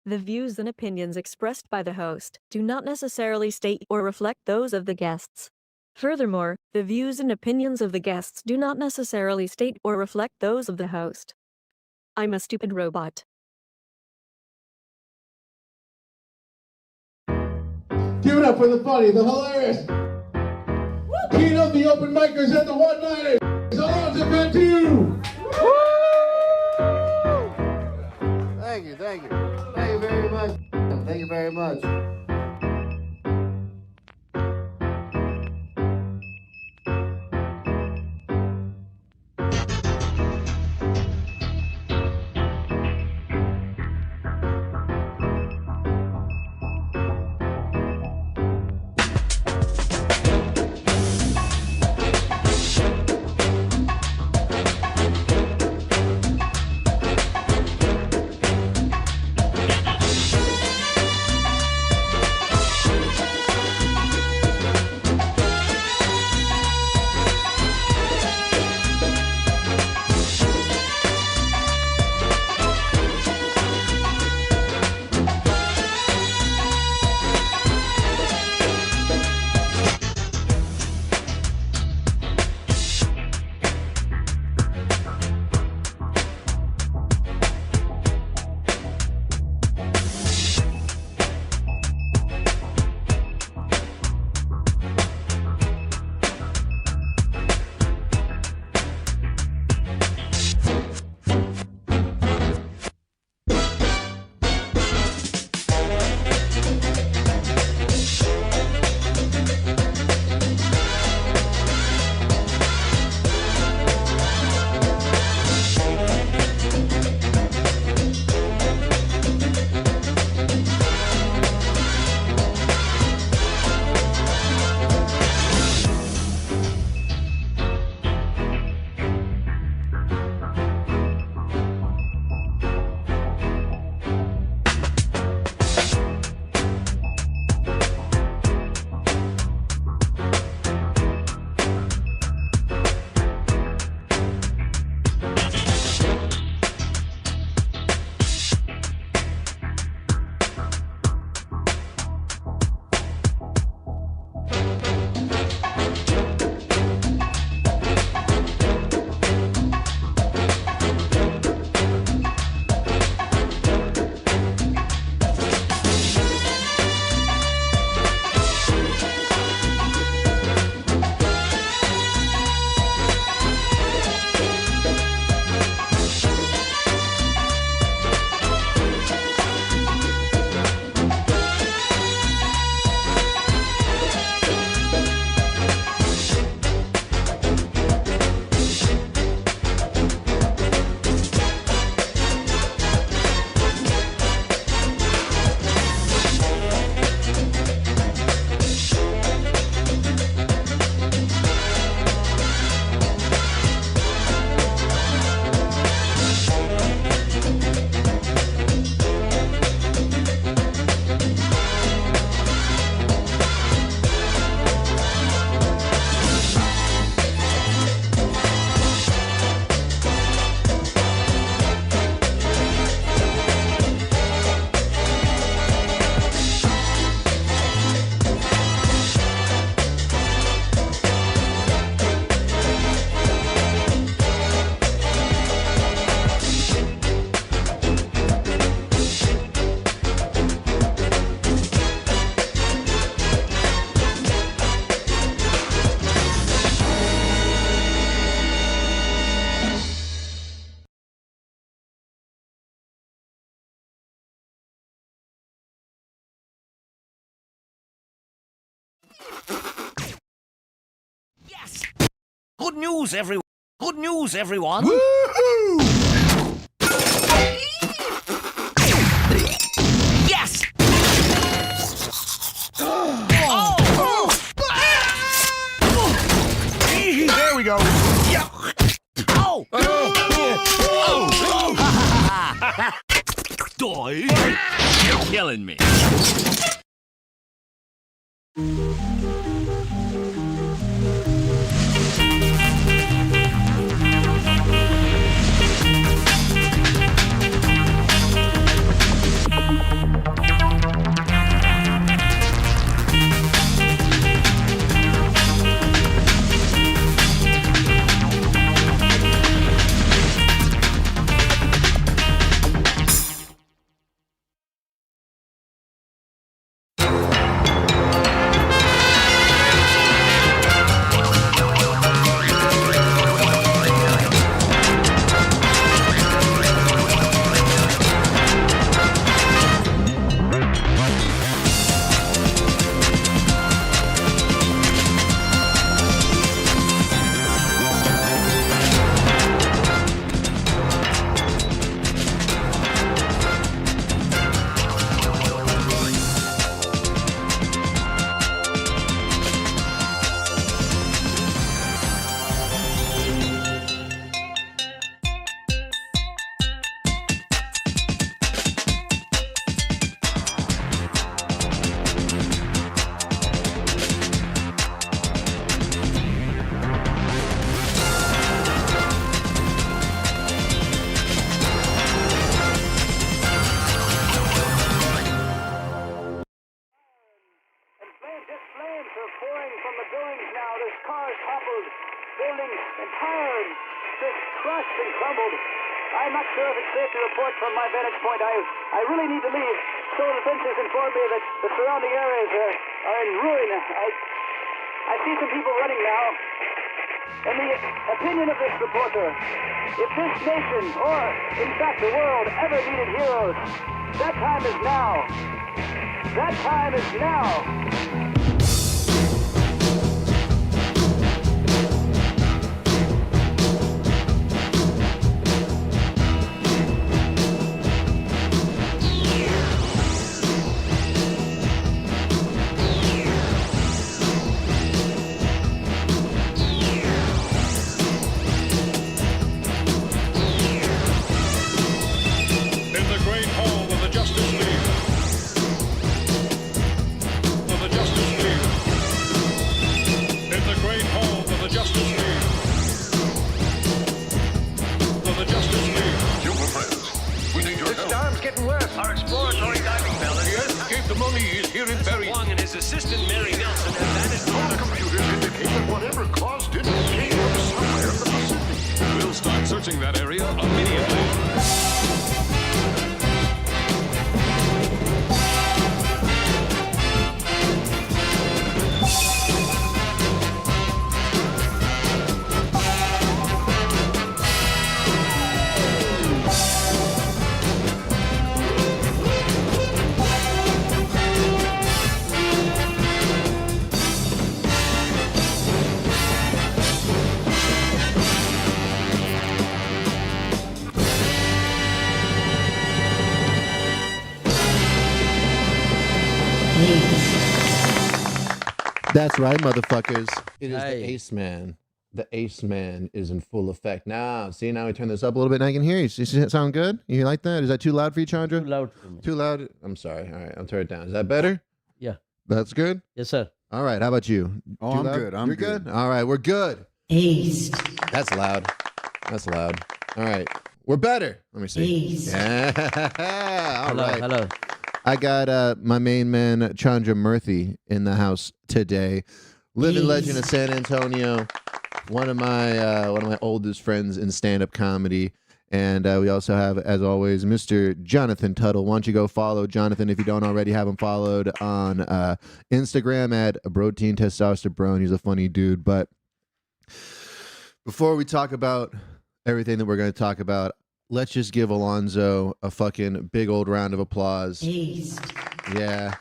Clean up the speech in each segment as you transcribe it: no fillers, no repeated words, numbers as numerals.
The views and opinions expressed by the host do not necessarily state or reflect those of the guests. Furthermore, the views and opinions of the guests do not necessarily state or reflect those of the host. I'm a stupid robot. Give it up for the funny, the hilarious. King of the open micers and the one-liners, Alonzo Cantu. Thank you. Thank you very much. Thank you very much. Yes! Good news, everyone! Good news, everyone! Woohoo! Yes! Oh! There we go. Yeah. Oh! Die! You're killing me. feeling tired, just crushed and crumbled. I'm not sure if it's safe to report from my vantage point. I really need to leave. So the fences inform me that the surrounding areas are in ruin. I see some people running now. In the opinion of this reporter, if this nation, or in fact the world, ever needed heroes, that time is now. That time is now. Our exploratory diving bell is... The escape the money is here in Barry. Wong and his assistant, Mary Nelson, have vanished. All computers indicate that whatever caused it came from somewhere in the Pacific. We'll start searching that area immediately. That's right, motherfuckers. It is Hey. the Ace Man. The Ace Man is in full effect. Now, see, now we turn this up a little bit and I can hear you. Does it sound good? You like that? Is that too loud for you, Chandra? Too loud for me. Too loud? I'm sorry. All right, I'll turn it down. Is that better? Yeah. That's good? Yes, sir. All right, how about you? Oh, Too I'm loud? good. I'm You're good? All right, we're good. Ace. That's loud. That's loud. All right, we're better. Let me see. Ace. Yeah. All Hello, right. hello. I got my main man, Chandra Murthy, in the house today. Living Ace. legend of San Antonio. One of my oldest friends in stand-up comedy. And we also have, as always, Mr. Jonathan Tuttle. Why don't you go follow Jonathan if you don't already have him followed on Instagram at Protein Testosterone. He's a funny dude. But before we talk about everything that we're going to talk about, let's just give Alonzo a fucking big old round of applause. Ace. Yeah.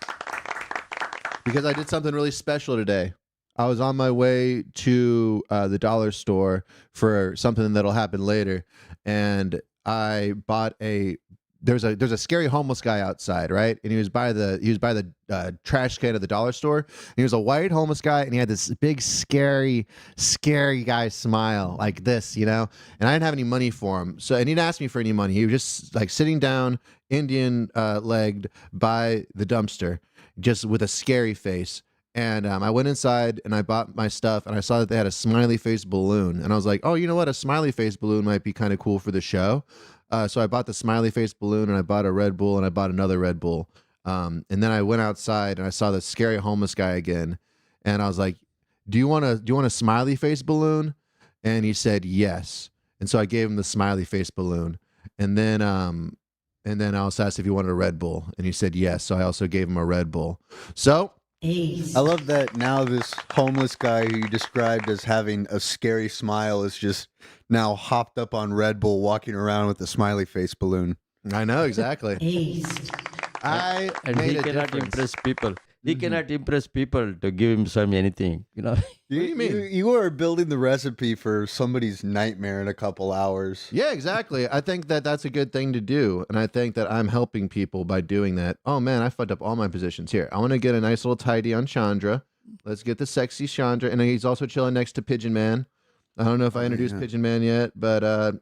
Because I did something really special today. I was on my way to the dollar store for something that'll happen later, and I bought there's a scary homeless guy outside, right? And he was by the trash can of the dollar store. And he was a white homeless guy, and he had this big scary guy smile like this, you know. And I didn't have any money for him, so and he didn't ask me for any money. He was just like sitting down, Indian legged by the dumpster, just with a scary face. And I went inside and I bought my stuff and I saw that they had a smiley face balloon. And I was like, oh, you know what? A smiley face balloon might be kind of cool for the show. So I bought the smiley face balloon and I bought a Red Bull and I bought another Red Bull. And then I went outside and I saw the scary homeless guy again. And I was like, do you want a smiley face balloon? And he said, yes. And so I gave him the smiley face balloon. And then I also asked if he wanted a Red Bull. And he said, yes. So I also gave him a Red Bull. So Ace. I love that now this homeless guy who you described as having a scary smile is just now hopped up on Red Bull walking around with a smiley face balloon. I know, exactly. Ace. I And made he a cannot difference. impress people. He cannot impress people to give him some anything, you know. What do you mean? You are building the recipe for somebody's nightmare in a couple hours. Yeah, exactly. I think that that's a good thing to do. And I think that I'm helping people by doing that. Oh, man, I fucked up all my positions. Here, I want to get a nice little tidy on Chandra. Let's get the sexy Chandra. And he's also chilling next to Pigeon Man. I don't know if I introduced yeah. Pigeon Man yet, but I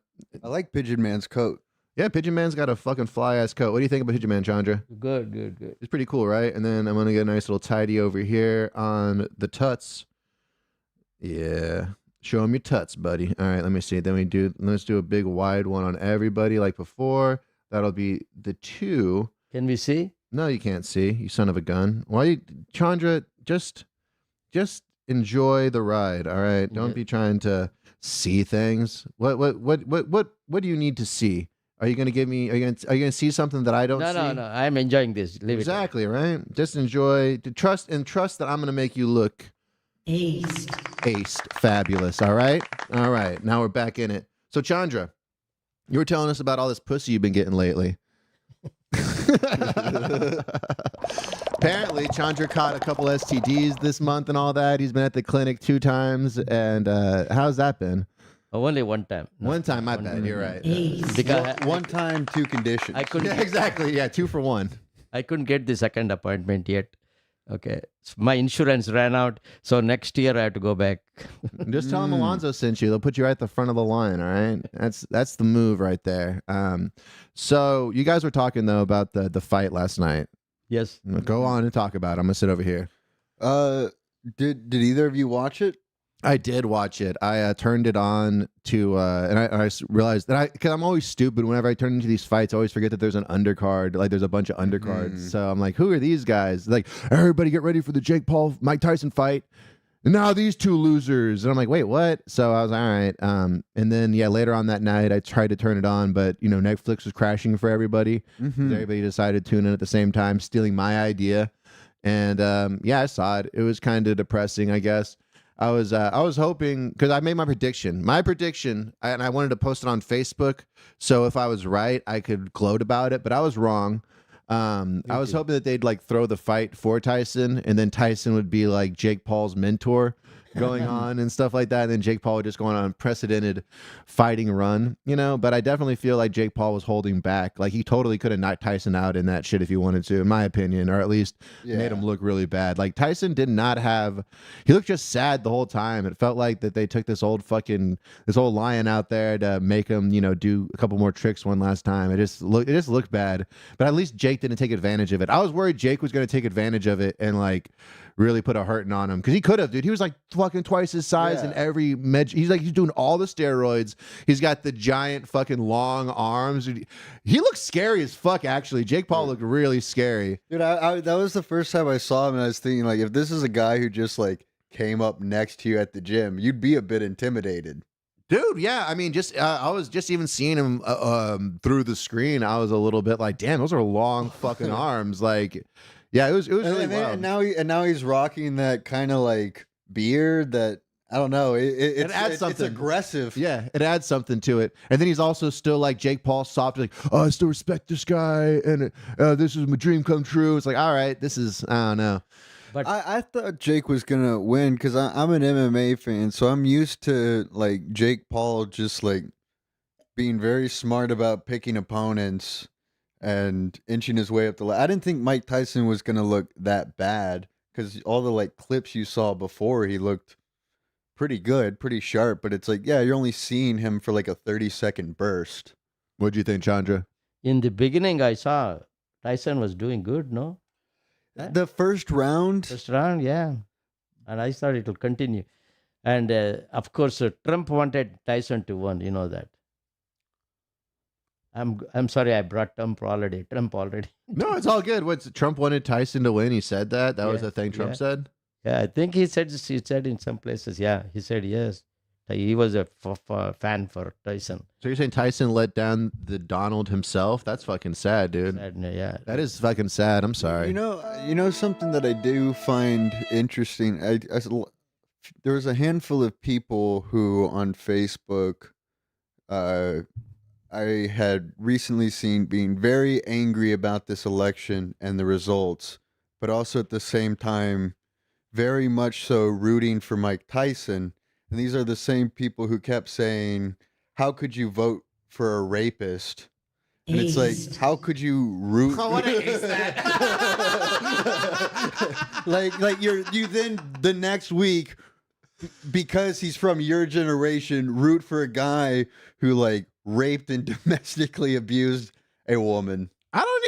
like Pigeon Man's coat. yeah, Pigeon Man's got a fucking fly-ass coat. What do you think about Pigeon Man, Chandra? Good, good, good. It's pretty cool, right? And then I'm going to get a nice little tidy over here on the tuts. Yeah. Show him your tuts, buddy. All right, let me see. Let's do a big wide one on everybody like before. That'll be the 2. Can we see? No, you can't see, you son of a gun. Why you, Chandra, just enjoy the ride, all right? Don't Yeah. be trying to See things. What do you need to see? Are you gonna give me? Are you gonna see something that I don't see? No. I'm enjoying this. Leave Exactly, right? Just enjoy, to trust that I'm gonna make you look aced, fabulous. All right. Now we're back in it. So Chandra, you were telling us about all this pussy you've been getting lately. Apparently, Chandra caught a couple STDs this month and all that. He's been at the clinic 2 times, and how's that been? Only one time. No, One time, my bad. You're right. Because One time, 2 conditions. I couldn't. Yeah, exactly. Yeah, 2 for 1. I couldn't get the second appointment yet. Okay, my insurance ran out, so next year I have to go back. Just tell them Alonzo sent you. They'll put you right at the front of the line. All right, that's the move right there. So you guys were talking though about the fight last night. Yes. Go on and talk about it. I'm gonna sit over here. Did either of you watch it? I did watch it. I turned it on to, and I realized that because I'm always stupid whenever I turn into these fights. I always forget that there's an undercard. Like there's a bunch of undercards. So I'm like, who are these guys? Like, everybody get ready for the Jake Paul Mike Tyson fight. And now these 2 losers. And I'm like, wait, what? So I was like, all right. And then later on that night, I tried to turn it on, but Netflix was crashing for everybody. Everybody decided to tune in at the same time, stealing my idea. And I saw it. It was kind of depressing, I guess. I was hoping, because I made my prediction, and I wanted to post it on Facebook, so if I was right, I could gloat about it, but I was wrong. I was hoping that they'd like throw the fight for Tyson, and then Tyson would be like Jake Paul's mentor going on and stuff like that, and then Jake Paul would just go on an unprecedented fighting run, but I definitely feel like Jake Paul was holding back. Like he totally could have knocked Tyson out in that shit if he wanted to, in my opinion, or at least made him look really bad. Like Tyson did not he looked just sad the whole time. It felt like that they took this old lion out there to make him, do a couple more tricks one last time. It just looked bad, but at least Jake didn't take advantage of it. I was worried Jake was going to take advantage of it and like really put a hurting on him, because he could have, dude. He was like fucking twice his size in every he's doing all the steroids. He's got the giant fucking long arms. He looks scary as fuck, actually. Jake Paul looked really scary. Dude, that was the first time I saw him, and I was thinking, like, if this is a guy who just like came up next to you at the gym, you'd be a bit intimidated. Dude, yeah. I mean, I was just even seeing him through the screen. I was a little bit like, damn, those are long fucking arms. Like, yeah, it was really wild. And now he's rocking that kind of like beard that, I don't know. It adds something. It's aggressive. Yeah, it adds something to it. And then he's also still like Jake Paul soft, like, oh, I still respect this guy, and this is my dream come true. It's like, all right, this is, I don't know. But I thought Jake was gonna win because I'm an MMA fan, so I'm used to like Jake Paul just like being very smart about picking opponents and inching his way up the ladder. I didn't think Mike Tyson was gonna look that bad, because all the like clips you saw before, he looked pretty good, pretty sharp. But it's like, yeah, you're only seeing him for like a 30-second burst. What'd you think, Chandra? In the beginning, I saw Tyson was doing good, no? The first round? Yeah. And I thought it will continue. And of course, Trump wanted Tyson to win, you know that. I'm sorry I brought Trump already. No, it's all good. Trump wanted Tyson to win? He said that? That was the thing Trump said? Yeah, I think he said in some places. Yeah, he said yes. He was a fan for Tyson. So you're saying Tyson let down the Donald himself? That's fucking sad, dude. Sad, yeah. That is fucking sad. I'm sorry. You know something that I do find interesting? There was a handful of people who on Facebook I had recently seen being very angry about this election and the results, but also at the same time very much so rooting for Mike Tyson. And these are the same people who kept saying, how could you vote for a rapist? And it's like, how could you root? I want to ace that. like you then the next week, because he's from your generation, root for a guy who like raped and domestically abused a woman.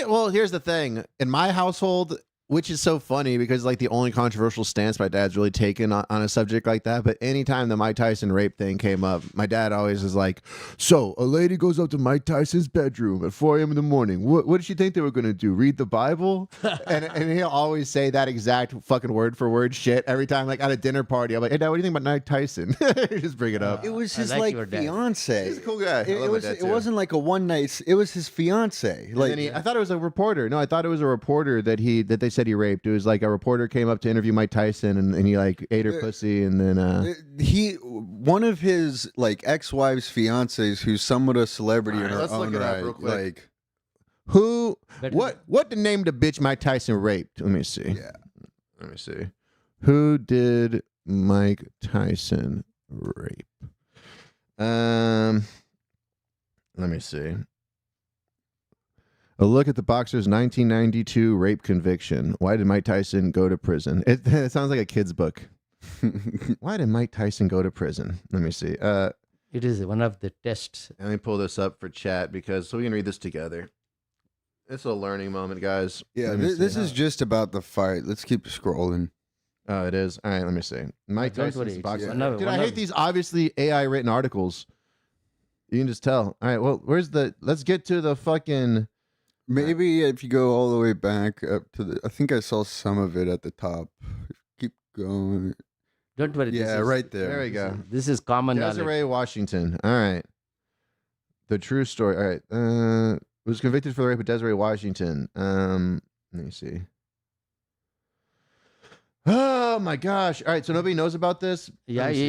Well, here's the thing. In my household, Which is so funny because like the only controversial stance my dad's really taken on a subject like that. But anytime the Mike Tyson rape thing came up, my dad always is like, so a lady goes up to Mike Tyson's bedroom at 4 a.m. in the morning. What did she think they were going to do? Read the Bible? and he'll always say that exact fucking word for word shit every time, like at a dinner party. I'm like, hey, dad, what do you think about Mike Tyson? Just bring it up. It was I his like your dad. fiance. He's a cool guy. I love my dad, It too. wasn't like a one night. It was his fiance. And Like then I thought it was a reporter. No, I thought it was a reporter that they said he raped. It was like a reporter came up to interview Mike Tyson and he like ate her pussy and then one of his like ex-wife's fiancés who's somewhat a celebrity in All right, her let's look own it up right. real quick. Like who Better what the name of the bitch Mike Tyson raped? Let me see. Yeah. Let me see. Who did Mike Tyson rape? Let me see. A look at the boxer's 1992 rape conviction. Why did Mike Tyson go to prison? It sounds like a kid's book. Why did Mike Tyson go to prison? Let me see. It is one of the tests. Let me pull this up for chat because so we can read this together. It's a learning moment, guys. yeah, Let me this see. is just about the fight. Let's keep scrolling. Oh, it is. All right, let me see. Mike Don't Tyson's worry, boxing. it's one Dude, I of- hate these obviously AI written articles. You can just tell. All right, well, let's get to the fucking. Maybe if you go all the way back up to the, I think I saw some of it at the top. Keep going. Don't worry. Yeah, right there. There we go. This is common knowledge. Desiree Washington. All right. The true story. All right. Was convicted for the rape of Desiree Washington. Let me see. Oh my gosh! All right, so nobody knows about this. Yeah, Let me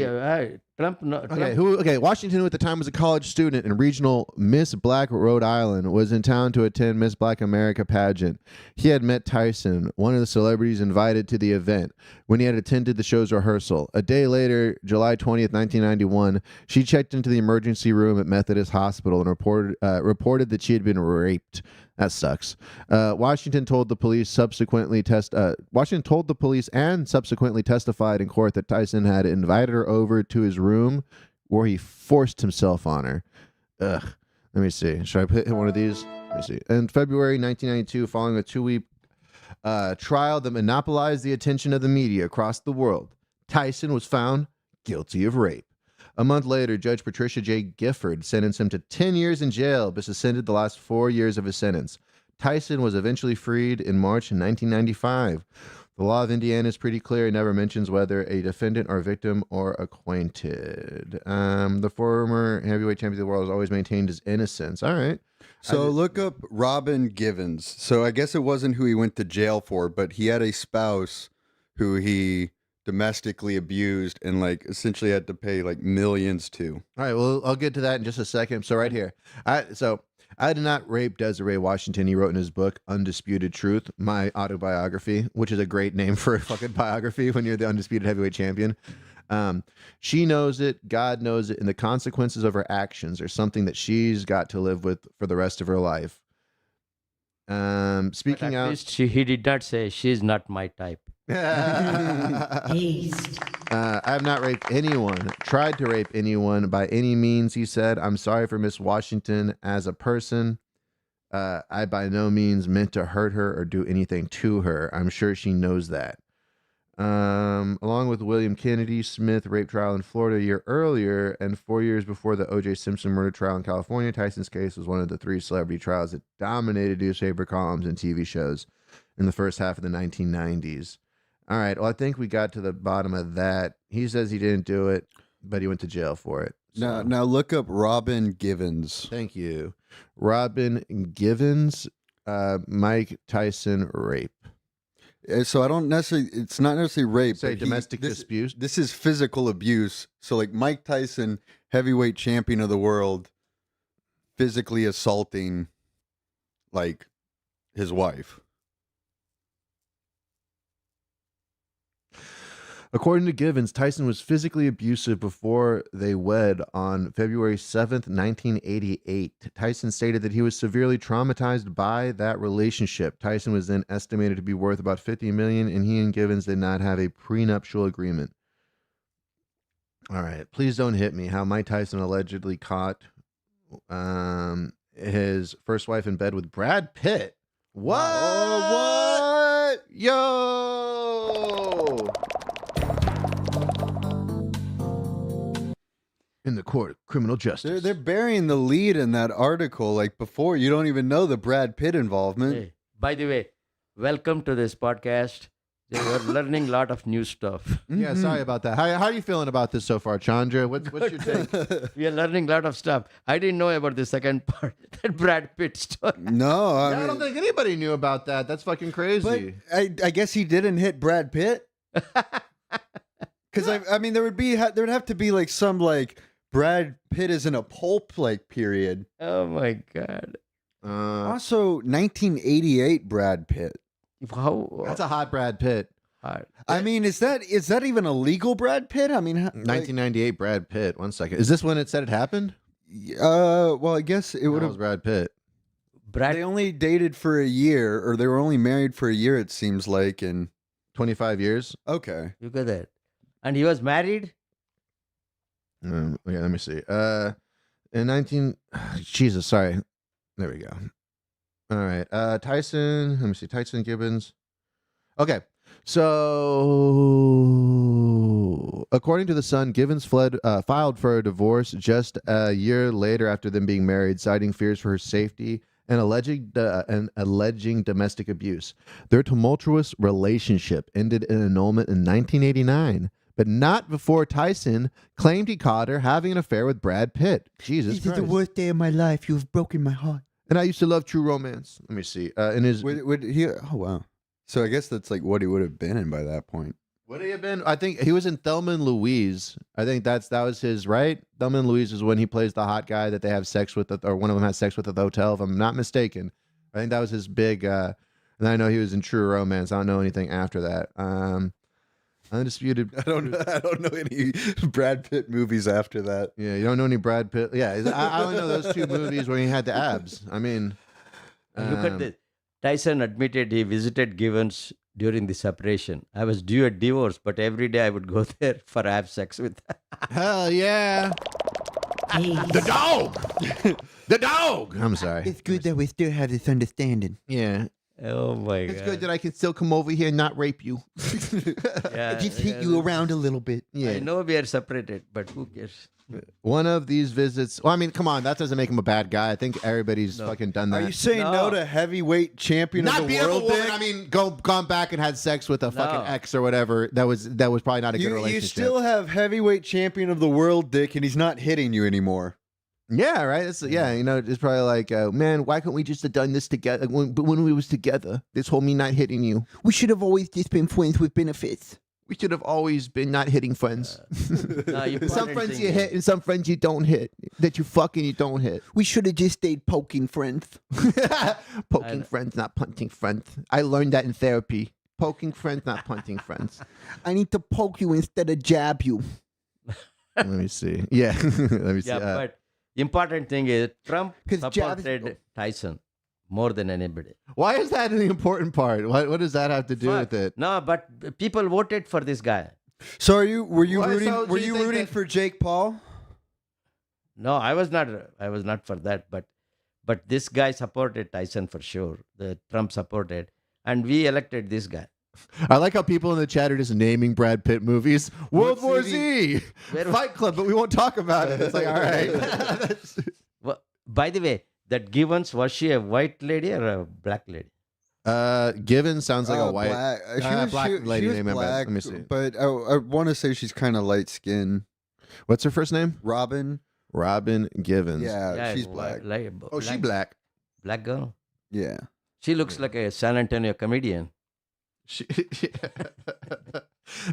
see. Trump. No, Okay, Trump. Washington, who at the time was a college student in regional Miss Black Rhode Island, was in town to attend Miss Black America pageant. He had met Tyson, one of the celebrities invited to the event, when he had attended the show's rehearsal. A day later, July 20th, 1991, she checked into the emergency room at Methodist Hospital and reported that she had been raped. That sucks. Washington told the police and subsequently testified in court that Tyson had invited her over to his room where he forced himself on her. Ugh. Let me see. Should I put one of these? Let me see. In February 1992, following a 2-week trial that monopolized the attention of the media across the world, Tyson was found guilty of rape. A month later, Judge Patricia J. Gifford sentenced him to 10 years in jail, but suspended the last 4 years of his sentence. Tyson was eventually freed in March 1995. The law of Indiana is pretty clear. It never mentions whether a defendant or victim are acquainted. The former heavyweight champion of the world has always maintained his innocence. All right. So look up Robin Givens. So I guess it wasn't who he went to jail for, but he had a spouse who he domestically abused and like essentially had to pay like millions to. All right, well, I'll get to that in just a second. So right here, I did not rape Desiree Washington. He wrote in his book, Undisputed Truth, my autobiography, which is a great name for a fucking biography when you're the undisputed heavyweight champion. She knows it, God knows it, and the consequences of her actions are something that she's got to live with for the rest of her life. Speaking At out. least he did not say she's not my type. I have not raped anyone, tried to rape anyone by any means, he said. I'm sorry for Miss Washington as a person. I by no means meant to hurt her or do anything to her. I'm sure she knows that. Along with William Kennedy Smith rape trial in Florida a year earlier and 4 years before the O.J. Simpson murder trial in California, Tyson's case was one of the 3 celebrity trials that dominated newspaper columns and TV shows in the first half of the 1990s. All right, well, I think we got to the bottom of that. He says he didn't do it, but he went to jail for it. So. Now look up Robin Givens. Thank you. Robin Givens, Mike Tyson rape. So I don't necessarily, it's not necessarily rape. Say but domestic dispute. This is physical abuse. So like Mike Tyson, heavyweight champion of the world, physically assaulting like his wife. According to Givens, Tyson was physically abusive before they wed on February 7th, 1988. Tyson stated that he was severely traumatized by that relationship. Tyson was then estimated to be worth about $50 million, and he and Givens did not have a prenuptial agreement. All right, please don't hit me. How Mike Tyson allegedly caught his first wife in bed with Brad Pitt. What? Oh, what? Yo! In the court of criminal justice. They're burying the lead in that article. Like before, you don't even know the Brad Pitt involvement. Hey, by the way, welcome to this podcast. We're learning a lot of new stuff. Yeah, sorry about that. How are you feeling about this so far, Chandra? What's your take? We are learning a lot of stuff. I didn't know about the second part, that Brad Pitt story. No, I don't think anybody knew about that. That's fucking crazy. But I guess he didn't hit Brad Pitt. Because I mean, there would have to be like some like Brad Pitt is in a pulp like period. Oh my God. Also, 1988 Brad Pitt. How? That's a hot Brad Pitt. I mean, is that even a legal Brad Pitt? I mean, 1998 Brad Pitt. 1 second. Is this when it said it happened? Well, I guess it would That have. was Brad Pitt. They only dated for a year, or they were only married for a year. It seems like in 25 years. Okay, Look at that. And he was married. Okay, let me see. In 19. Jesus, sorry. There we go. All right. Tyson. Let me see. Tyson Gibbons. Okay. So, according to The Sun, Gibbons filed for a divorce just a year later after them being married, citing fears for her safety and alleging domestic abuse. Their tumultuous relationship ended in annulment in 1989, but not before Tyson claimed he caught her having an affair with Brad Pitt. Jesus Christ. worst day of my life. You've broken my heart. And I used to love True Romance. Let me see. In his Would he? Oh wow. So I guess that's like what he would have been in by that point. Would he have been? I think he was in Thelma and Louise. I think that was his, right? Thelma and Louise is when he plays the hot guy that they have sex with, or one of them has sex with at the hotel, if I'm not mistaken. I think that was his big. And I know he was in True Romance. I don't know anything after that. Undisputed. I don't know any Brad Pitt movies after that. Yeah, you don't know any Brad Pitt. Yeah, I only know those two movies where he had the abs. I mean, Look at this. Tyson admitted he visited Gibbons during the separation. I was due a divorce, but every day I would go there for have sex with her. Hell yeah. The dog. The dog. I'm sorry. It's good that we still have this understanding. Yeah. Oh my God. It's good that I can still come over here and not rape you. Yeah, Just hit you around a little bit. Yeah. I know we are separated, but who cares? One of these visits. Well, I mean, come on, that doesn't make him a bad guy. I think everybody's fucking done that. Are you saying no to heavyweight champion not of the being a world? woman? Dick? I mean, gone back and had sex with a fucking ex or whatever. That was probably not a good relationship. You still have heavyweight champion of the world, Dick, and he's not hitting you anymore. Yeah, right. It's it's probably like, man, why couldn't we just have done this together? When we was together, this whole me not hitting you. We should have always just been friends with benefits. We should have always been not hitting friends. No, some friends you hit and some friends you don't hit. That you fucking you don't hit. We should have just stayed poking friends. Poking friends, not punting friends. I learned that in therapy. Poking friends, not punting friends. I need to poke you instead of jab you. Let me see. Yeah, let me see. Yeah, but important thing is Trump 'Cause jab- supported Tyson more than anybody. Why is that the important part? What does that have to do with it? No, but people voted for this guy. So were you Why- rooting? so do Were you you think rooting that- for Jake Paul? No, I was not for that, but this guy supported Tyson for sure. The Trump supported, and we elected this guy. I like how people in the chat are just naming Brad Pitt movies. World War Z, Fight Club, but we won't talk about it. It's like, all right. Well, by the way, that Gibbons, was she a white lady or a black lady? Given sounds like a white Black. black lady she was name. black, Let me see. But I want to say she's kind of light skinned. What's her first name? Robin. Robin Givens. Yeah, she's black. Oh, she black. Black girl. Yeah. She looks like a San Antonio comedian. She,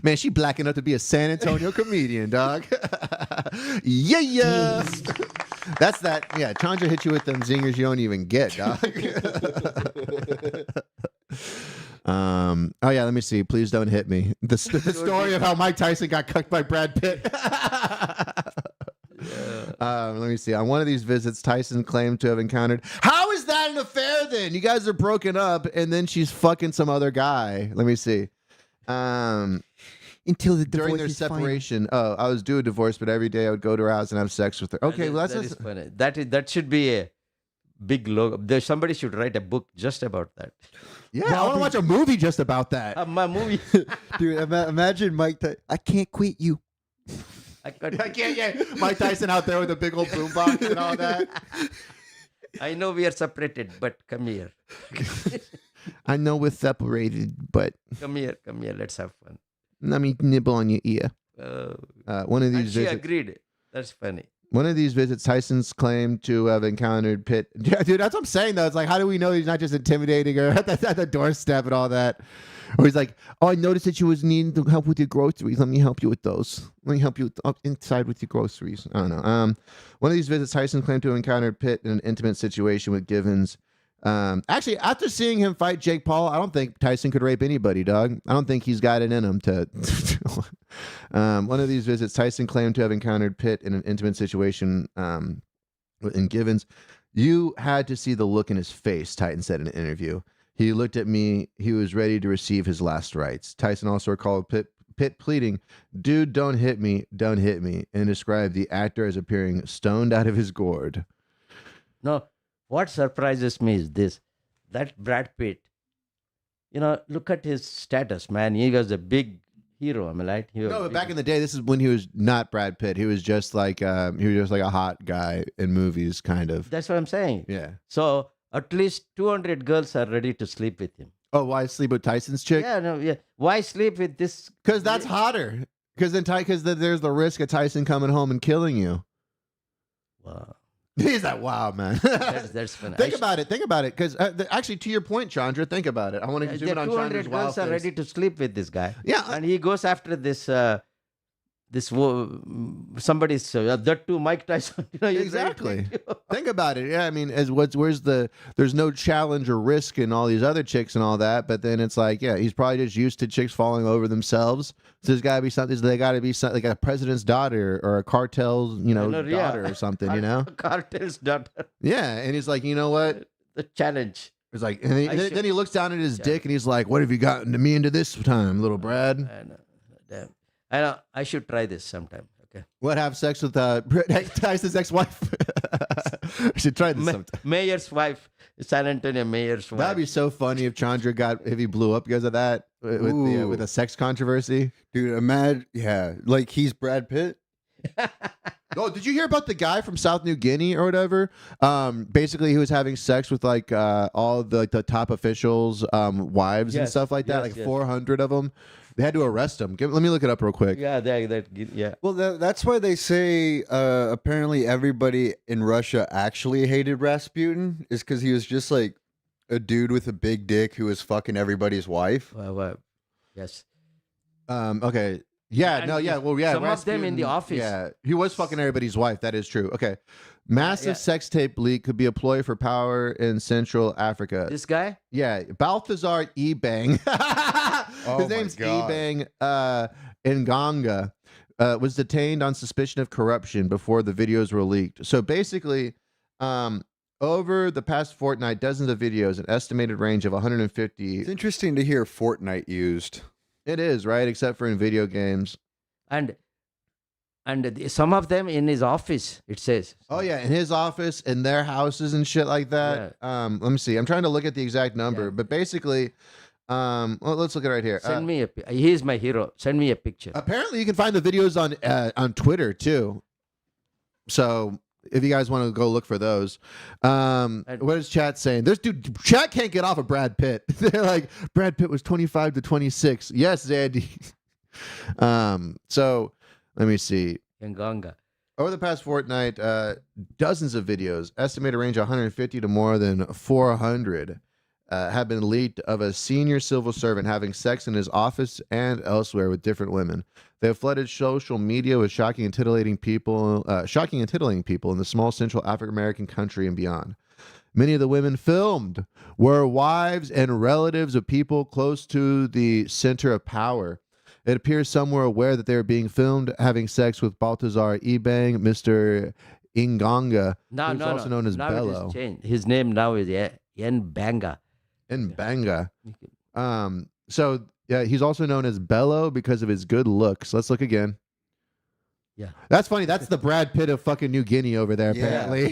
man, she black enough to be a San Antonio comedian, dog. Yeah. That's that. Yeah, Chandra hit you with them zingers you don't even get, dog. Oh yeah, let me see. Please don't hit me. The story of how Mike Tyson got cucked by Brad Pitt. Let me see. On one of these visits, Tyson claimed to have encountered. How is that an affair then? You guys are broken up, and then she's fucking some other guy. Let me see. Until the During their separation. Oh, I was due a divorce, but every day I would go to her house and have sex with her. Okay, that is funny. That should be a big logo. Somebody should write a book just about that. Yeah, I want to watch a movie just about that. My movie. Dude, imagine Mike. I can't quit you. I can't. Yeah. Mike Tyson out there with a big old boombox and all that. I know we are separated, but come here. I know we're separated, but Come here. Let's have fun. let me nibble on your ear. One of And these she visits. agreed. That's funny. One of these visits, Tyson's claimed to have encountered Pitt. Yeah, dude, that's what I'm saying, though. It's like, how do we know he's not just intimidating her at the doorstep and all that? Or he's like, oh, I noticed that you was needing help with your groceries. Let me help you with those. Let me help you inside with your groceries. I don't know. One of these visits, Tyson claimed to have encountered Pitt in an intimate situation with Givens. Actually, after seeing him fight Jake Paul, I don't think Tyson could rape anybody, dog. I don't think he's got it in him to. One of these visits, Tyson claimed to have encountered Pitt in an intimate situation in Givens. You had to see the look in his face, Tyson said in an interview. He looked at me. He was ready to receive his last rites. Tyson also recalled Pitt pleading, dude, don't hit me, and described the actor as appearing stoned out of his gourd. No, what surprises me is this. That Brad Pitt, look at his status, man. He was a big hero, am I right? No, but back in the day, this is when he was not Brad Pitt. He was just like a hot guy in movies, kind of. That's what I'm saying. Yeah. So at least 200 girls are ready to sleep with him. Oh, why sleep with Tyson's chick? Yeah. Why sleep with this? Because that's hotter. Because there's the risk of Tyson coming home and killing you. Wow. He's like, wow, man. That's funny. Think about it. Because actually, to your point, Chandra, think about it. I want to zoom in on 200 Chandra's wild girls are face. ready to sleep with this guy. Yeah. And he goes after this somebody's that too Mike Tyson. Exactly. Think about it. Yeah, I mean, there's no challenge or risk in all these other chicks and all that, but then it's like, yeah, he's probably just used to chicks falling over themselves. So there's got to be something. They got to be something like a president's daughter or a cartel's, daughter or something, Cartel's daughter. Yeah, and he's like, you know what? The challenge. It's like, and then he looks down at his dick and he's like, what have you gotten me into this time, little Brad? I know. Damn. I know. I should try this sometime. Okay. What, have sex with Tyson's ex-wife? I should try this sometime. Mayor's wife, San Antonio mayor's wife. That'd be so funny if Chandra if he blew up because of that with a sex controversy. Dude, imagine, like he's Brad Pitt. Oh, did you hear about the guy from South New Guinea or whatever? Basically, he was having sex with like all the top officials' wives and stuff like that, 400 of them. They had to arrest him. Let me look it up real quick. Yeah. Well, that's why they say apparently everybody in Russia actually hated Rasputin is because he was just like a dude with a big dick who was fucking everybody's wife. Yes. Okay. Yeah. And No. Yeah. Well. Yeah. Some of them in the office. Yeah. He was fucking everybody's wife. That is true. Okay. Massive sex tape leak could be a ploy for power in Central Africa. This guy? Yeah. Balthazar Ebang. His name's Ebang Nganga. Was detained on suspicion of corruption before the videos were leaked. So basically, over the past fortnight, dozens of videos, an estimated range of 150. It's interesting to hear Fortnite used. It is, right? Except for in video games. And some of them in his office, it says. Oh, yeah. In his office, in their houses and shit like that. Yeah. Let me see. I'm trying to look at the exact number. But basically, well, let's look at it right here. Send me he's my hero. Send me a picture. Apparently, you can find the videos on Twitter, too. So if you guys want to go look for those. What is chat saying? Chat can't get off of Brad Pitt. They're like, Brad Pitt was 25 to 26. Yes, Zandy. So let me see. Nganga. Over the past fortnight, dozens of videos, estimated range 150 to more than 400, have been leaked of a senior civil servant having sex in his office and elsewhere with different women. They have flooded social media with shocking and titillating people in the small Central African American country and beyond. Many of the women filmed were wives and relatives of people close to the center of power. It appears some were aware that they were being filmed having sex with Balthazar Ebang, Mr. Nganga, who's also known as Bello. His name now is Nbanga. Nbanga. So yeah, he's also known as Bello because of his good looks. Let's look again. Yeah. That's funny. That's the Brad Pitt of fucking New Guinea over there, Yeah. apparently.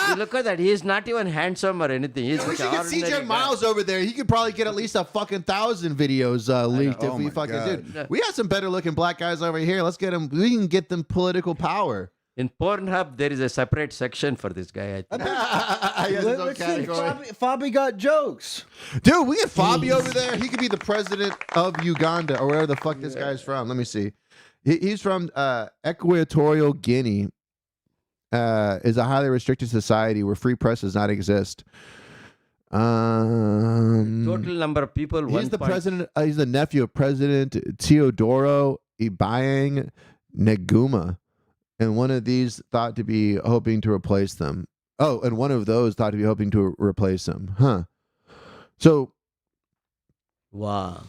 You look at that. He is not even handsome or anything. He's We such should an get ordinary CJ guy. Miles over there. He could probably get at least a fucking 1,000 videos leaked if Oh we my fucking God. did. We have some better looking black guys over here. Let's get them. We can get them political power. In Pornhub, there is a separate section for this guy. I think. Yes, his own Let's see. category. Fabi got jokes. Dude, we get Fabi over there. He could be the president of Uganda or wherever the fuck this guy's from. Let me see. He's from Equatorial Guinea. Is a highly restricted society where free press does not exist. Total number of people. He's the president. He's the nephew of President Teodoro Ibayang Neguma, and one of these thought to be hoping to replace them. Oh, and one of those thought to be hoping to replace him. Huh. So Wow.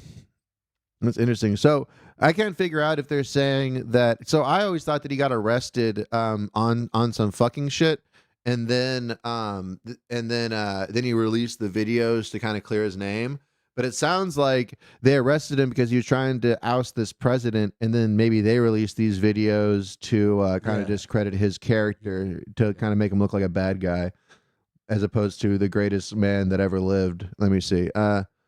that's interesting. So I can't figure out if they're saying that. So I always thought that he got arrested on some fucking shit, and then he released the videos to kind of clear his name. But it sounds like they arrested him because he was trying to oust this president, and then maybe they released these videos to kind of discredit his character, to kind of make him look like a bad guy, as opposed to the greatest man that ever lived. Let me see.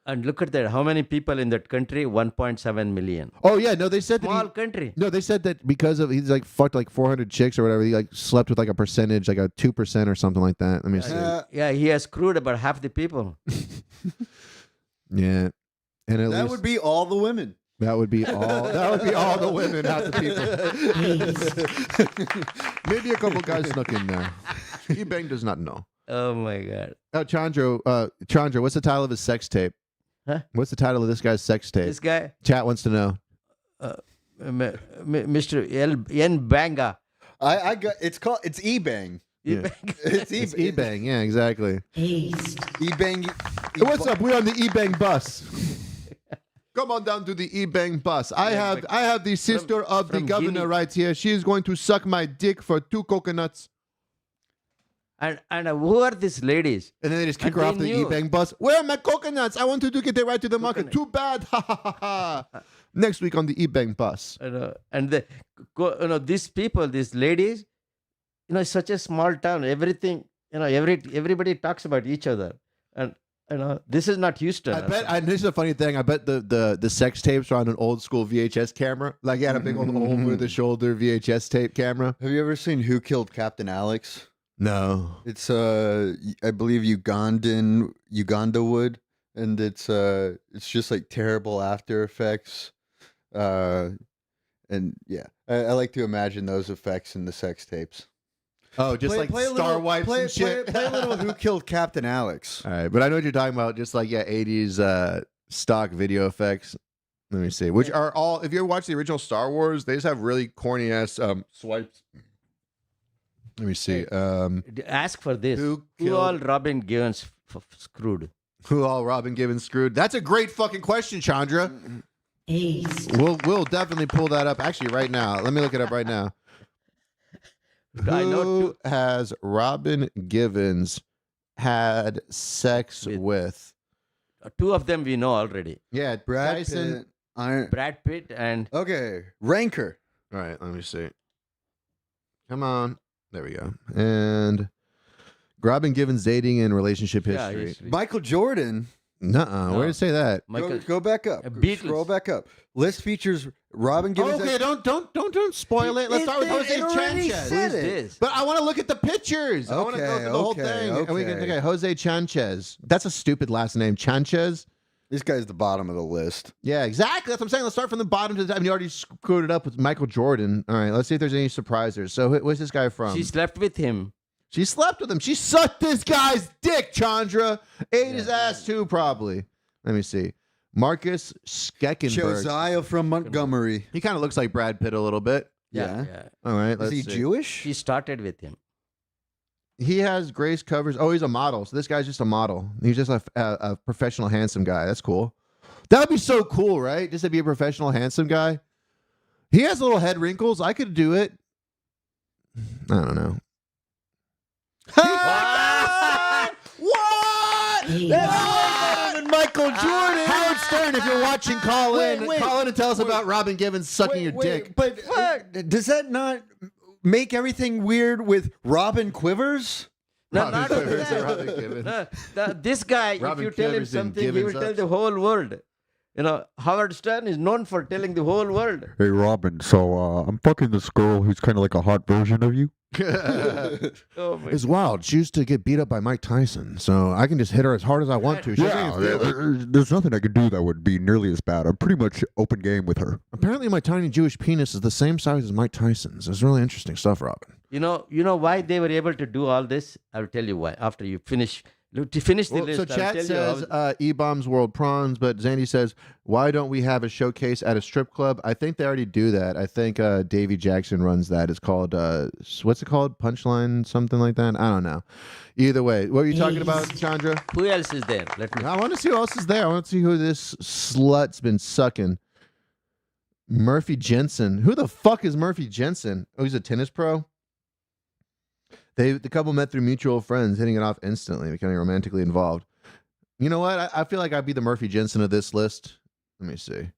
And look at that. How many people in that country? 1.7 million. Oh yeah, no, they said Small that country. no, they said that because of he's like fucked like 400 chicks or whatever. He like slept with like a percentage, like a 2% or something like that. Let me see. Yeah, he has screwed about half the people. Yeah, and at That least would be all the women. that would be all. That would be all the women, not the people. Maybe a couple guys snuck in there. Ebang does not know. Oh my God. Oh, Chandra, what's the title of his sex tape? Huh? What's the title of this guy's sex tape? This guy, Chat wants to know. Mr. N. Banga. I got it's E-Bang. Yeah. It's It's Ebang, yeah, exactly. E-Bang. What's up? We're on the Ebang bus. Come on down to the Ebang bus. I have the sister of the from governor Guinea. right here. She is going to suck my dick for 2 coconuts. And who are these ladies? And then they just kick And her they off the knew. Ebang bus. Where are my coconuts? I wanted to get it right to the market. Too bad. Ha ha ha ha. Next week on the Ebang bus. And these people, these ladies, it's such a small town. Everything, everybody talks about each other. And this is not Houston. I bet. This is a funny thing. I bet the sex tapes are on an old school VHS camera. Like he had a big old over the shoulder VHS tape camera. Have you ever seen Who Killed Captain Alex? No. It's I believe Uganda wood, and it's just like terrible After Effects, and yeah, I like to imagine those effects in the sex tapes. Oh, just like star wipes and shit. Play a little Who Killed Captain Alex. All right, but I know what you're talking about. Just like 80s stock video effects. Let me see. Which are all. If you ever watch the original Star Wars, they just have really corny ass swipes. Let me see. Ask for this. Who Who all killed- Robin Givens screwed? Who all Robin Givens screwed? That's a great fucking question, Chandra. We'll definitely pull that up. Actually, right now. Let me look it up right now. I know Who has Robin Givens had sex with? two of them we know already. Yeah, Brad Dyson. Pitt. Brad Pitt and Okay, Ranker. All right, let me see. Come on. There we go. And Robin Givens dating and relationship Yeah, history. history. Michael Jordan. Nuh-uh. Where did it say that? Michael. Go back up. Beatles. Scroll back up. List features Robin Givens. Okay, don't spoil it. Let's start with Jose already Sanchez. said Who's it. this? But I want to look at the pictures. I want to go through the whole Okay, thing. And we can, okay. okay, Jose Sanchez. That's a stupid last name. Sanchez. This guy's the bottom of the list. Yeah, exactly. That's what I'm saying. Let's start from the bottom to the top. I mean, you already screwed it up with Michael Jordan. All right, let's see if there's any surprisers. So, where's this guy from? She slept with him. She slept with him. She sucked this guy's dick, Chandra. Ate his ass too, probably. Let me see. Marcus Skeckenberg. Josiah from Montgomery. He kind of looks like Brad Pitt a little bit. Yeah. All right, Is let's he see. Jewish? She started with him. He has Grace covers. Oh, he's a model. So this guy's just a model. He's just a professional handsome guy. That's cool. That would be so cool, right? Just to be a professional handsome guy. He has little head wrinkles. I could do it. I don't know. What? That's way better than Michael Jordan. Howard Stern, if you're watching, call in. Call in and tell us about Robin Givens sucking your dick. But does that not make everything weird with Robin Quivers? No, Robin not Quivers and that. Robin Givens. This guy, Robin if you tell him Quivers and something, he will Givens tell ups. the whole world. You know, Howard Stern is known for telling the whole world. Hey, Robin, so I'm fucking this girl who's kind of like a hot version of you. Oh my It's wild. She used to get beat up by Mike Tyson, so I can just hit her as hard as I want to. She doesn't even feel it. There's nothing I could do that would be nearly as bad. I'm pretty much open game with her. Apparently, my tiny Jewish penis is the same size as Mike Tyson's. It's really interesting stuff, Robin. You know why they were able to do all this? I'll tell you why. After you finish, to finish the list. So I'll chat tell says you how, E-Bombs World Prawns, but Zandy says, why don't we have a showcase at a strip club? I think they already do that. I think Davey Jackson runs that. It's called, what's it called? Punchline, something like that? I don't know. Either way, what were you talking about, Chandra? who else is there? Let me. I want to see who else is there. I want to see who this slut's been sucking. Murphy Jensen. Who the fuck is Murphy Jensen? Oh, he's a tennis pro? The couple met through mutual friends, hitting it off instantly, becoming romantically involved. You know what? I feel like I'd be the Murphy Jensen of this list. Let me see.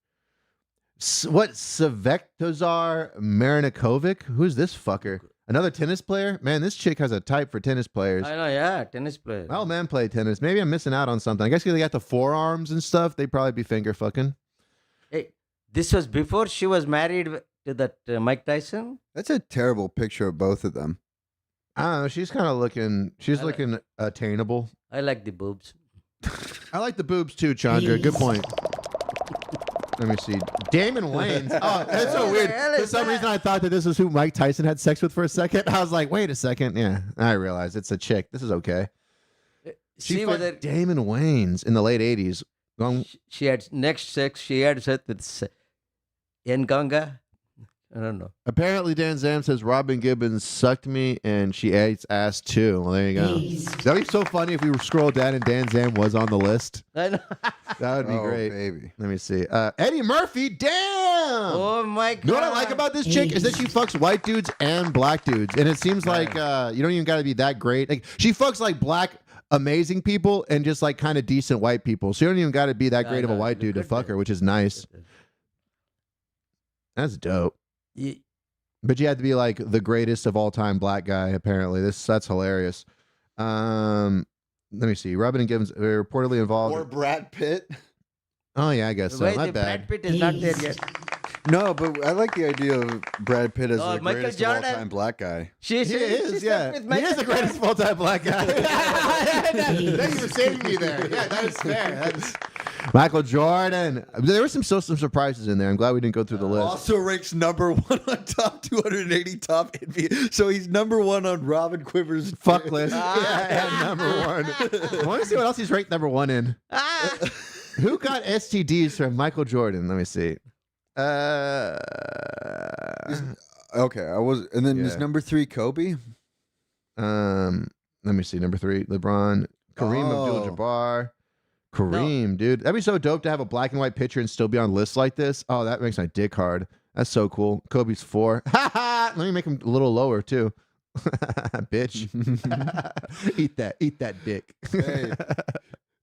What? Savektozar Marinikovic? Who's this fucker? Another tennis player? Man, this chick has a type for tennis players. I know, yeah, tennis player. Oh, man, play tennis. Maybe I'm missing out on something. I guess because they got the forearms and stuff, they'd probably be finger fucking. Hey, this was before she was married to that Mike Tyson. That's a terrible picture of both of them. I don't know. She's kind of looking. She's looking attainable. I like the boobs. I like the boobs too, Chandra. Good point. Let me see. Damon Wayans. Oh, that's so weird. For some reason, I thought that this is who Mike Tyson had sex with for a second. I was like, wait a second. Yeah, I realized it's a chick. This is okay. She See fucked whether Damon Wayans in the late '80s. she had next sex. She had sex with Nganga. I don't know. Apparently, Dan Zam says Robin Gibbons sucked me and she ate ass too. Well, there you go. That'd be so funny if we scroll down and Dan Zam was on the list. I know. That would be great. Baby. Let me see. Eddie Murphy, damn! Oh my god! You know what I like about this chick is that she fucks white dudes and black dudes, and it seems like you don't even got to be that great. Like she fucks like black amazing people and just like kind of decent white people. So you don't even got to be that great of a white dude to fuck her, which is nice. That's dope. Yeah. But you had to be like the greatest of all time black guy. Apparently, that's hilarious. Let me see. Robin and Gibbons are reportedly involved. Or Brad Pitt. Oh yeah, I guess so. Wait, My the bad. Brad Pitt is not there yet. No, but I like the idea of Brad Pitt as the Michael greatest of all Jordan. time black guy. He is, yeah. He is the greatest of all time black guy. Thank you for saving me there. Yeah, that is fair. Michael Jordan. There were some surprises in there. I'm glad we didn't go through the list. Also ranks number one on top 280 top NBA. So he's number one on Robin Quivers' Fuck list. Yeah, number one. I want to see what else he's ranked number one in. Who got STDs from Michael Jordan? Let me see. Okay, and then is Yeah. number 3 Kobe? Let me see. Number 3, LeBron, Kareem Abdul-Jabbar. Kareem, dude. That'd be so dope to have a black and white picture and still be on lists like this. Oh, that makes my dick hard. That's so cool. Kobe's 4. Let me make him a little lower too. Bitch. Eat that dick. Hey,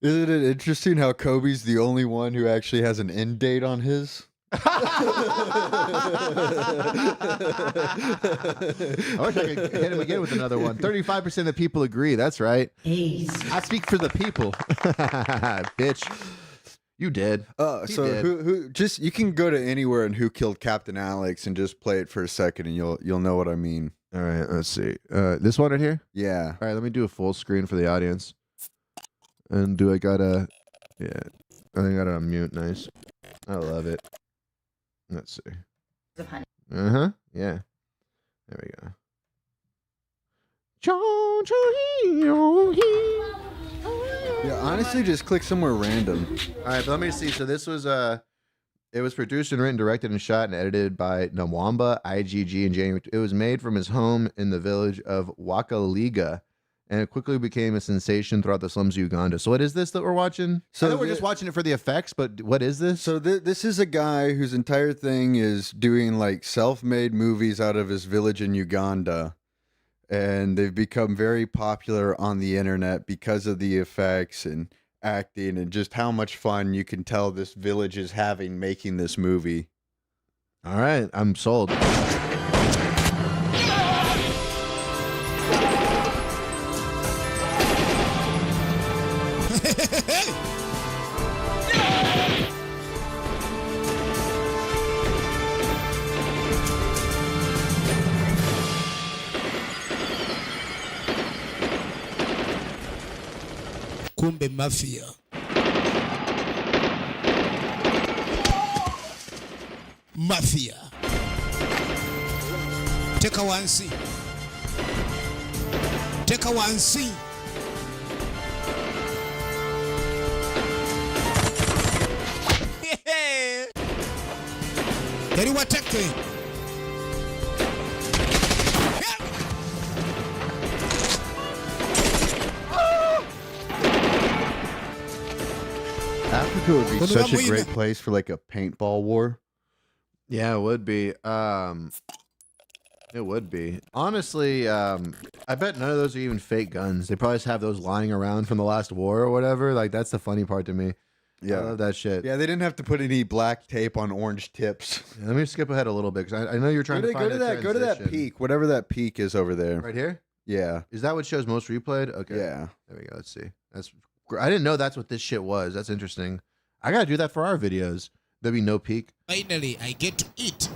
isn't it interesting how Kobe's the only one who actually has an end date on his? I wish I could hit him again with another one. 35% of people agree. That's right. I speak for the people. Bitch. You did. So did. who just you can go to anywhere and Who Killed Captain Alex and just play it for a second and you'll know what I mean. All right, let's see. This one right here? Yeah. All right, let me do a full screen for the audience. And do I gotta... Yeah. I think I gotta unmute. Nice. I love it. Let's see. Uh-huh. Yeah. There we go. Yeah, honestly, just click somewhere random. All right, but let me see. So this was it was produced and written, directed, and shot and edited by Nwamba IGG in January. It was made from his home in the village of Wakaliga, and it quickly became a sensation throughout the slums of Uganda. So what is this that we're watching? So I know we're just watching it for the effects, but what is this? So this is a guy whose entire thing is doing like self-made movies out of his village in Uganda. And they've become very popular on the internet because of the effects and acting and just how much fun you can tell this village is having making this movie. All right, I'm sold. Kumbe mafia. Mafia. Take a one see. Take a one see. Yari watake. Africa would be such a great place for like a paintball war. Yeah, it would be. It would be. Honestly, I bet none of those are even fake guns. They probably just have those lying around from the last war or whatever. Like, that's the funny part to me. Yeah. I love that shit. Yeah, they didn't have to put any black tape on orange tips. Yeah, let me skip ahead a little bit because I know you're trying to find go to that peak, whatever that peak is over there. Right here? Yeah. Is that what shows most replayed? Okay. Yeah. There we go. Let's see. I didn't know that's what this shit was. That's interesting. I gotta do that for our videos. There'll be no peak. Finally, I get to eat.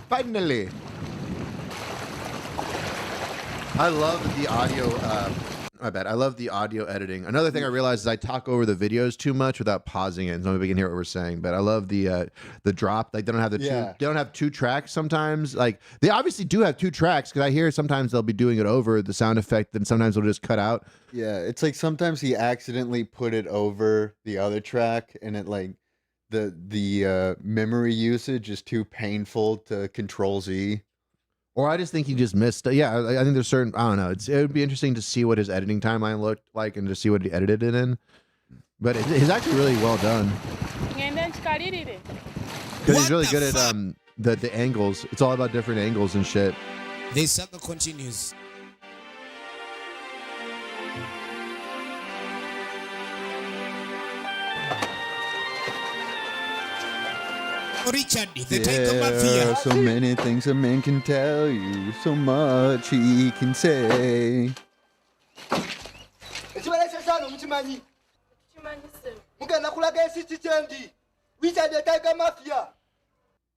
Finally. I love the audio. My bad. I love the audio editing. Another thing I realized is I talk over the videos too much without pausing it. So nobody can hear what we're saying. But I love the drop. Like they don't have the two. They don't have two tracks sometimes. Like they obviously do have two tracks because I hear sometimes they'll be doing it over the sound effect, and sometimes they'll just cut out. Yeah, it's like sometimes he accidentally put it over the other track, and it like the memory usage is too painful to Control Z. Or I just think he just missed. Yeah, I think there's certain. I don't know. It would be interesting to see what his editing timeline looked like and to see what he edited it in. But it's actually really well done. Because he's really good at the angles. It's all about different angles and shit. The saga continues. Richard, the Tiger Mafia. So many things a man can tell you, so much he can say.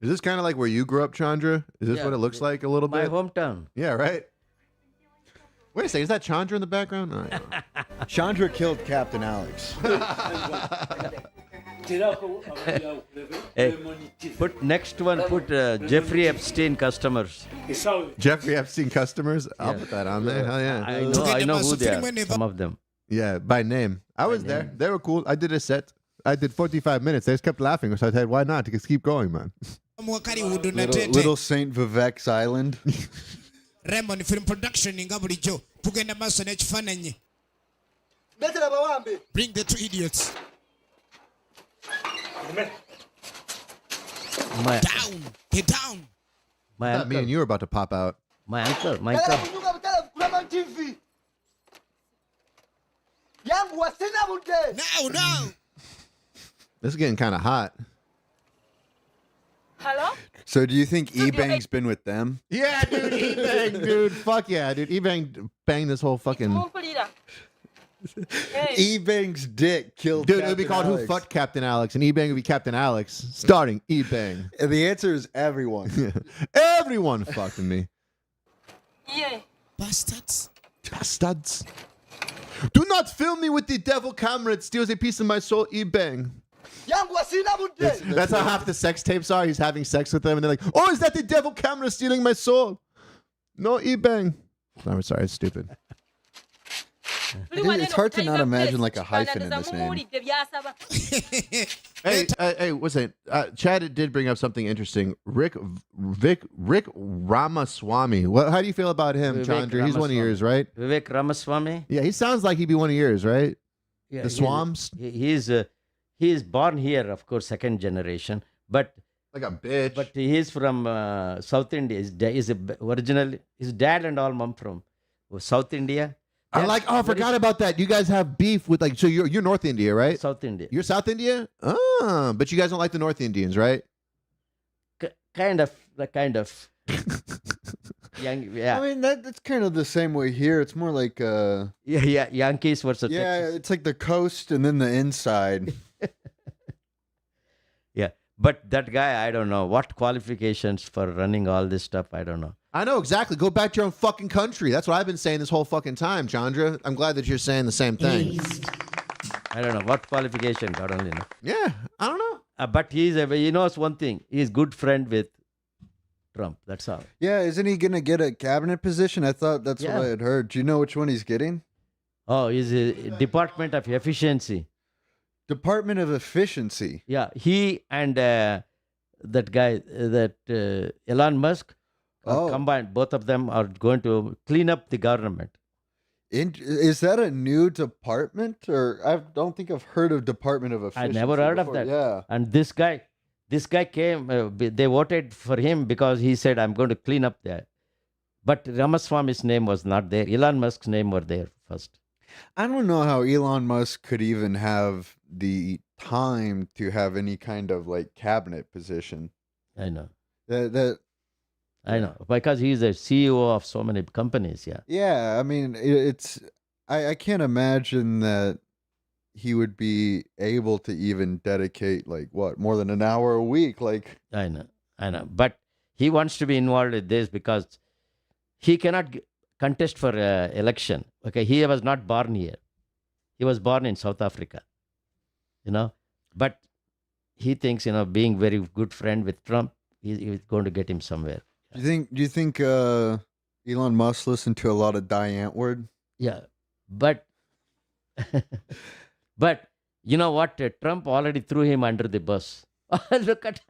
Is this kind of like where you grew up, Chandra? Is this what it looks like a little bit? My hometown. Yeah, right? Wait a second, is that Chandra in the background? Oh, yeah. Chandra killed Captain Alex. Hey, put next one, put Jeffrey Epstein customers. Jeffrey Epstein customers? I'll put that on there. Hell yeah. I know who they are, some of them. Yeah, by name. I was there. They were cool. I did a set. I did 45 minutes. They just kept laughing. So I said, why not? Just keep going, man. Little Saint Vivek's Island. Raymond Film Production in Gabrijo. Tugenda maso nechifananye. Bring the two idiots. Down. Get down. My I uncle. me and you were about to pop out. My uncle. Now, now. This is getting kind of hot. Hello? So do you think E-Bang's been with them? Yeah, dude. E-Bang, dude. Fuck yeah, dude. E-Bang banged this whole fucking... E-Bang's dick killed Dude, Captain it would be called Alex. Who Fucked Captain Alex, and E-Bang would be Captain Alex, starting E-Bang. And the answer is everyone. Everyone fucking me. Yeah. Bastards. Bastards. Do not film me with the devil camera. It steals a piece of my soul, E-Bang. That's how half the sex tapes are. He's having sex with them, and they're like, oh, is that the devil camera stealing my soul? No, E-Bang. I'm sorry, it's stupid. It's hard to not imagine like a hyphen in this name. Hey, what's it? Chad did bring up something interesting. Rick Ramaswamy. How do you feel about him, Chandra? He's one of yours, right? Vivek Ramaswamy. Yeah, he sounds like he'd be one of yours, right? Yeah, the Swams. He is born here, of course, second generation, but like a bitch. But he is from South India. His dad and all mom from South India. I forgot about that. You guys have beef with so you're North India, right? South India. You're South India? Oh, but you guys don't like the North Indians, right? Kind of. Yeah. I mean, that's kind of the same way here. It's more like Yankees versus Texas. it's like the coast and then the inside. Yeah, but that guy, I don't know what qualifications for running all this stuff. I don't know. I know exactly. Go back to your own fucking country. That's what I've been saying this whole fucking time, Chandra. I'm glad that you're saying the same thing. I don't know what qualification. God only know. Yeah, I don't know. But he knows one thing. He's good friend with Trump. That's all. Yeah, isn't he gonna get a cabinet position? I thought that's what I had heard. Do you know which one he's getting? Oh, he's a Department of Efficiency. Department of Efficiency. Yeah, he and that guy, Elon Musk, combined. Both of them are going to clean up the government. Is that a new department, or I don't think I've heard of Department of Efficiency. I never heard before. of that. Yeah, and this guy came. They voted for him because he said, "I'm going to clean up there." But Ramaswamy's name was not there. Elon Musk's name were there first. I don't know how Elon Musk could even have the time to have any kind of cabinet position. I know. I know because he's the CEO of so many companies. Yeah. Yeah, I mean, I can't imagine that he would be able to even dedicate more than an hour a week. I know. But he wants to be involved with this because he cannot contest for election. Okay, he was not born here. He was born in South Africa. But he thinks being very good friend with Trump, he's going to get him somewhere. Do you think Elon Musk listened to a lot of Die Antwoord? Yeah, but you know what? Trump already threw him under the bus. Look at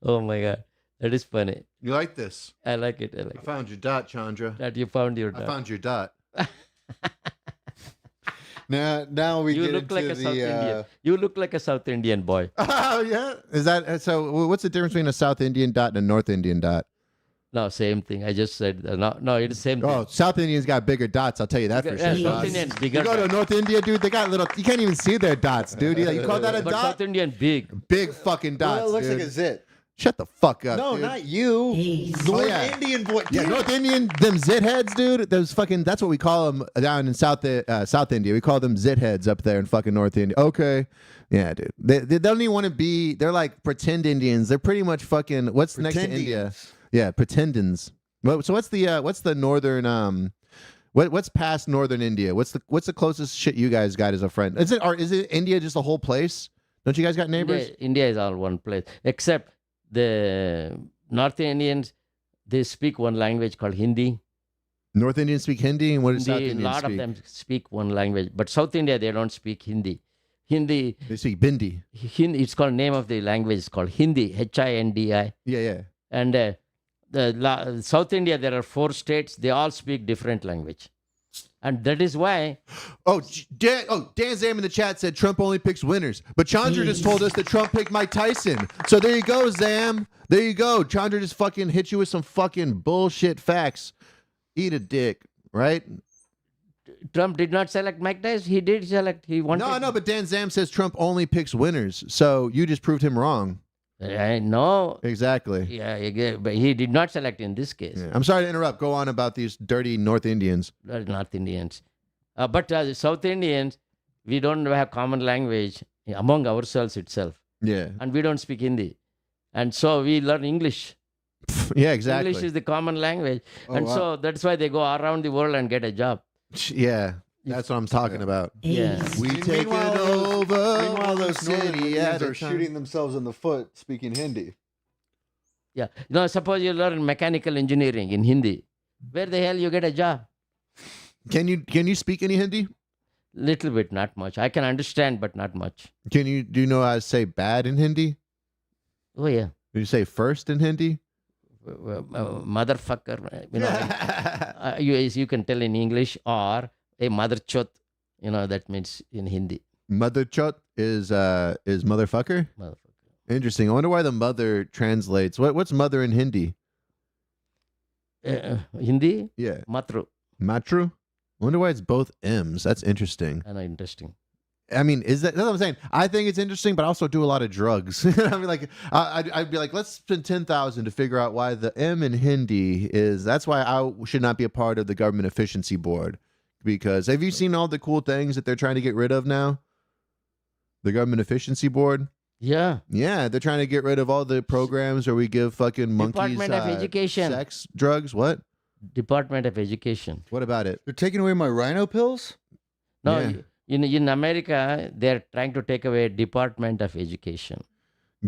Oh my God, that is funny. You like this? I like it. I found your dot, Chandra. That you found your dot. I found your dot. Now we you get look into like a South Indian. You look like a South Indian boy. Oh yeah, is that so? What's the difference between a South Indian dot and a North Indian dot? No, same thing. I just said no. It's the same thing. Oh, South Indians got bigger dots. I'll tell you that for sure. South Indians bigger. You go to North India, dude. They got little. You can't even see their dots, dude. You call that a but dot? South Indian big fucking dots. Well, it looks dude. like a zit. Shut the fuck up. No, dude. not you. North Indian boy. Yeah, North Indian, them zit heads, dude. Those fucking. That's what we call them down in South India. We call them zit heads up there in fucking North India. Okay, yeah, dude. They don't even want to be. They're like pretend Indians. They're pretty much fucking. What's next to India? Yeah, pretendins. So what's the northern what's past northern India? What's the closest shit you guys got as a friend? Is it India just a whole place? Don't you guys got neighbors? India is all one place except the North Indians. They speak one language called Hindi. North Indians speak Hindi, and what does South Indians speak? A lot of them speak one language, but South India they don't speak Hindi. Hindi. They speak Bindi. Hindi. It's called name of the language is called Hindi. Hindi. Yeah. And South India, there are 4 states. They all speak different language, and that is why. Dan Zam in the chat said Trump only picks winners, but Chandra just told us that Trump picked Mike Tyson. So there you go, Zam. There you go. Chandra just fucking hit you with some fucking bullshit facts. Eat a dick, right? Trump did not select Mike Tyson. He did select. He wanted. No, but Dan Zam says Trump only picks winners. So you just proved him wrong. I know. Exactly. Yeah, but he did not select in this case. Yeah. I'm sorry to interrupt. Go on about these dirty North Indians. North Indians. But South Indians, we don't have common language among ourselves itself. Yeah. And we don't speak Hindi. And so we learn English. Yeah, exactly. English is the common language. So that's why they go around the world and get a job. Yeah. That's what I'm talking about. Yeah. We take it over. Meanwhile, those city North at a are time. shooting themselves in the foot speaking Hindi. Yeah. Now, suppose you learn mechanical engineering in Hindi. Where the hell you get a job? Can you speak any Hindi? Little bit, not much. I can understand, but not much. Do you know how to say bad in Hindi? Oh yeah. Do you say first in Hindi? Motherfucker. You can tell in English, or a mother chot. That means in Hindi. Mother chot is motherfucker. Motherfucker. Interesting. I wonder why the mother translates. What's mother in Hindi? Hindi? Yeah. Matru. Matru? I wonder why it's both M's. That's interesting. I know, interesting. I mean, that's what I'm saying. I think it's interesting, but I also do a lot of drugs. I mean, like, I'd be like, let's spend 10,000 to figure out why the M in Hindi is. That's why I should not be a part of the government efficiency board. Because have you seen all the cool things that they're trying to get rid of now? The government efficiency board. Yeah. Yeah, they're trying to get rid of all the programs where we give fucking monkeys Department of Education. sex, drugs. What? Department of Education. What about it? They're taking away my rhino pills? No, Yeah. in America, they're trying to take away Department of Education.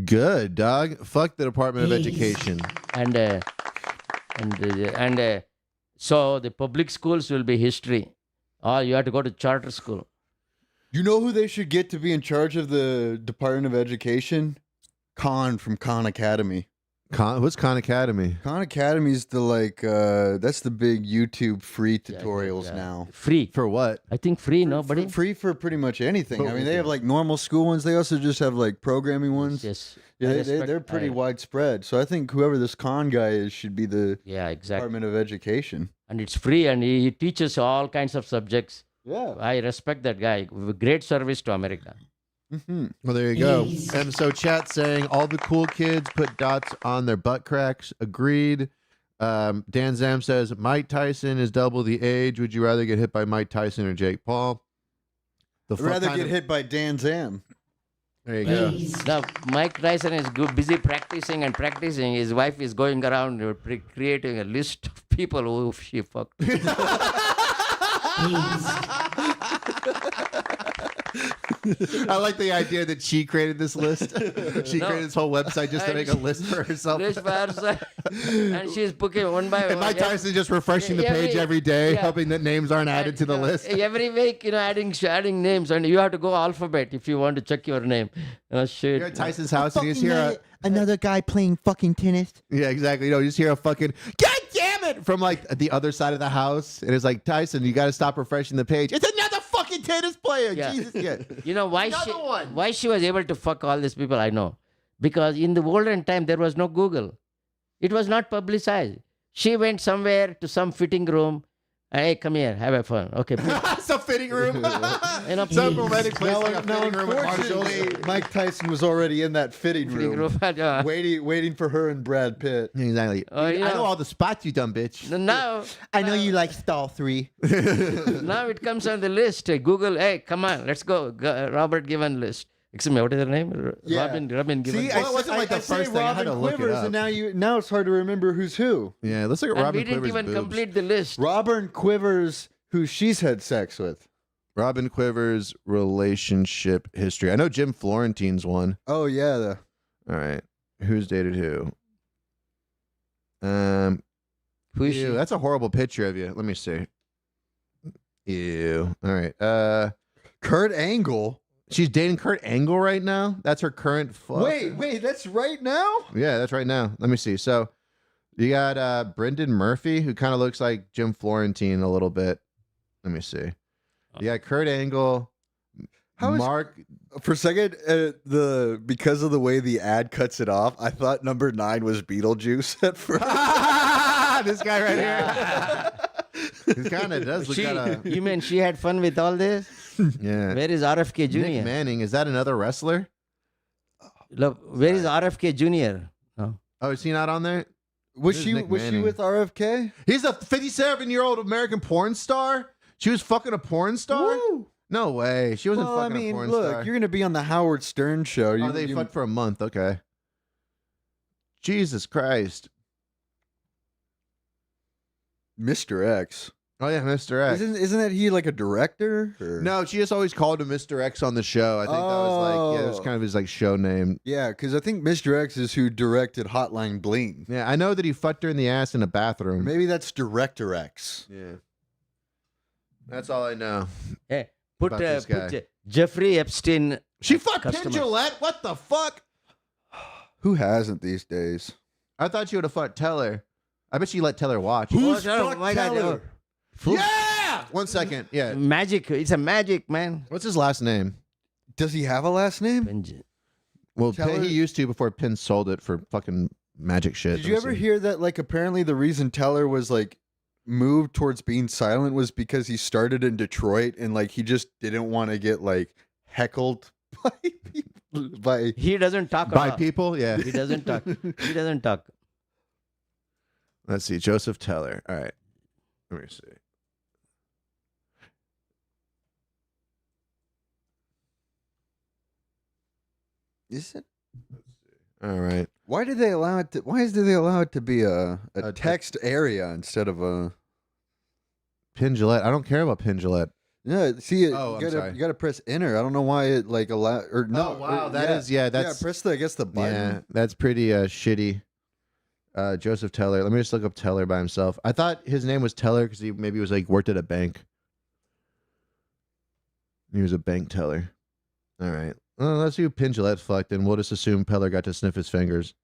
Good, dog. Fuck the Department of Education. And so the public schools will be history. Or you have to go to charter school. You know who they should get to be in charge of the Department of Education? Khan from Khan Academy. What's Khan Academy? Khan Academy is that's the big YouTube free tutorials now. Free. For what? I think free, nobody? Free for pretty much anything. I mean, they have like normal school ones. They also just have like programming ones. Yes. Yeah, they're pretty widespread. So I think whoever this Khan guy is should be the Department of Education. And it's free, and he teaches all kinds of subjects. Yeah. I respect that guy. Great service to America. Mm-hmm. Well, there you go. And so chat saying all the cool kids put dots on their butt cracks. Agreed. Dan Zam says Mike Tyson is double the age. Would you rather get hit by Mike Tyson or Jake Paul? I'd rather get hit by Dan Zam. There you go. Now, Mike Tyson is busy practicing. His wife is going around creating a list of people who she fucked. I like the idea that she created this list. She created this whole website just to make a list for herself. And she's booking one by one. And Mike Tyson just refreshing the page every day, hoping that names aren't added to the list. Every week, adding names, and you have to go alphabet if you want to check your name. Oh shit! You're at Tyson's house and you just hear another guy playing fucking tennis. Yeah, exactly. You just hear a fucking God damn it from like the other side of the house, and it's like Tyson, you got to stop refreshing the page. It's another fucking tennis player. Yeah. Jesus, yeah. You know why she was able to fuck all these people? I know, because in the olden time there was no Google. It was not publicized. She went somewhere to some fitting room. Hey, come here, have a fun. Okay. Some fitting room. Some romantic place like a fitting room at Marshall's. Mike Tyson was already in that fitting room. waiting for her and Brad Pitt. Exactly. I know all the spots, you dumb bitch. Now I know you like stall 3. Now it comes on the list. Google, hey, come on, let's go. Robert Given list. Excuse me, what is her name? Yeah. Robin Given. See, Well, it wasn't like the first thing. I had to look it up. And now it's hard to remember who's who. Yeah, let's look at And Robin we didn't Quivers' even boobs. complete the list. Robin Quivers, who she's had sex with. Robin Quivers' relationship history. I know Jim Florentine's one. Oh yeah. All right. Who's dated who? Who is she? Ew, that's a horrible picture of you. Let me see. Ew. All right. Kurt Angle. She's dating Kurt Angle right now? That's her current fuck. Wait, that's right now? Yeah, that's right now. Let me see. So you got Brendan Murphy, who kind of looks like Jim Florentine a little bit. Let me see. You got Kurt Angle. Mark. For a second, because of the way the ad cuts it off, I thought number 9 was Beetlejuice at first. This guy right here. He kind of does look kind of. You mean she had fun with all this? Yeah. Where is RFK Jr.? Nick Manning. Is that another wrestler? Look, where is RFK Jr.? Oh, is he not on there? Was she with RFK? He's a 57-year-old American porn star. She was fucking a porn star. Woo! No way. She wasn't fucking a porn star. You're gonna be on the Howard Stern show. They fucked for a month. Okay. Jesus Christ. Mr. X. Oh yeah, Mr. X. Isn't that he like a director? Or? No, she just always called him Mr. X on the show. I think that was it was kind of his like show name. Yeah, because I think Mr. X is who directed Hotline Bling. Yeah, I know that he fucked her in the ass in a bathroom. Maybe that's Director X. Yeah. That's all I know. Hey, put Jeffrey Epstein. She fucked Penn Jillette? What the fuck? Who hasn't these days? I thought she would have fucked Teller. I bet she let Teller watch. Who's fucked Teller? Yeah! 1 second. Yeah. Magic. It's a magic, man. What's his last name? Does he have a last name? Well, Teller- he used to before Penn sold it for fucking magic shit. Did you ever hear that? Like, apparently the reason Teller was like moved towards being silent was because he started in Detroit and like he just didn't want to get like heckled by people. By He doesn't talk by about people? Yeah. He doesn't talk. He doesn't talk. Let's see. Joseph Teller. All right. Let me see. Is it? All right. Why did they allow it to? Why did they allow it to be a text area instead of a Penn Jillette? I don't care about Penn Jillette. Yeah, see, Oh, I'm you sorry. gotta press enter. I don't know why it like allow or no. Oh, wow, or- that is- that's press the button. Yeah, that's pretty shitty. Joseph Teller. Let me just look up Teller by himself. I thought his name was Teller because he maybe was like worked at a bank. He was a bank teller. All right. Well, let's see who Penn Jillette fucked, and we'll just assume Teller got to sniff his fingers.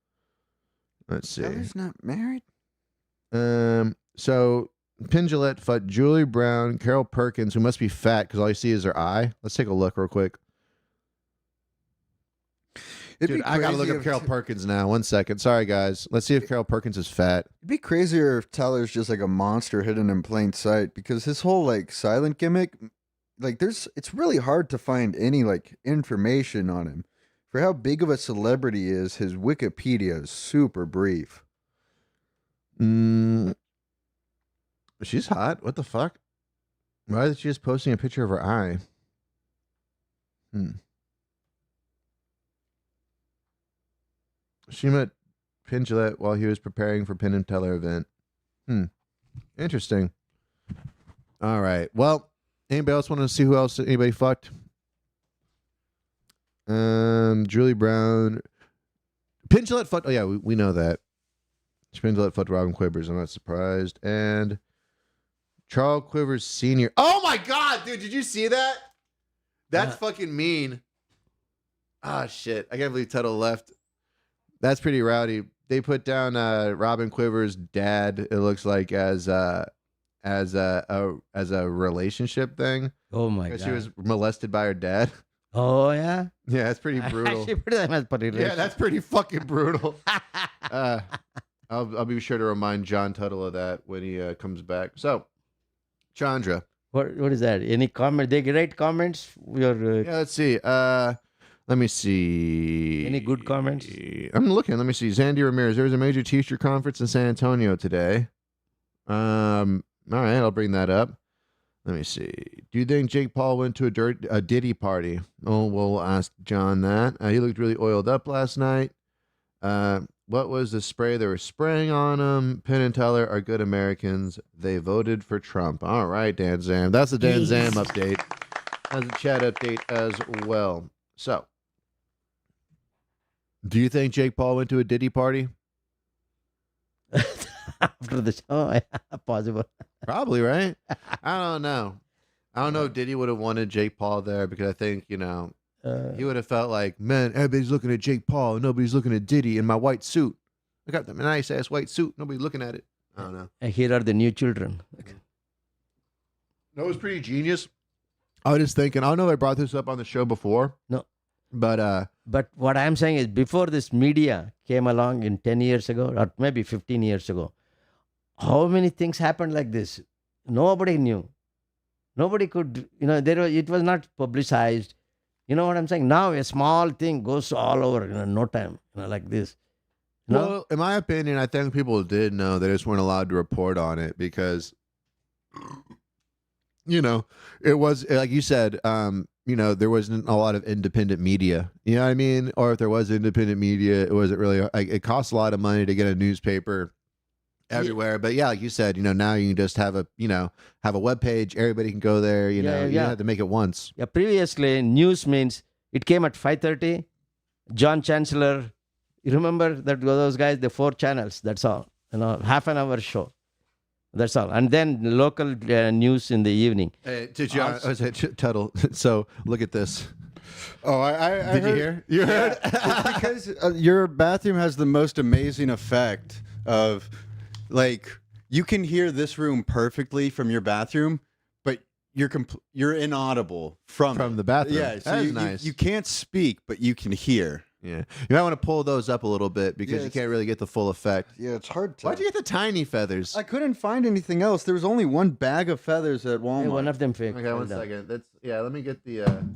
Let's see. Teller's not married. So Penn Jillette fucked Julie Brown, Carol Perkins, who must be fat because all you see is her eye. Let's take a look real quick. Dude, I gotta look up Carol Perkins now. 1 second. Sorry, guys. Let's see if Carol Perkins is fat. It'd be crazier if Teller's just like a monster hidden in plain sight because his whole like silent gimmick, like it's really hard to find any like information on him. For how big of a celebrity he is, his Wikipedia is super brief. She's hot. What the fuck? Why is she just posting a picture of her eye? She met Penn Jillette while he was preparing for Penn and Teller event. Interesting. All right. Well, anybody else want to see who else anybody fucked? Julie Brown. Penn Jillette fucked. Oh yeah, we know that. Penn Jillette fucked Robin Quivers. I'm not surprised. And Charles Quivers Sr. Oh my God, dude, did you see that? That's fucking mean. Ah, shit. I can't believe Tuttle left. That's pretty rowdy. They put down Robin Quivers' dad, it looks like, as a relationship thing. Oh my God. God. She was molested by her dad. Oh yeah. Yeah, that's pretty brutal. Yeah, that's pretty fucking brutal. I'll be sure to remind John Tuttle of that when he comes back. So, Chandra. What is that? Any comment? They write comments. Yeah, let's see. Let me see. Any good comments? I'm looking. Let me see. Zandy Ramirez. There was a major teacher conference in San Antonio today. All right, I'll bring that up. Let me see. Do you think Jake Paul went to a Diddy party? Oh, we'll ask John that. He looked really oiled up last night. What was the spray they were spraying on him? Penn and Teller are good Americans. They voted for Trump. All right, Dan Zam. That's the Dan Zam update. That's a chat update as well. So, do you think Jake Paul went to a Diddy party? After the show, yeah, possible. Probably, right? I don't know. I don't know if Diddy would have wanted Jake Paul there because I think, he would have felt like, man, everybody's looking at Jake Paul and nobody's looking at Diddy in my white suit. I got the nice ass white suit. Nobody's looking at it. I don't know. And here are the new children. No, it was pretty genius. I was just thinking, I don't know if I brought this up on the show before. No. But what I'm saying is before this media came along in 10 years ago or maybe 15 years ago, how many things happened like this? Nobody knew. Nobody could, it was not publicized. You know what I'm saying? Now a small thing goes all over in no time, like this. Well, in my opinion, I think people did know. They just weren't allowed to report on it because, it was, like you said, there wasn't a lot of independent media. You know what I mean? Or if there was independent media, it wasn't really, it costs a lot of money to get a newspaper everywhere. But yeah, like you said, now you can just have a web page. Everybody can go there. You don't have to make it once. Yeah. Previously, news means it came at 5:30. John Chancellor, you remember those guys? The 4 channels. That's all. Half an hour show. That's all. And then local news in the evening. To John, Tuttle. So look at this. Oh, I Did heard, you hear? You heard? It's because your bathroom has the most amazing effect of, like, you can hear this room perfectly from your bathroom, but you're inaudible from the bathroom. Yeah, so that is nice. you can't speak, but you can hear. Yeah, you might want to pull those up a little bit because you can't really get the full effect. Yeah, it's hard to. Why'd you get the tiny feathers? I couldn't find anything else. There was only one bag of feathers at Walmart. Hey, one of them fake. Okay, one second. Let me get the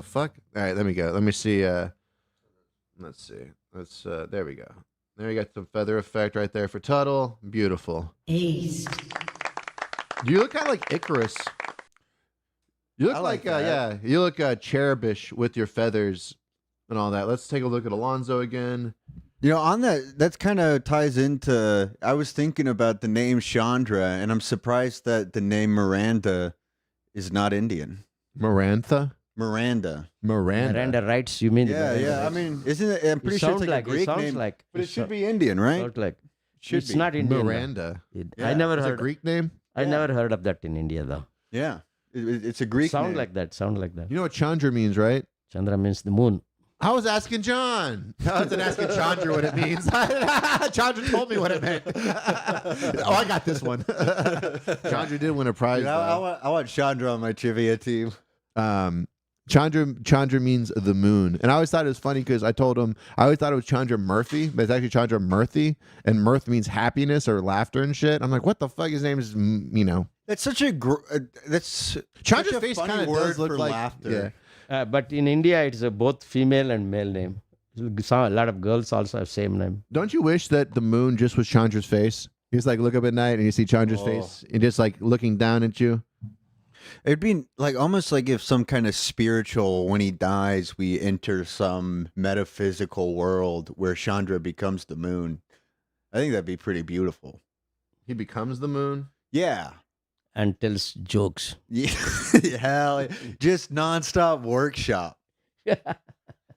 fuck. All right, let me go. Let me see. Let's see. There we go. There you got some feather effect right there for Tuttle. Beautiful. Ace. You look kind of like Icarus. You look like you look cherubish with your feathers and all that. Let's take a look at Alonzo again. You know, on that kind of ties into. I was thinking about the name Chandra, and I'm surprised that the name Miranda is not Indian. Miranda. Miranda rights. You mean? Yeah. I mean, isn't it? I'm pretty sure it's like a Greek name, but it should be Indian, right? It's not Indian. Miranda. I never heard a Greek name. I never heard of that in India, though. Yeah, it's a Greek sound name. like that. Sound like that. You know what Chandra means, right? Chandra means the moon. I was asking John. I wasn't asking Chandra what it means. Chandra told me what it meant. Oh, I got this one. Chandra did win a prize. I want Chandra on my trivia team. Chandra means the moon, and I always thought it was funny because I told him I always thought it was Chandra Murthy, but it's actually Chandra Murthy, and mirth means happiness or laughter and shit. I'm like, what the fuck? His name is, That's such a that's Chandra's such a face funny kind of word does look for like laughter. Yeah. But in India, it's both female and male name. A lot of girls also have same name. Don't you wish that the moon just was Chandra's face? You just like look up at night and you see Chandra's face and just like looking down at you. It'd be like almost like if some kind of spiritual, when he dies, we enter some metaphysical world where Chandra becomes the moon. I think that'd be pretty beautiful. He becomes the moon? Yeah. And tells jokes. Yeah. Hell, just nonstop workshop.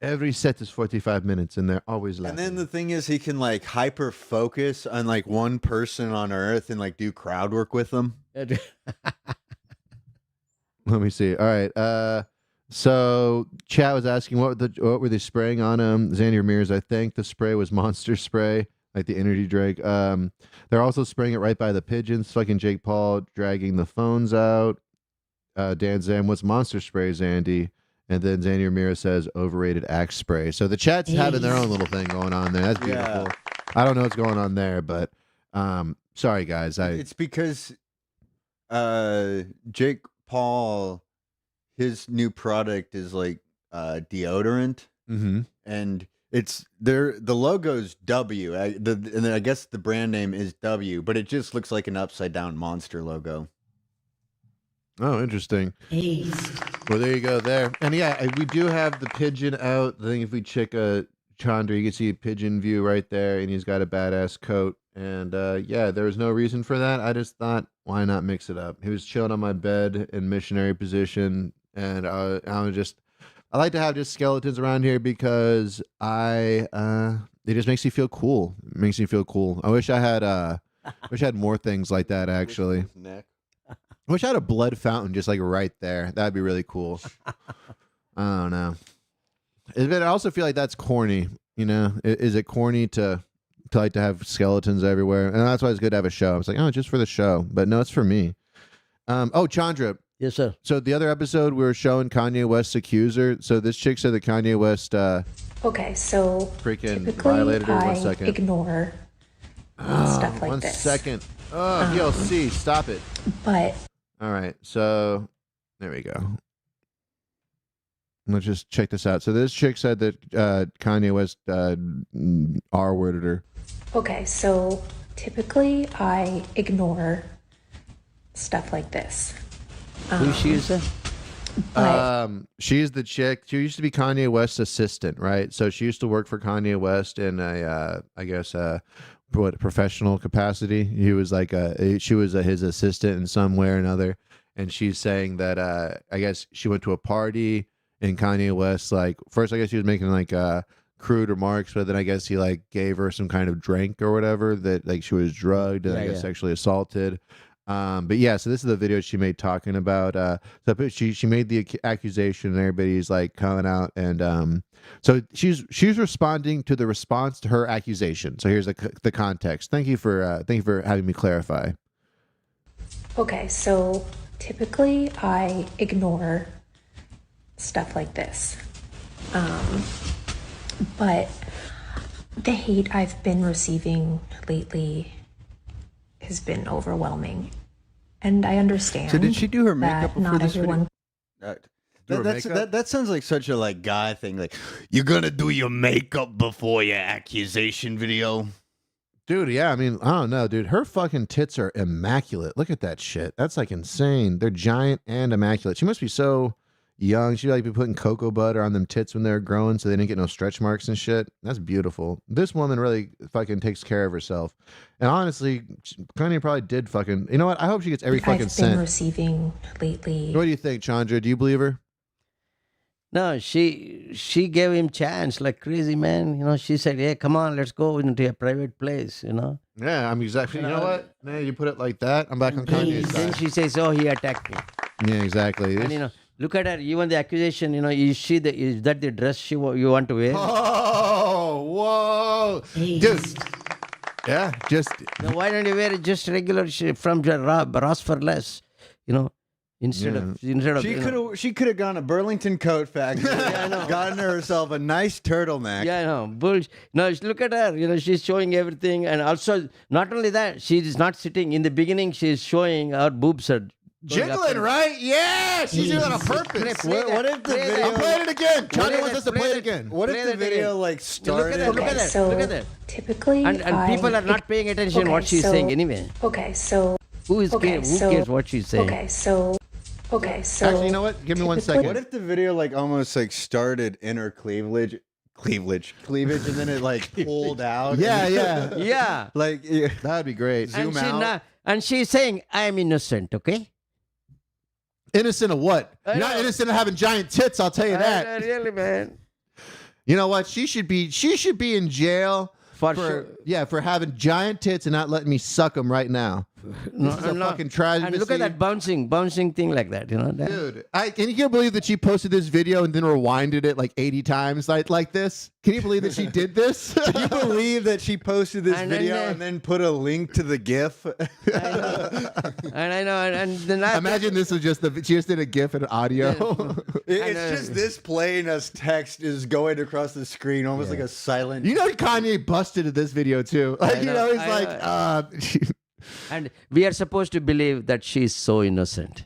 Every set is 45 minutes and they're always laughing. And then the thing is, he can like hyper focus on like one person on Earth and like do crowd work with them. Let me see. All right. So chat was asking what were they spraying on him? Xander Ramirez, I think the spray was Monster Spray, like the energy drink. They're also spraying it right by the pigeons. Fucking Jake Paul dragging the phones out. Dan Zam, what's Monster Spray, Zandy? And then Xander Ramirez says overrated Axe Spray. So the chat's having their own little thing going on there. That's beautiful. Yeah. I don't know what's going on there, but sorry guys. It's because Jake Paul, his new product is like deodorant, and it's the logo's W, and then I guess the brand name is W, but it just looks like an upside down monster logo. Oh, interesting. Well, there you go there. And yeah, we do have the pigeon out. I think if we check Chandra, you can see a pigeon view right there, and he's got a badass coat. And yeah, there was no reason for that. I just thought, why not mix it up? He was chilling on my bed in missionary position, and I like to have just skeletons around here because it just makes you feel cool. It makes you feel cool. I wish I had more things like that actually. I wish I had a blood fountain just like right there. That'd be really cool. I don't know. But I also feel like that's corny. You know, is it corny to like to have skeletons everywhere? And that's why it's good to have a show. I was like, oh, just for the show. But no, it's for me. Oh, Chandra. Yes, sir. So the other episode we were showing Kanye West's accuser. So this chick said that Kanye West okay, so freaking violated her. 1 second. Ignore stuff like 1 this. second. Oh, DLC, stop it. But all right, so there we go. Let's just check this out. So this chick said that Kanye West R-worded her. okay, so typically I ignore stuff like this. Who she is that? She's the chick. She used to be Kanye West's assistant, right? So she used to work for Kanye West in a, I guess, professional capacity. He was like she was his assistant in some way or another. And she's saying that I guess she went to a party and Kanye West, like, first I guess he was making like crude remarks, but then I guess he like gave her some kind of drink or whatever that like she was drugged and I guess sexually assaulted. But yeah, so this is the video she made talking about so she made the accusation and everybody's like coming out and so she's responding to the response to her accusation. So here's the context. Thank you for having me clarify. Okay, so typically I ignore stuff like this. But the hate I've been receiving lately has been overwhelming. And I understand. So did she do her makeup that before not this everyone video? That sounds like such a like guy thing. Like, you're gonna do your makeup before your accusation video. Dude, yeah, I mean, I don't know, dude. Her fucking tits are immaculate. Look at that shit. That's like insane. They're giant and immaculate. She must be so young. She'd like be putting cocoa butter on them tits when they were growing so they didn't get no stretch marks and shit. That's beautiful. This woman really fucking takes care of herself. And honestly, Kanye probably did fucking. You know what? I hope she gets every fucking I've cent. been receiving lately. What do you think, Chandra? Do you believe her? No, she gave him chance like crazy, man. You know, she said, "Hey, come on, let's go into a private place." You know. Yeah, I'm exactly. You know what? Man, you put it like that, I'm back on Kanye's Then side. she says, "Oh, he attacked me." Yeah, exactly. And you know, look at her. Even the accusation. You know, is that the dress you want to wear? Oh, whoa, dude. Yeah, just. Now, why don't you wear just regular from Ross for less? You know. Instead of She could have gone to Burlington Coat Factory, gotten herself a nice turtleneck. Yeah, I know. Bullshit. No, look at her. You know, she's showing everything, and also not only that, she is not sitting. In the beginning, she's showing her boobs are Jiggling, right? Yeah, she's doing it on purpose. What if the video? I'm playing it again. Johnny wants us to play it again. What if the video like started? Look at that. So Look at that. typically, And people are not paying attention what she's saying anyway. Okay, so Who cares what she's saying? Okay, so Actually, you know what? Give me 1 second. What if the video like almost like started in her cleavage, and then it like pulled out? Yeah, yeah. Yeah. Like that'd be great. Zoom out. And she's saying, "I am innocent." Okay. Innocent of what? You're not innocent of having giant tits. I'll tell you that. Really, man. You know what? She should be in jail for sure. Yeah, for having giant tits and not letting me suck them right now. This is a fucking tragedy. And look at that bouncing thing like that. You know, dude. Can you believe that she posted this video and then rewinded it like 80 times like this? Can you believe that she did this? Can you believe that she posted this video and then put a link to the GIF? I know. And then imagine this was just she just did a GIF and audio. It's just this playing as text is going across the screen, almost like a silent. You know, Kanye busted this video too. Like he's and we are supposed to believe that she's so innocent.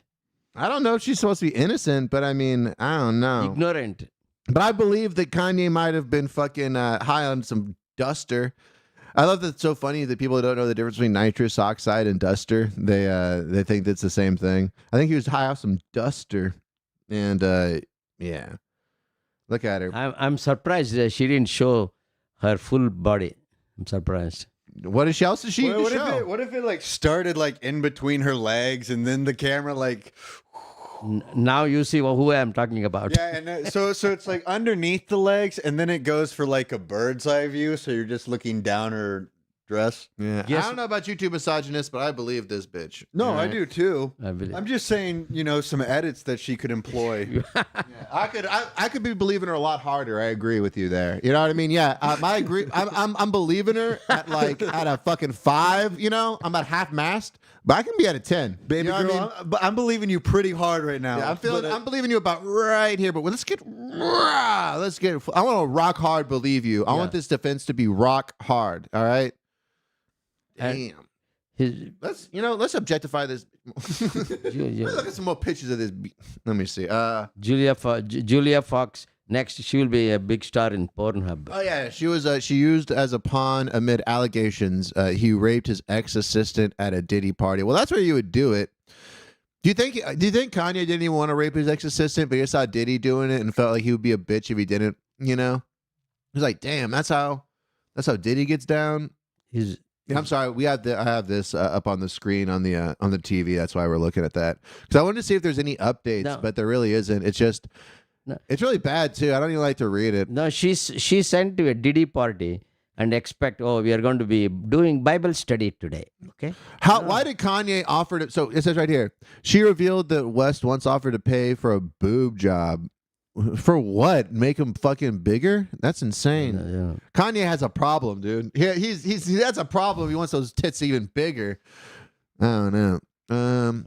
I don't know if she's supposed to be innocent, but I mean, I don't know. Ignorant. But I believe that Kanye might have been fucking high on some duster. I love that it's so funny that people don't know the difference between nitrous oxide and duster. They think that's the same thing. I think he was high off some duster. And yeah. Look at her. I'm surprised that she didn't show her full body. I'm surprised. What else did she show? What if it like started like in between her legs and then the camera like now you see who I'm talking about. Yeah, and so it's like underneath the legs and then it goes for like a bird's eye view, so you're just looking down her dress. Yeah. Yes. I don't know about you two misogynists, but I believe this bitch. No, right? I do too. I believe. I'm just saying, you know, some edits that she could employ. I could be believing her a lot harder. I agree with you there. You know what I mean? Yeah, I agree. I'm believing her at a fucking 5. You know, I'm at half mast, but I can be at a 10. Baby you know girl, what I mean? but I'm believing you pretty hard right now. Yeah, I'm believing you about right here. But let's get. I want to rock hard. Believe you. I want this defense to be rock hard. All right. Damn. Let's objectify this. Look at some more pictures of this. Let me see. Julia Fox. Next, she will be a big star in Pornhub. Oh yeah, she was. She used as a pawn amid allegations. He raped his ex-assistant at a Diddy party. Well, that's where you would do it. Do you think Kanye didn't even want to rape his ex-assistant, but he saw Diddy doing it and felt like he would be a bitch if he didn't? You know, he's like, damn, that's how Diddy gets down. I'm sorry. I have this up on the screen on the TV. That's why we're looking at that, because I wanted to see if there's any updates, but there really isn't. It's just, it's really bad too. I don't even like to read it. No, she sent to a Diddy party and expect, we are going to be doing Bible study today. Okay. Why did Kanye offer to? So it says right here, she revealed that West once offered to pay for a boob job. For what? Make him fucking bigger? That's insane. Yeah. Kanye has a problem, dude. He has a problem. He wants those tits even bigger. I don't know.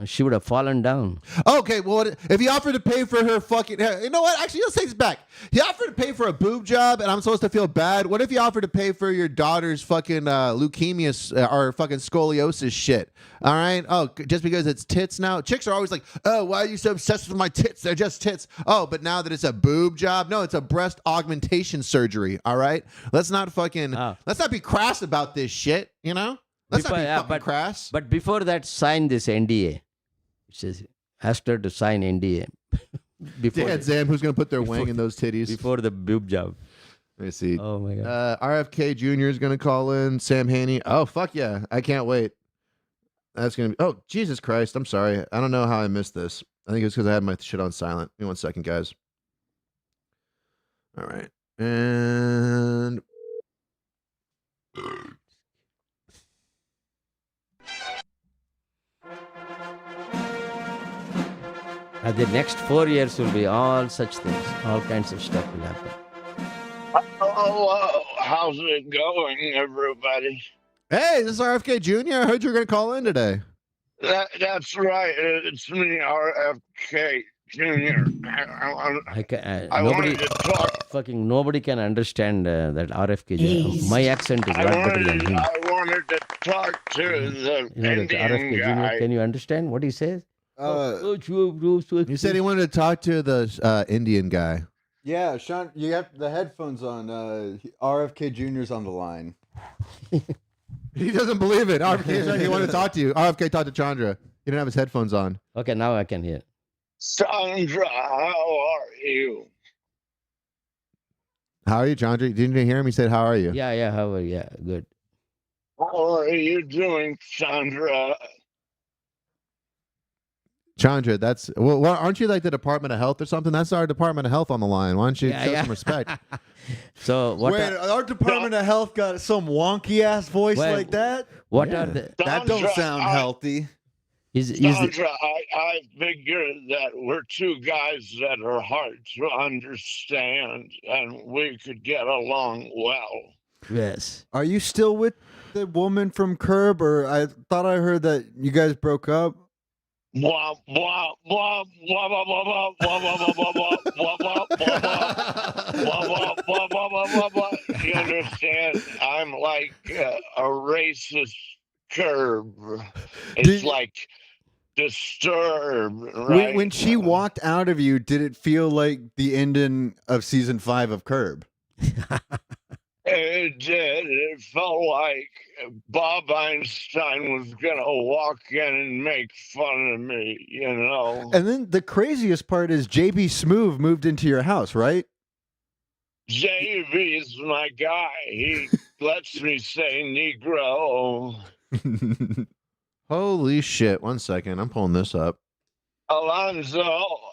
She would have fallen down. Okay, well, if he offered to pay for her fucking, you know what? Actually, let's take this back. He offered to pay for a boob job, and I'm supposed to feel bad. What if he offered to pay for your daughter's fucking leukemia or fucking scoliosis shit? All right. Oh, just because it's tits now. Chicks are always like, oh, why are you so obsessed with my tits? They're just tits. Oh, but now that it's a boob job, no, it's a breast augmentation surgery. All right. Let's not be crass about this shit. You know. Let's not be fucking crass. But before that, sign this NDA. It says, asked her to sign NDA. Zam, who's going to put their wang in those titties? Before the boob job. Let me see. Oh, my God. RFK Jr. is going to call in. Sam Haney. Oh, fuck yeah. I can't wait. That's going to be... Oh, Jesus Christ. I'm sorry. I don't know how I missed this. I think it's because I had my shit on silent. Give me 1 second, guys. All right. And... The next 4 years will be all such things. All kinds of stuff will happen. Hello, how's it going, everybody? Hey, this is RFK Jr. I heard you were going to call in today. That's right. It's me, RFK Jr. Wanted to talk. Fucking nobody can understand that RFK Jr. My accent is a lot better than him. I wanted to talk to the Indian RFK guy. Jr. Can you understand what he says? You said he wanted to talk to the Indian guy. Yeah, Sean, you have the headphones on. RFK Jr.'s on the line. He doesn't believe it. RFK, he wanted to talk to you. RFK talked to Chandra. He didn't have his headphones on. Okay, now I can hear. Chandra, how are you? How are you, Chandra? Didn't you hear him? He said, how are you? Yeah, how are you? Yeah, good. How are you doing, Chandra? Chandra, aren't you like the Department of Health or something? That's our Department of Health on the line. Why don't you show some respect? So what? Wait, our Department of Health got some wonky ass voice like that? What are the? That don't sound healthy. Chandra, I figure that we're two guys that are hard to understand, and we could get along well. Yes. Are you still with the woman from Curb, or I thought I heard that you guys broke up? Blah, blah, blah, blah, blah, blah, blah, blah, blah, blah, blah, blah, blah, blah, blah, blah, blah. You understand? I'm like a racist Curb. It's like Disturbed, right? When she walked out of you, did it feel like the ending of season 5 of Curb? It did. It felt like Bob Einstein was going to walk in and make fun of me, you know? And then the craziest part is JB Smoove moved into your house, right? JB's my guy. He lets me say Negro. Holy shit. 1 second. I'm pulling this up. Alonzo,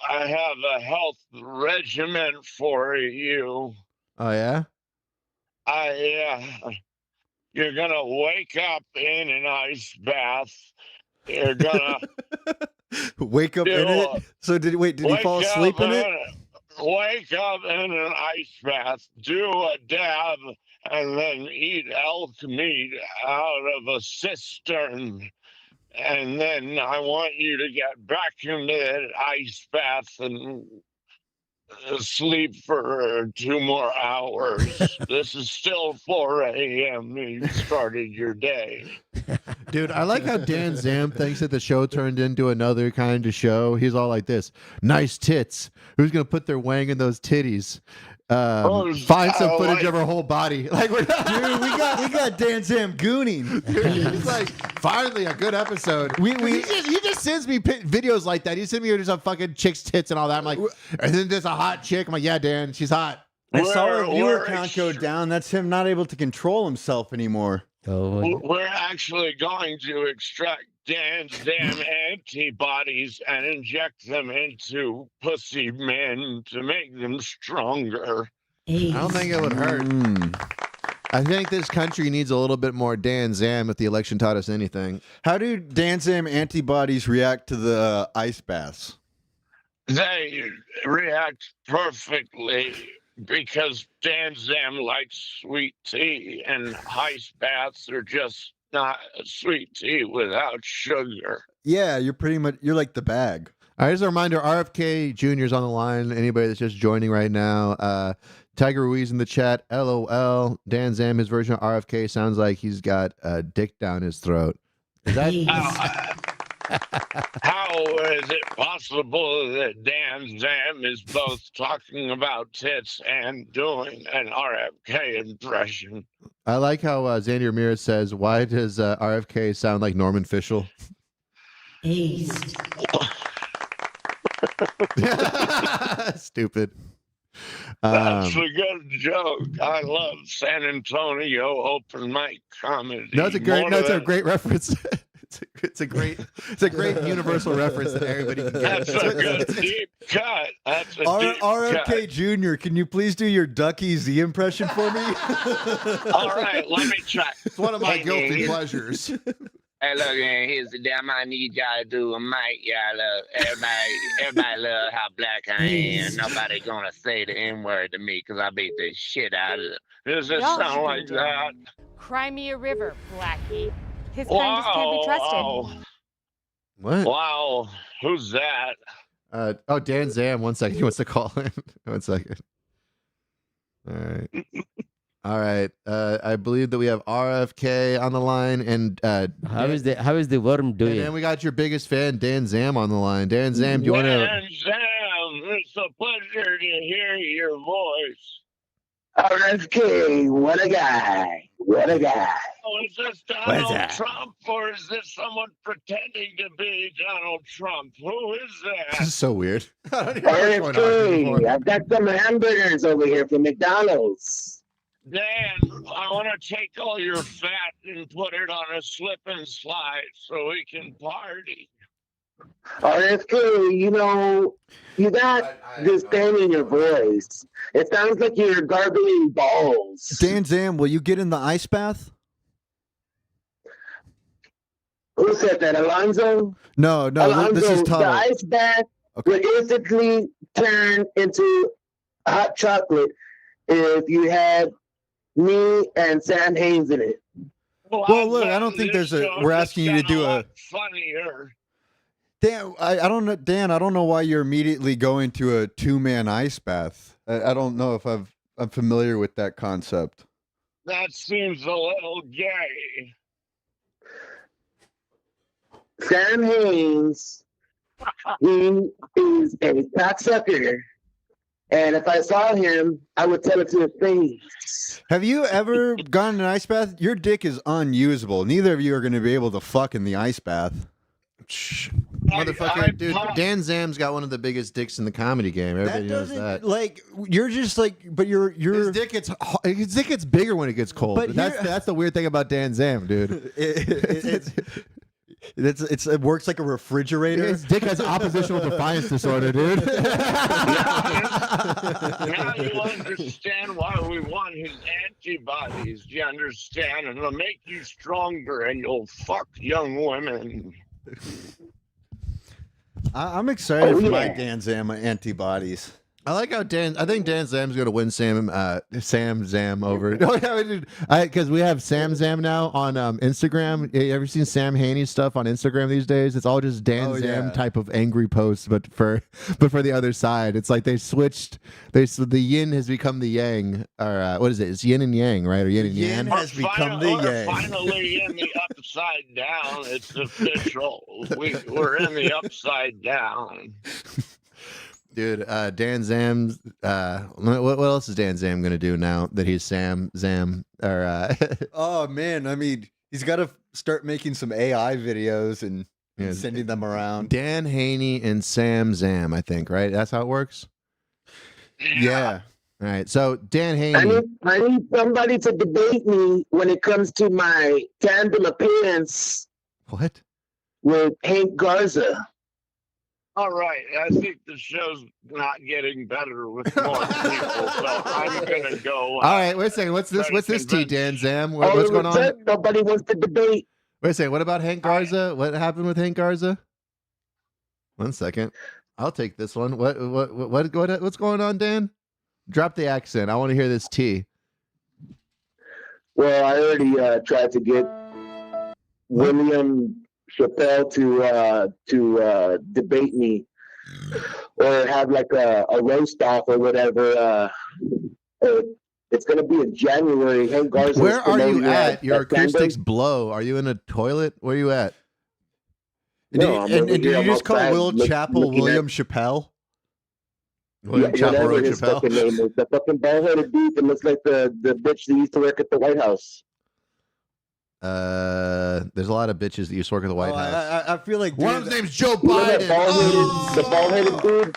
I have a health regimen for you. Oh, yeah? You're going to wake up in an ice bath. You're going to... Wake up in it? So did he fall asleep in it? Wake up in an ice bath, do a dab, and then eat elk meat out of a cistern. And then I want you to get back into that ice bath and sleep for 2 more hours. This is still 4 a.m. You started your day. Dude, I like how Dan Zam thinks that the show turned into another kind of show. He's all like this. Nice tits. Who's going to put their wang in those titties? Find some footage of her whole body. Like, we're not... Dude, we got Dan Zam gooning. He's like, finally a good episode. He just sends me videos like that. He sends me just a fucking chick's tits and all that. I'm like, and then there's a hot chick. I'm like, yeah, Dan, she's hot. I saw her viewer count go down. That's him not able to control himself anymore. We're actually going to extract Dan's damn antibodies and inject them into pussy men to make them stronger. I don't think it would hurt. I think this country needs a little bit more Dan Zam if the election taught us anything. How do Dan Zam antibodies react to the ice baths? They react perfectly because Dan Zam likes sweet tea, and ice baths are just not sweet tea without sugar. Yeah, you're like the bag. All right, as a reminder, RFK Jr.'s on the line. Anybody that's just joining right now, Tiger Ruiz in the chat, LOL. Dan Zam, his version of RFK sounds like he's got a dick down his throat. Is that? How is it possible that Dan Zam is both talking about tits and doing an RFK impression? I like how Xander Ramirez says, why does RFK sound like Norman Fishel? Stupid. That's a good joke. I love San Antonio open mic comedy. No, it's a great reference. It's a great universal reference that everybody can get. That's a good deep cut. That's a deep RFK cut. Jr., can you please do your Ducky Z impression for me? All right, let me try. It's one of my guilty pleasures. Hey, look, man, here's the damn I need y'all to do a mic. Y'all love, everybody love how black I am. Nobody gonna say the N-word to me because I beat the shit out of it. Does it sound like that? Cry me a river, Blackie. His kind just can't be trusted. What? Wow, who's that? Dan Zam. 1 second. He wants to call in. 1 second. All right. I believe that we have RFK on the line, and how is the worm doing? And then we got your biggest fan, Dan Zam, on the line. Dan Zam, do you want to? Dan Zam, it's a pleasure to hear your voice. RFK, what a guy. What a guy. Oh, is this Donald Trump, or is this someone pretending to be Donald Trump? Who is that? This is so weird. I don't know what's going on RFK, I've got some hamburgers over here from McDonald's. Dan, I want to take all your fat and put it on a slip and slide so we can party. RFK, you know, you got this thing in your voice. It sounds like you're gargling balls. Dan Zam, will you get in the ice bath? Who said that, Alonzo? No, Alonzo, this is Tuttle. the ice bath will instantly turn into hot chocolate if you had me and Sam Haines in it. Well, look, I don't think we're asking you to do a funnier. Dan, I don't know. Dan, I don't know why you're immediately going to a 2-man ice bath. I don't know if I'm familiar with that concept. That seems a little gay. Sam Haines, he is a cocksucker. And if I saw him, I would tell it to his face. Have you ever gone in an ice bath? Your dick is unusable. Neither of you are going to be able to fuck in the ice bath. Motherfucker, dude, Dan Zam's got one of the biggest dicks in the comedy game. Everybody knows that. Like, you're just like, but you're his dick gets bigger when it gets cold. But that's the weird thing about Dan Zam, dude. It works like a refrigerator. His dick has oppositional defiance disorder, dude. Now you understand why we want his antibodies. You understand? And it'll make you stronger and you'll fuck young women. I'm excited for my Dan Zam antibodies. I like how I think Dan Zam's going to win Sam Zam over. Because we have Sam Zam now on Instagram. You ever seen Sam Haney's stuff on Instagram these days? It's all just Dan Zam type of angry posts, but for the other side. It's like they switched. The yin has become the yang, or what is it? It's yin and yang, right? Or yin and yang has become the yang. Finally in the upside down. It's official. We're in the upside down. Dude, Dan Zam's. What else is Dan Zam gonna do now that he's Sam Zam? Or oh man, I mean, he's got to start making some AI videos and sending them around. Dan Haney and Sam Zam, I think, right? That's how it works. Yeah. All right. So Dan Haney. I need somebody to debate me when it comes to my tandem appearance. What? With Hank Garza. All right, I think the show's not getting better with more people, so I'm gonna go. All right, wait a second. What's this tea, Dan Zam? What's going on? Nobody wants to debate. Wait a second. What about Hank Garza? What happened with Hank Garza? 1 second. I'll take this one. What's going on, Dan? Drop the accent. I want to hear this tea. Well, I already tried to get William Chappelle to debate me or have like a roast off or whatever. It's going to be in January. Hank Garza's Where are you promoting at? Your that tandem. acoustics blow. Are you in a toilet? Where are you at? No, and did you just call Will Chappell William Chappelle? William Chappell whatever wrote his Chappelle? fucking name is. The fucking bald-headed dude that looks like the bitch that used to work at the White House. There's a lot of bitches that used to work at the White House. I feel like One of them's name's Joe You know that Biden. the bald-headed dude?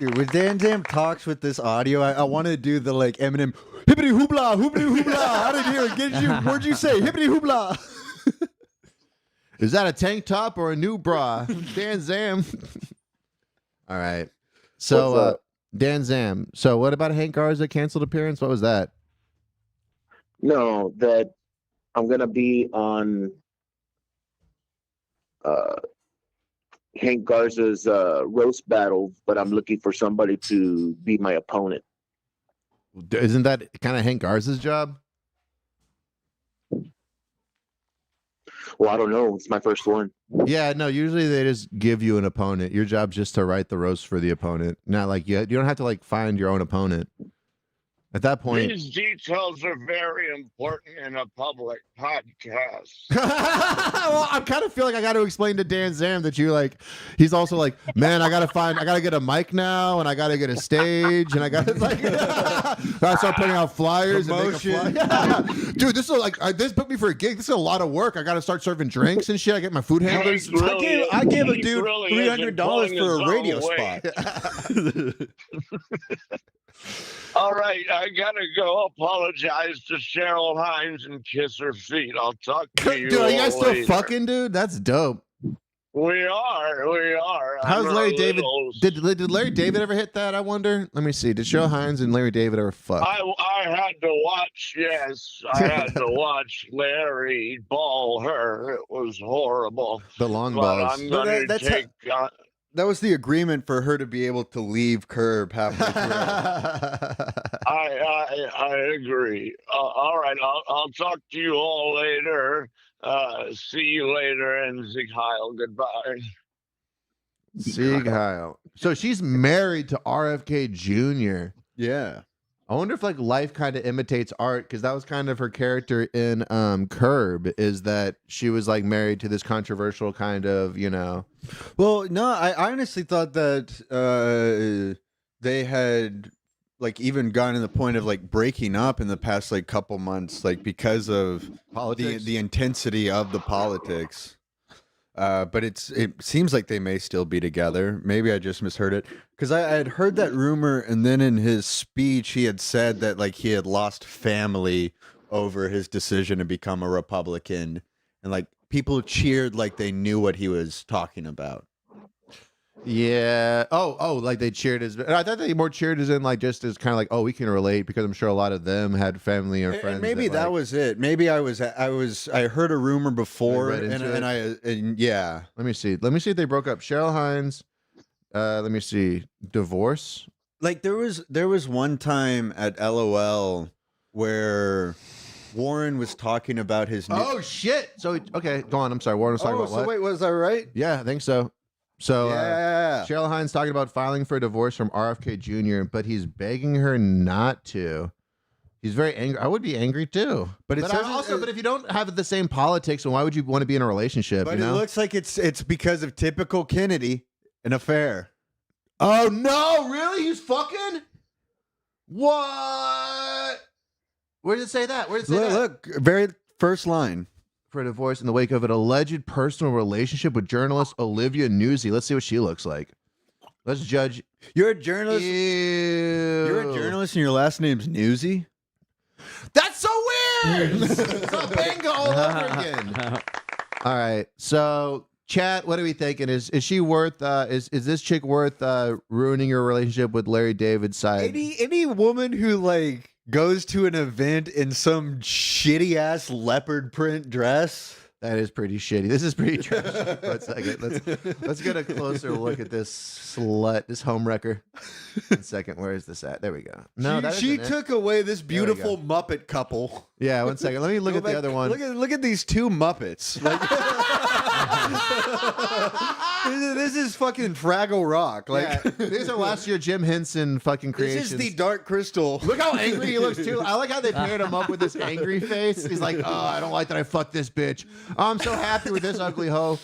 Dude, when Dan Zam talks with this audio, I want to do the like Eminem hippity hoopla, hoopity hoopla. How did you get you? What'd you say? Hippity hoopla. Is that a tank top or a new bra? Dan Zam. All right. So Dan Zam. So what about Hank Garza canceled appearance? What was that? No, that I'm gonna be on Hank Garza's roast battle, but I'm looking for somebody to be my opponent. Isn't that kind of Hank Garza's job? Well, I don't know. It's my first one. Yeah, no, usually they just give you an opponent. Your job's just to write the roast for the opponent. Not like you don't have to like find your own opponent. At that point, These details are very important in a public podcast. well, I kind of feel like I got to explain to Dan Zam that he's also like, man, I got to get a mic now, and I got to get a stage, and I got to I start putting out flyers. Promotion. Dude, this is this put me for a gig. This is a lot of work. I got to start serving drinks and shit. I get my food handlers. I gave a dude $300 for a radio spot. All right, I gotta go apologize to Cheryl Hines and kiss her feet. I'll talk to you. Dude, are you guys still later. fucking, dude? That's dope. We are. How's I'm Larry a David? little- Did Larry David ever hit that? I wonder. Let me see. Did Cheryl Hines and Larry David ever fuck? I had to watch. Yes, I had to watch Larry ball her. It was horrible. The long But balls. I'm gonna That's take. That was the agreement for her to be able to leave Curb halfway through. I agree. All right, I'll talk to you all later. See you later, and Zig Heil. Goodbye. Sieg Heil. So she's married to RFK Jr. Yeah. I wonder if life kind of imitates art, because that was kind of her character in Curb, is that she was married to this controversial kind of, Well, no, I honestly thought that they had even gotten to the point of breaking up in the past couple months, because of the intensity of the politics. But it seems like they may still be together. Maybe I just misheard it, because I had heard that rumor, and then in his speech he had said that he had lost family over his decision to become a Republican, and people cheered like they knew what he was talking about. Yeah. Oh, they cheered as. I thought they more cheered as in just as kind of we can relate, because I'm sure a lot of them had family or friends. And maybe that was it. Maybe I heard a rumor before, and yeah. Let me see if they broke up. Cheryl Hines. Let me see. Divorce. There was one time at LOL where Warren was talking about his. Oh shit! So okay, go on. I'm sorry. Warren was talking about what? Wait, was I right? Yeah, I think so. So yeah. Cheryl Hines talking about filing for a divorce from RFK Jr., but he's begging her not to. He's very angry. I would be angry too. But if you don't have the same politics, then why would you want to be in a relationship? But it looks like it's because of typical Kennedy, an affair. Oh no! Really? He's fucking? What? Where did it say that? Where did it say that? Look, very first line. For a divorce in the wake of an alleged personal relationship with journalist Olivia Newsy. Let's see what she looks like. Let's judge. You're a journalist. Ew. You're a journalist, and your last name's Newsy. That's so weird. It's a bingo all over again. All right, so chat. What are we thinking? Is she worth? Is this chick worth ruining your relationship with Larry David's side? Any woman who goes to an event in some shitty ass leopard print dress. That is pretty shitty. This is pretty trashy. Let's get a closer look at this slut, this homewrecker. 1 second. Where is this at? There we go. No, she isn't it. took away this There we beautiful Muppet couple. Yeah, 1 second. Let me look Go at back- the other one. Look at these two Muppets. Like, this is fucking Fraggle Rock. Like, Yeah, these are last year Jim Henson fucking creations. this is the Dark Crystal. Look how angry he looks too. I like how they paired him up with this angry face. He's like, "Oh, I don't like that I fucked this bitch. Oh, I'm so happy with this ugly hoe."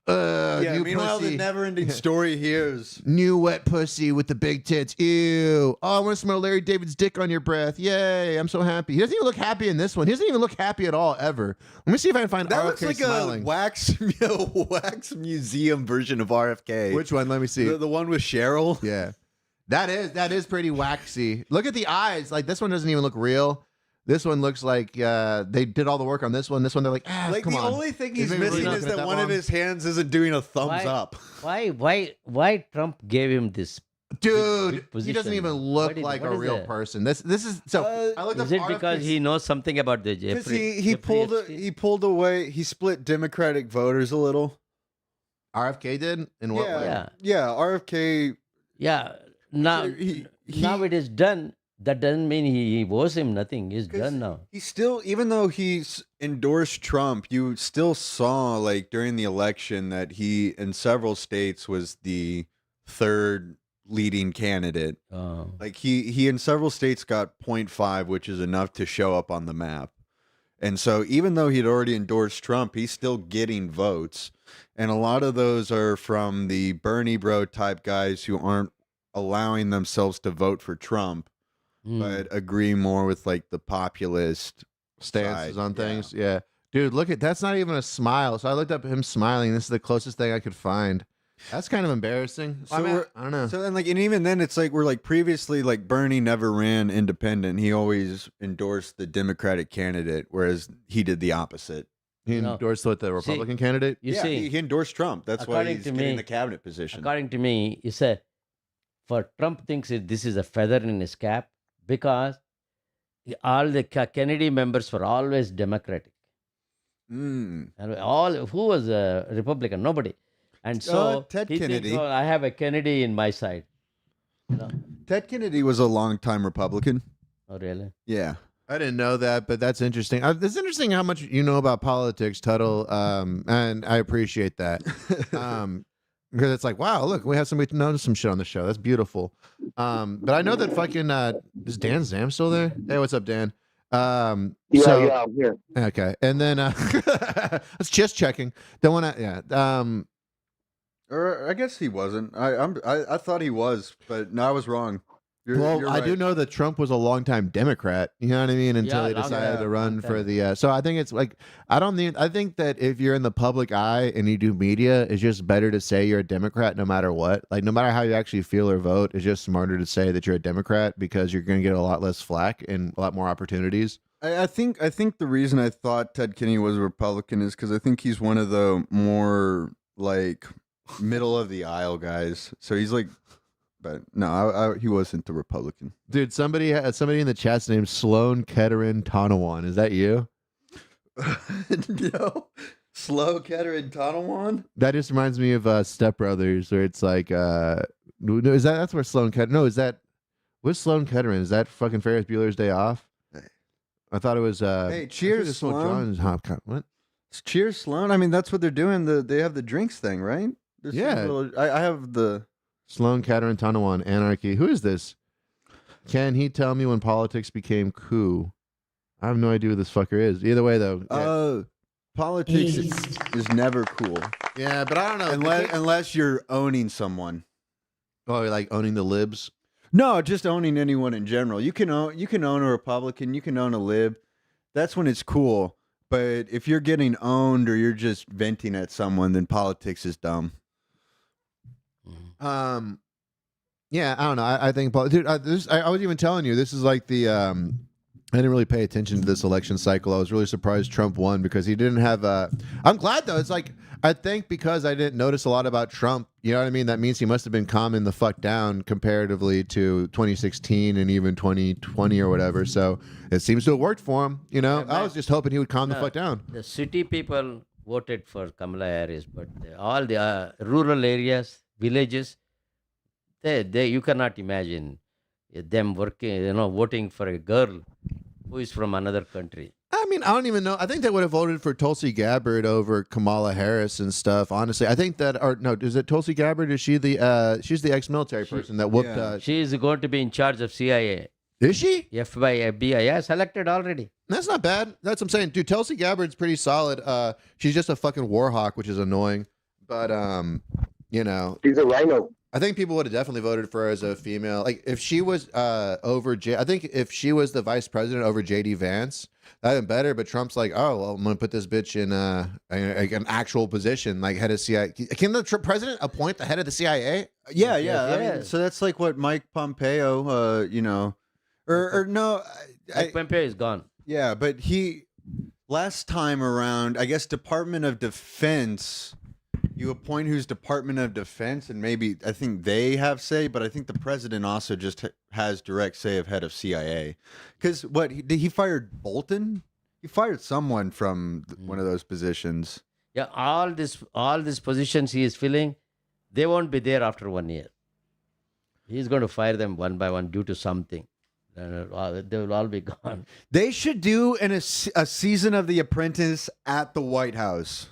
Yeah. New Meanwhile, pussy. the never-ending story here is New wet pussy with the big tits. Ew. Oh, I want to smell Larry David's dick on your breath. Yay. I'm so happy. He doesn't even look happy in this one. He doesn't even look happy at all, ever. Let me see if I can find that RFK looks like smiling. a wax museum version of RFK. Which one? Let me see. The one with Cheryl. Yeah. That is pretty waxy. Look at the eyes. Like, this one doesn't even look real. This one looks like they did all the work on this one. This one, they're like, Like come the on. only thing Is he's maybe missing really is looking at that one of long? his hands isn't doing a thumbs up. Why Trump gave him this? Dude, big he position? doesn't even look like what a is real that? person. This is so. I looked Is up it because RFK he knows something about the Because Jeffrey? he pulled Epstein? he pulled away. He split Democratic voters a little. RFK did in what way? Yeah. RFK. Yeah. Now, now it is done. That doesn't mean he owes him nothing. It's done now. He still, even though he's endorsed Trump, you still saw like during the election that he in several states was the third leading candidate. Oh. Like he in several states got 0.5, which is enough to show up on the map. And so even though he'd already endorsed Trump, he's still getting votes. And a lot of those are from the Bernie bro type guys who aren't allowing themselves to vote for Trump, but agree more with like the populist Stances side. on things. Yeah. Dude, look at that's not even a smile. So I looked up him smiling. This is the closest thing I could find. That's kind of embarrassing. So I mean, we're- I don't know. So then, like, and even then, it's like we're like previously, like Bernie never ran independent. He always endorsed the Democratic candidate, whereas he did the opposite. He endorsed what the Republican candidate. You yeah, see, he endorsed Trump. That's why according he's to getting me- the cabinet position. according to me, you say for Trump thinks this is a feather in his cap because all the Kennedy members were always Democratic. And all who was a Republican? Nobody. And so Ted he thinks, Kennedy. "Oh, I have a Kennedy in my side." You know? Ted Kennedy was a longtime Republican. Oh, really? Yeah. I didn't know that, but that's interesting. It's interesting how much you know about politics, Tuttle, and I appreciate that. Because it's like, wow, look, we have somebody to know some shit on the show. That's beautiful. But I know that fucking is Dan Zam still there? Hey, what's up, Dan? Yeah, I'm here. Okay, and then that's just checking. Don't want to, yeah. Or I guess he wasn't. I thought he was, but no, I was wrong. You're I do right. know that Trump was a longtime Democrat. You know what I mean? Until Yeah, he long decided time, to run long for time. the. So I think it's like I think that if you're in the public eye and you do media, it's just better to say you're a Democrat no matter what. Like no matter how you actually feel or vote, it's just smarter to say that you're a Democrat because you're going to get a lot less flack and a lot more opportunities. I think the reason I thought Ted Kennedy was a Republican is because I think he's one of the more like middle of the aisle guys. So he's like, but no, he wasn't the Republican. Dude, somebody in the chat's named Sloan Kettering Tonawan. Is that you? No, Slow Kettering Tonawan. That just reminds me of Step Brothers, where it's like, is that's where Sloan Kettering? No, is that what's Sloan Kettering? Is that fucking Ferris Bueller's Day Off? I thought it was. Hey, cheers, Sloan. What? Cheers, Sloan. I mean, that's what they're doing. They have the drinks thing, right? There's some Yeah. little- I have the. Sloan Kettering Tonawan, Anarchy. Who is this? Can he tell me when politics became cool? I have no idea who this fucker is. Either way, though. Yeah, Politics is never cool yeah, but I don't know. unless you're owning someone. Oh, like owning the libs. No, just owning anyone in general. You can own a Republican, you can own a lib. That's when it's cool. But if you're getting owned or you're just venting at someone, then politics is dumb. Yeah, I don't know. I think, dude, I was even telling you, this is like the. I didn't really pay attention to this election cycle. I was really surprised Trump won because he didn't have I'm glad though. It's like I think because I didn't notice a lot about Trump. You know what I mean? That means he must have been calming the fuck down comparatively to 2016 and even 2020 or whatever. So it seems to have worked for him. You know, I was just hoping he would calm the fuck down. The city people voted for Kamala Harris, but all the rural areas, villages, you cannot imagine them working, voting for a girl who is from another country. I mean, I don't even know. I think they would have voted for Tulsi Gabbard over Kamala Harris and stuff. Honestly, I think that, or no, is it Tulsi Gabbard? Is she she's the ex-military person that whooped? She is going to be in charge of CIA. Is she? FBI, FBI, yeah, selected already. That's not bad. That's what I'm saying, dude. Tulsi Gabbard's pretty solid. She's just a fucking war hawk, which is annoying. But she's a rhino. I think people would have definitely voted for her as a female. Like if she was over I think if she was the vice president over JD Vance, that'd been better. But Trump's like, oh well, I'm gonna put this bitch in an actual position, like head of CIA. Can the president appoint the head of the CIA? Yeah. I mean, so that's like what Mike Pompeo, or no, Mike Pompeo is gone. Yeah, but last time around, I guess Department of Defense. You appoint who's Department of Defense, and maybe I think they have say, but I think the president also just has direct say of head of CIA. Because he fired Bolton? He fired someone from one of those positions. Yeah, all these positions he is filling, they won't be there after 1 year. He's going to fire them one by one due to something. They will all be gone. They should do a season of The Apprentice at the White House.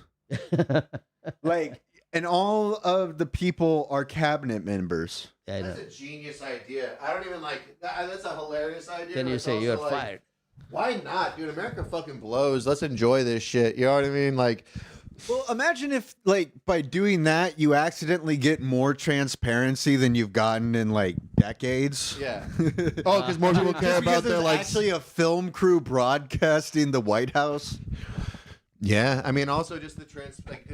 And all of the people are cabinet members. Yeah, that's a genius idea. I don't even like that. That's a hilarious idea. Then you say you're fired. Why not, dude? America fucking blows. Let's enjoy this shit. You know what I mean? Like, well, imagine if, by doing that, you accidentally get more transparency than you've gotten in decades. Yeah. Oh, because more people care about their actually a film crew broadcasting the White House. Yeah, I mean, also just the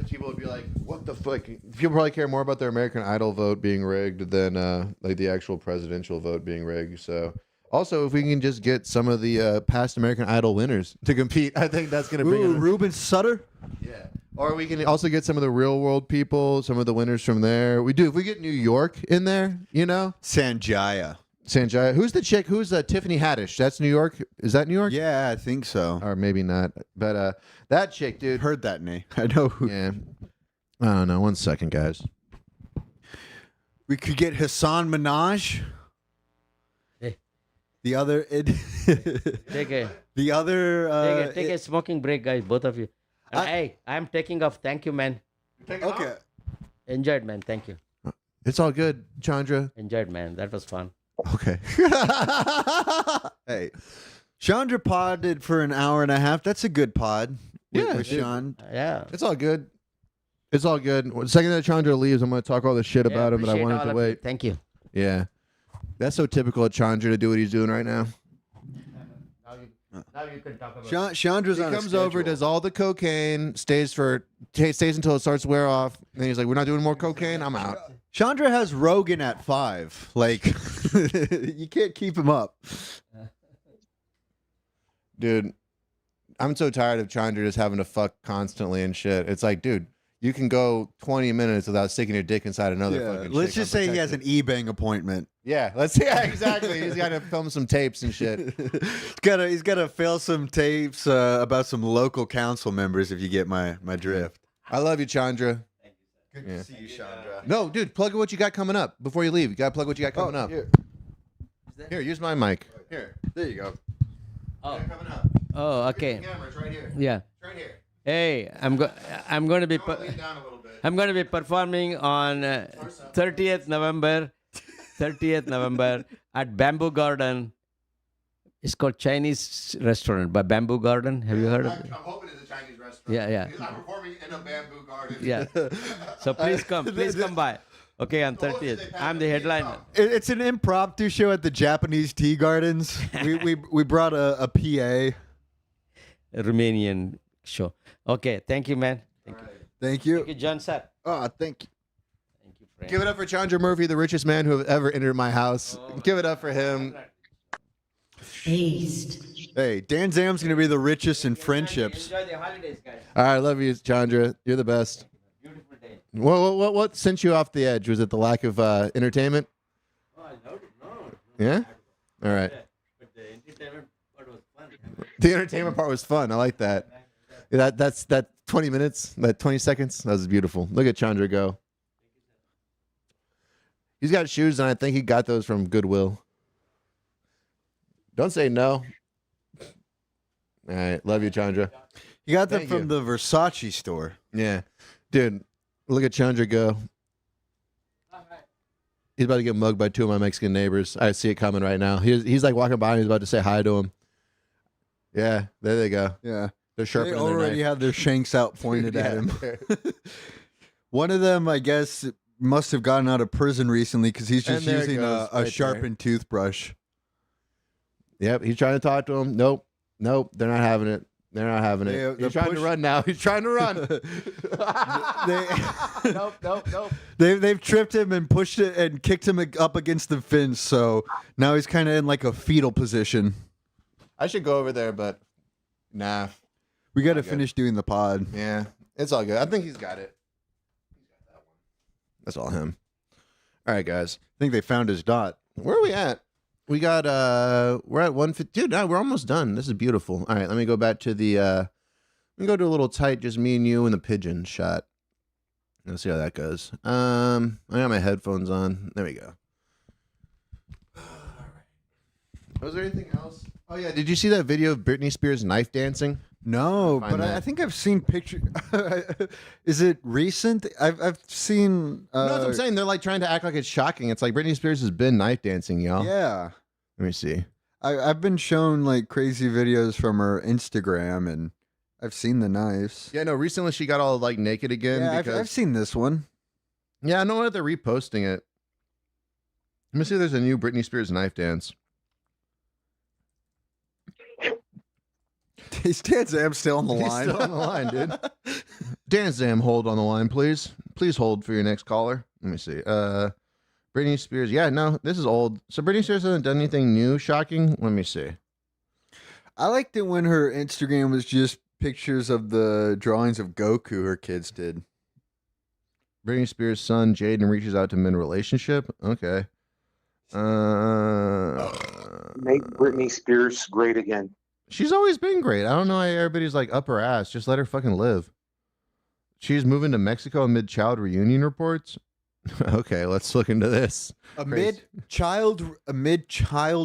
people would be like, "What the fuck?" People probably care more about their American Idol vote being rigged than the actual presidential vote being rigged. So, also, if we can just get some of the past American Idol winners to compete, I think that's going to bring Ruben Sutter. Yeah, or we can also get some of the real world people, some of the winners from there. We do if we get New York in there, Sanjaya. Who's the chick? Who's Tiffany Haddish? That's New York. Is that New York? Yeah, I think so. Or maybe not. But that chick, dude. Heard that name. I know who. Yeah. I don't know. 1 second, guys. We could get Hassan Minaj. Hey. The other. Take a smoking break, guys. Both of you. Hey, I'm taking off. Thank you, man. Okay. Enjoyed, man. Thank you. It's all good, Chandra. Enjoyed, man. That was fun. Okay. Hey, Chandra podded for an hour and a half. That's a good pod. With Sean. Yeah. It's all good. It's all good. The second that Chandra leaves, I'm going to talk all the shit about him, but I wanted to wait. Thank you. Yeah. That's so typical of Chandra to do what he's doing right now. Now you can talk about Chandra's on He comes over, does all the cocaine, stays until it starts to wear off. And he's like, we're not doing more cocaine. I'm out. Chandra has Rogan at 5. You can't keep him up. Dude, I'm so tired of Chandra just having to fuck constantly and shit. It's like, dude, you can go 20 minutes without sticking your dick inside another fucking Let's chick just say he has an unprotected. e-bang appointment. Yeah, exactly. He's got to film some tapes and shit. He's got to fill some tapes about some local council members, if you get my drift. I love you, Chandra. Good to see you, Chandra. No, dude, plug what you got coming up before you leave. You got to plug what you got coming up. Here, use my mic. Here, there you go. Oh, coming up. Oh, okay. Here's the camera, it's right here. Yeah. It's right here. Hey, I'm going to be I'm going to be performing on 30th November at Bamboo Garden. It's called Chinese restaurant by Bamboo Garden. Have you heard of it? I'm hoping it's a Chinese restaurant. Yeah. I'm performing in a bamboo garden. Yeah. So please come by. Okay, on 30th. I'm the headliner. It's an impromptu show at the Japanese tea gardens. we brought a PA. A Romanian show. Okay, thank you, man. Thank you. Thank you, John sir. Oh, thank you. Thank you, friend. Give it up for Chandra Murphy, the richest man who have ever entered my house. Give it up for him. Hey, Dan Zam's going to be the richest in friendships. Enjoy the holidays, guys. All right, love you, Chandra. You're the best. Beautiful day. What sent you off the edge? Was it the lack of entertainment? Oh, I know. No. Yeah? All right. But the entertainment part was fun. The entertainment part was fun. I like that. That's 20 minutes, that 20 seconds. That was beautiful. Look at Chandra go. He's got shoes, and I think he got those from Goodwill. Don't say no. All right, love you, Chandra. You got them from the Versace store. Yeah, dude, look at Chandra go. He's about to get mugged by two of my Mexican neighbors. I see it coming right now. He's like walking by, and he's about to say hi to him. Yeah, there they go. Yeah. They're sharpening They their already knife. have their shanks out pointed at him. One of them, I guess, must have gotten out of prison recently because he's just And there it using goes, a right sharpened toothbrush. Yep, he's trying to talk to him. Nope, they're not having it. They're not having it. He's trying to run now. He's trying to run. Nope. They've tripped him and pushed it and kicked him up against the fence. So now he's kind of in like a fetal position. I should go over there, but nah. We got to finish doing the pod. Yeah, it's all good. I think he's got it. That's all him. All right, guys. I think they found his dot. Where are we at? We got we're at 150. Dude, no, we're almost done. This is beautiful. All right, let me go back to the let me go to a little tight, just me and you and the pigeon shot. Let's see how that goes. I got my headphones on. There we go. All right. Was there anything else? Oh yeah, did you see that video of Britney Spears knife dancing? No, but I think I've seen pictures. Is it recent? I've seen. No, that's what I'm saying. They're like trying to act like it's shocking. It's like Britney Spears has been knife dancing, y'all. Yeah. Let me see. I've been shown like crazy videos from her Instagram, and I've seen the knives. Yeah, no. Recently, she got all like naked again. Yeah, because... I've seen this one. Yeah, I know that they're reposting it. Let me see if there's a new Britney Spears knife dance. Is Dan Zam still on the He's line? still on the line, dude. Dan Zam, hold on the line, please. Please hold for your next caller. Let me see. Britney Spears. Yeah, no, this is old. So Britney Spears hasn't done anything new, shocking. Let me see. I liked it when her Instagram was just pictures of the drawings of Goku her kids did. Britney Spears' son Jaden reaches out to men relationship. Okay. Make Britney Spears great again. She's always been great. I don't know why everybody's like up her ass. Just let her fucking live. She's moving to Mexico amid child reunion reports. Okay, let's look into this. Amid child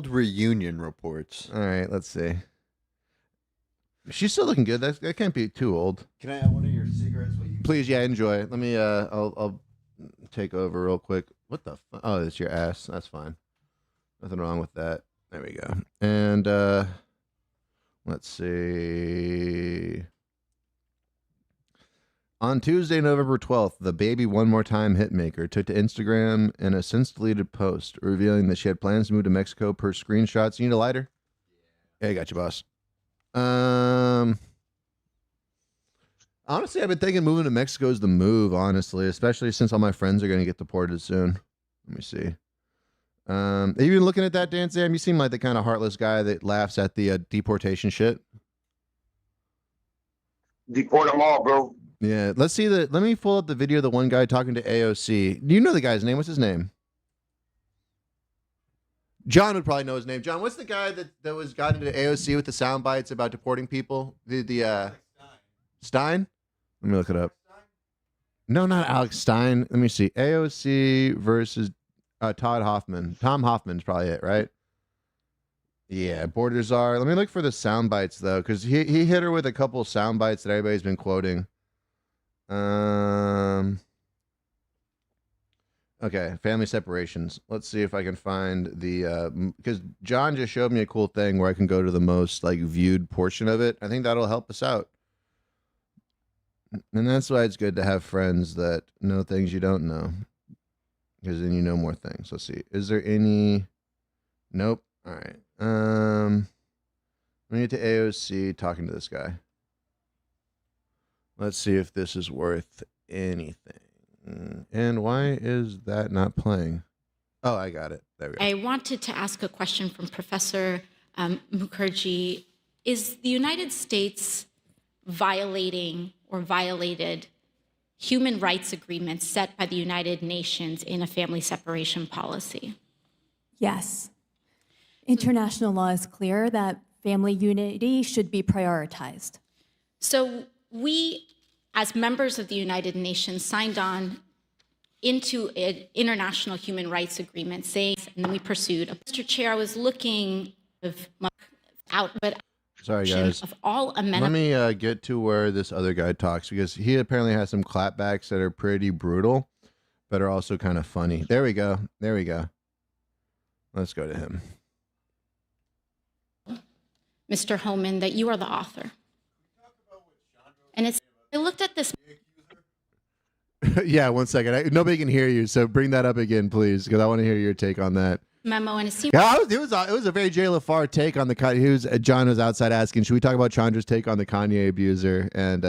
reunion reports. All right, let's see. She's still looking good. That can't be too old. Can I have one of your cigarettes? Please, yeah, enjoy. Let me. I'll take over real quick. What the? Oh, it's your ass. That's fine. Nothing wrong with that. There we go. And let's see. On Tuesday, November 12th, the Baby One More Time hitmaker took to Instagram in a since-deleted post revealing that she had plans to move to Mexico per screenshots. You need a lighter? Yeah, I got you, boss. Honestly, I've been thinking moving to Mexico is the move, honestly, especially since all my friends are going to get deported soon. Let me see. Have you been looking at that, Dan Sam? You seem like the kind of heartless guy that laughs at the deportation shit. Deport them all, bro. Yeah, let's see let me pull up the video of the one guy talking to AOC. Do you know the guy's name? What's his name? John would probably know his name. John, what's the guy that was got into AOC with the sound bites about deporting people? Stein? Let me look it up. No, not Alex Stein. Let me see. AOC versus Todd Hoffman. Tom Hoffman's probably it, right? Yeah, borders are. Let me look for the sound bites though, because he hit her with a couple of sound bites that everybody's been quoting. Okay, family separations. Let's see if I can find the because John just showed me a cool thing where I can go to the most like viewed portion of it. I think that'll help us out. And that's why it's good to have friends that know things you don't know, because then you know more things. Let's see. Is there any? Nope. All right. Let me get to AOC talking to this guy. Let's see if this is worth anything. And why is that not playing? Oh, I got it. There we go. I wanted to ask a question from Professor Mukherjee. Is the United States violating or violated human rights agreements set by the United Nations in a family separation policy? Yes. International law is clear that family unity should be prioritized. So we, as members of the United Nations, signed on into an international human rights agreement, saying, and then we pursued. Mr. Chair, I was looking out, but Sorry, guys. of all amendments. Let me get to where this other guy talks, because he apparently has some clapbacks that are pretty brutal, but are also kind of funny. There we go. There we go. Let's go to him. Mr. Homan, that you are the author. And I looked at this. Yeah, 1 second. Nobody can hear you, so bring that up again, please, because I want to hear your take on that. Memo, and it seems. Yeah, it was a very Jay LaFar take on the. John was outside asking, should we talk about Chandra's take on the Kanye abuser? And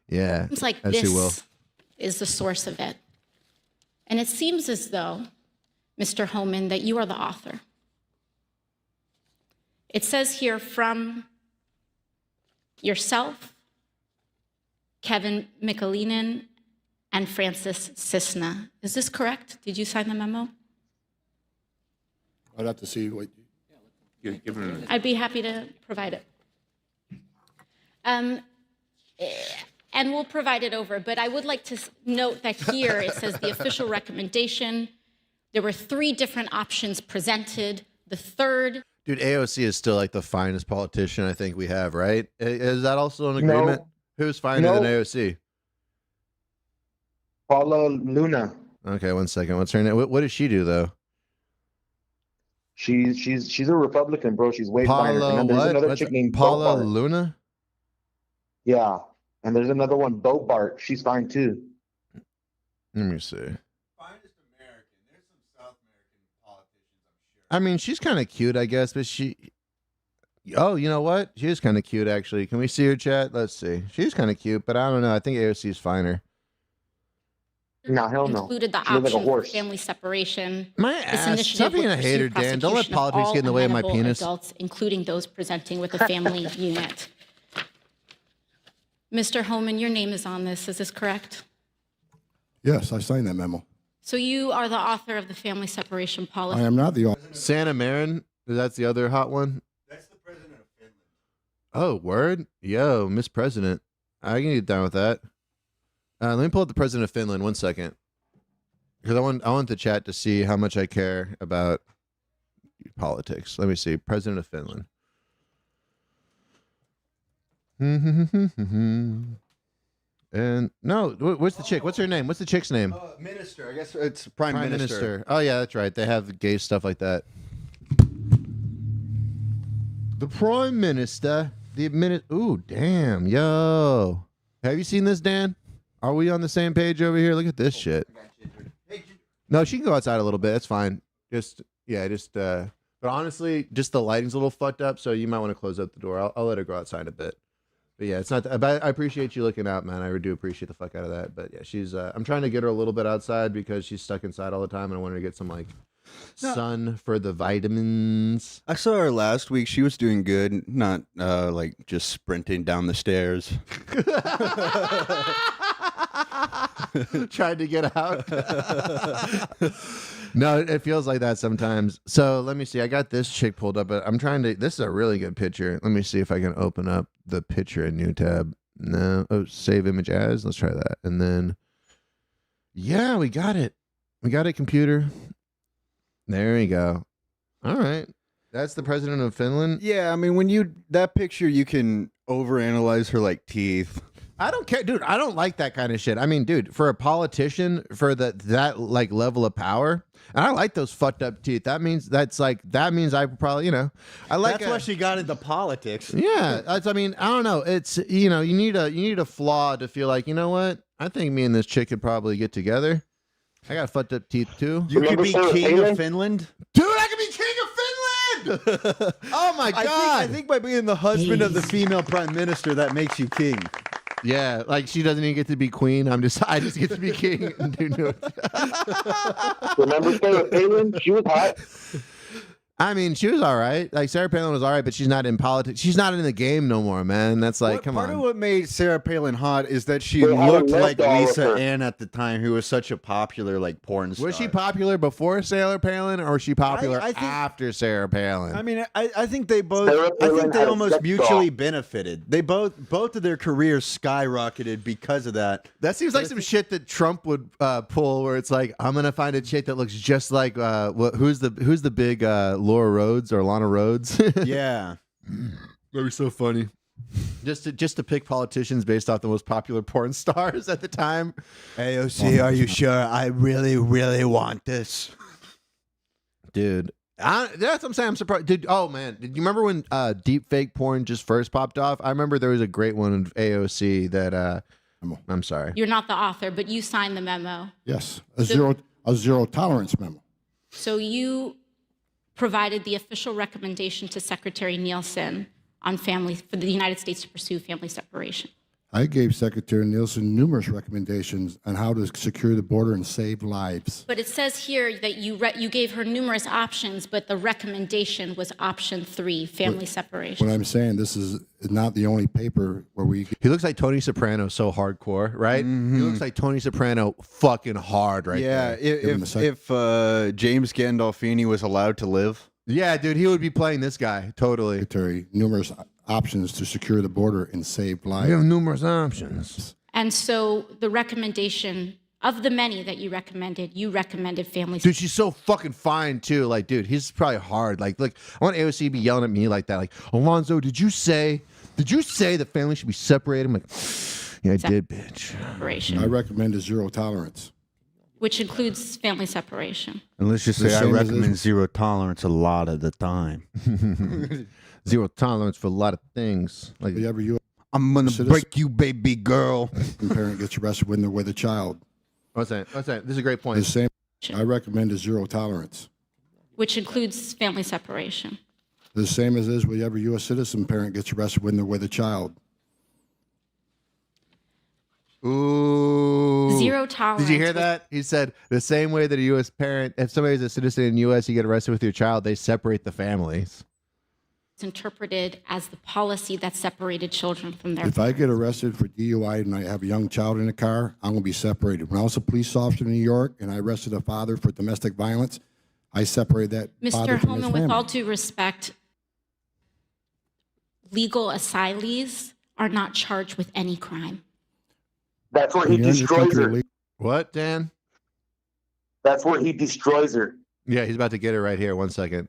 yeah, seems like as you will. this is the source of it. And it seems as though, Mr. Homan, that you are the author. It says here from yourself, Kevin Michalinen, and Francis Cisna. Is this correct? Did you sign the memo? I'd have to see what you give her. I'd be happy to provide it. And we'll provide it over, but I would like to note that here it says the official recommendation. There were 3 different options presented. The third. Dude, AOC is still like the finest politician I think we have, right? Is that also an agreement? No. Who's finer than AOC? Paula Luna. Okay, 1 second. What's her name? What does she do though? She's a Republican, bro. She's way finer. Paula And then there's what? another chick named Paula Bobart. Luna? Yeah. And there's another one, Bobart. She's fine too. Let me see. I mean, she's kind of cute, I guess, but she... Oh, you know what? She is kind of cute, actually. Can we see her, chat? Let's see. She's kind of cute, but I don't know. I think AOC is finer. No, hell no. Included the She looks like a option for horse. family separation. My This ass. initiative Stop being would a hater, pursue Dan. Don't let prosecution of politics all get in the way of my amenable penis. Adults, including those presenting with a family unit. Mr. Homan, your name is on this. Is this correct? Yes, I signed that memo. So you are the author of the family separation policy. I am not the author. Santa Marin? That's the other hot one? That's the president of Finland. Oh, word? Yo, Miss President. I can get down with that. Let me pull up the president of Finland 1 second. Because I want the chat to see how much I care about politics. Let me see. President of Finland. And no, what's the chick? What's her name? What's the chick's name? Minister. I guess it's Prime Minister. Oh yeah, that's right. They have gay stuff like that. The Prime Minister. Ooh, damn, yo. Have you seen this, Dan? Are we on the same page over here? Look at this shit. No, she can go outside a little bit. It's fine. But honestly, just the lighting's a little fucked up, so you might want to close up the door. I'll let her go outside a bit. But yeah, it's not. But I appreciate you looking out, man. I do appreciate the fuck out of that. But yeah, she's. I'm trying to get her a little bit outside because she's stuck inside all the time, and I want her to get some like sun for the vitamins. I saw her last week. She was doing good, not like just sprinting down the stairs. Tried to get out. No, it feels like that sometimes. So let me see. I got this chick pulled up, but I'm trying to. This is a really good picture. Let me see if I can open up the picture in new tab. No. Oh, save image as. Let's try that. And then, yeah, we got it. We got it, computer. There we go. All right. That's the president of Finland. Yeah, I mean, that picture, you can overanalyze her like teeth. I don't care, dude. I don't like that kind of shit. I mean, dude, for a politician, for that like level of power, and I like those fucked up teeth. That means I probably, I like. That's why she got into politics. Yeah, I mean, I don't know. It's you need a flaw to feel like, you know what? I think me and this chick could probably get together. I got fucked up teeth too. You could be king of Finland, dude. I could be king of Finland. Oh my god! I think by being the husband of the female prime minister, that makes you king. Yeah, like she doesn't even get to be queen. I just get to be king. Remember Sarah Palin? She was hot. I mean, she was all right. Like Sarah Palin was all right, but she's not in politics. She's not in the game no more, man. That's like, come Part on. of what made Sarah Palin hot is that she They haven't looked lived like all of Lisa her. Ann at the time, who was such a popular like porn star. Was she popular before Sarah Palin, or was she popular I think- after Sarah Palin? I mean, I think they both. Sarah I Palin think they had a almost sex mutually doll. benefited. They both of their careers skyrocketed because of that. That seems like some shit that Trump would pull, where it's like, I'm gonna find a chick that looks just like who's the big Laura Rhodes or Lana Rhodes? Yeah, that'd be so funny. Just to pick politicians based off the most popular porn stars at the time. AOC, are you sure? I really, really want this, dude. That's what I'm saying. I'm surprised. Dude, oh man, did you remember when deep fake porn just first popped off? I remember there was a great one in AOC that I'm sorry. You're not the author, but you signed the memo. Yes, a zero tolerance memo. So you provided the official recommendation to Secretary Nielsen on for the United States to pursue family separation. I gave Secretary Nielsen numerous recommendations on how to secure the border and save lives. But it says here that you gave her numerous options, but the recommendation was option 3, family separation. What I'm saying, this is not the only paper where we. He looks like Tony Soprano so hardcore, right? He looks like Tony Soprano fucking hard right yeah, there. if James Gandolfini was allowed to live. Yeah, dude, he would be playing this guy totally. Secretary, numerous options to secure the border and save lives. We have numerous options. And so the recommendation of the many that you recommended family Dude, she's so fucking fine too. Like, dude, he's probably hard. Like, look, I want AOC to be yelling at me like that. Like, Alonzo, did you say that family should be separated? I'm like, yeah, I did, bitch. separation, I recommend a zero tolerance. which includes family separation. And let's just The say I same as recommend this- zero tolerance a lot of the time. Zero tolerance for a lot of things. Like, Whenever you I'm gonna Citizen- break you, baby girl. parent gets arrested when they're with a child. what's that? This is a great The point. same. I recommend a zero tolerance. Which includes family separation. The same as is whenever U.S. citizen parent gets arrested when they're with a child. Ooh. Zero tolerance. Did you hear that? He said the same way that a U.S. parent, if somebody's a citizen in the U.S., you get arrested with your child, they separate the families. It's interpreted as the policy that separated children from their If I get arrested for DUI and I have a young child in the car, I'm going to be separated. When I was a police officer in New York and I arrested a father for domestic violence, I separated that father Mr. from his Holman, with family. all due respect, legal asylees are not charged with any crime. That's where he When you're in the destroys country her. illegally- What, Dan? That's where he destroys her. Yeah, he's about to get it right here. 1 second.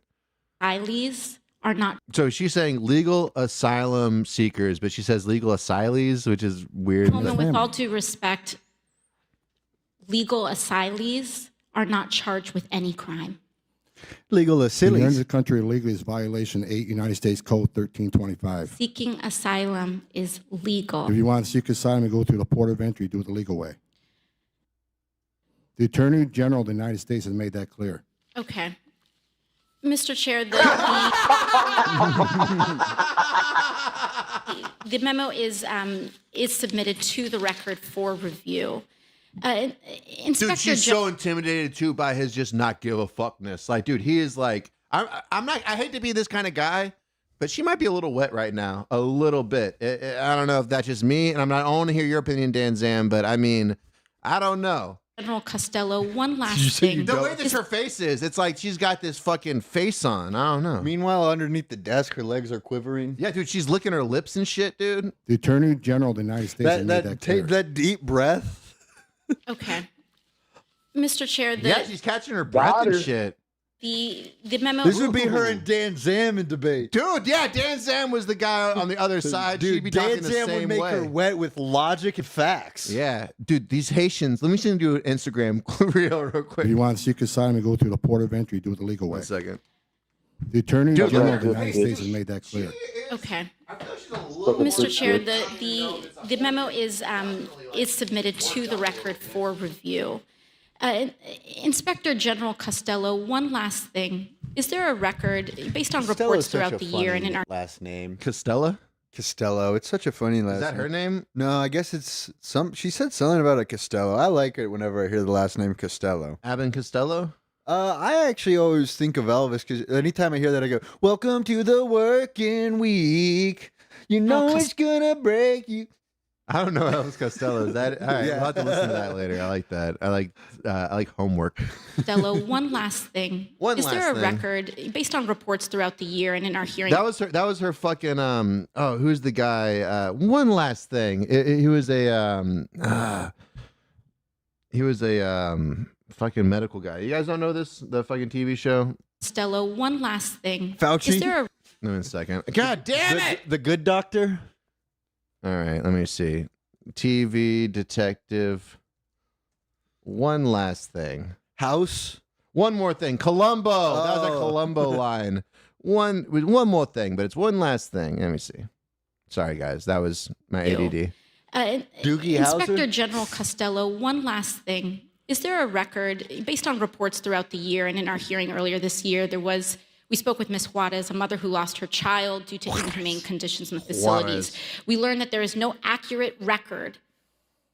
Asylees are not. So she's saying legal asylum seekers, but she says legal asylees, which is weird. Holman, with all due respect, legal asylees are not charged with any crime. Legal When you're in asylees. the country illegally is violation 8 United States Code 1325. Seeking asylum is legal. If you want to seek asylum and go through the port of entry, do it the legal way. The Attorney General of the United States has made that clear. Okay. Mr. Chair, the memo is submitted to the record for review. Dude, Inspector she's so intimidated too by his just not give a fuckness. Like, dude, he is like, I'm not. I hate to be this kind of guy, but she might be a little wet right now, a little bit. I don't know if that's just me, and I want to hear your opinion, Dan Zam. But I mean, I don't know. General Costello, one last thing. The way that her face is, it's like she's got this fucking face on. I don't know. Meanwhile, underneath the desk, her legs are quivering. Yeah, dude, she's licking her lips and shit, dude. The Attorney General of the United States has made that clear. That deep breath. Okay. Mr. Chair, Yeah, she's catching her breath and shit. the memo. This would be her and Dan Zam in debate. Dude, yeah, Dan Zam was the guy on the other side. She'd Dude, be Dan talking the Zam same would make way. her wet with logic and facts. Yeah, dude, these Haitians. Let me see them do an Instagram reel real quick. If you want to seek asylum and go through the port of entry, do it the legal way. 1 second. The Attorney Dude, General look of the at her United face. States has made that clear. Okay. Mr. Chair, the memo is submitted to the record for review. Inspector General Costello, one last thing. Is there a record, based on reports throughout the year and in our last name? Costello? Costello. It's such a funny last name. Is that her name? No, I guess it's some. She said something about a Costello. I like it whenever I hear the last name Costello. Abbott Costello? I actually always think of Elvis because anytime I hear that, I go, "Welcome to the working week. You know it's gonna break you." I don't know Elvis Costello. Is that all right? Yeah. We'll have to listen to that later. I like that. I like homework. Costello, one last thing. Is there a record, based on reports throughout the year and in our hearing? That was her fucking who's the guy? One last thing. He was a fucking medical guy. You guys don't know this? The fucking TV show? Costello, one last thing. Fauci? Is there a No, in a second. God damn it! The Good Doctor? All right, let me see. TV detective. One last thing. House? One more thing. Columbo. That was a Columbo line. One more thing, but it's one last thing. Let me see. Sorry, guys. That was my ADD. Doogie Inspector Howser? General Costello, one last thing. Is there a record, based on reports throughout the year and in our hearing earlier this year, we spoke with Ms. Juarez, a mother who lost her child due to inhumane conditions in the facilities. We learned that there is no accurate record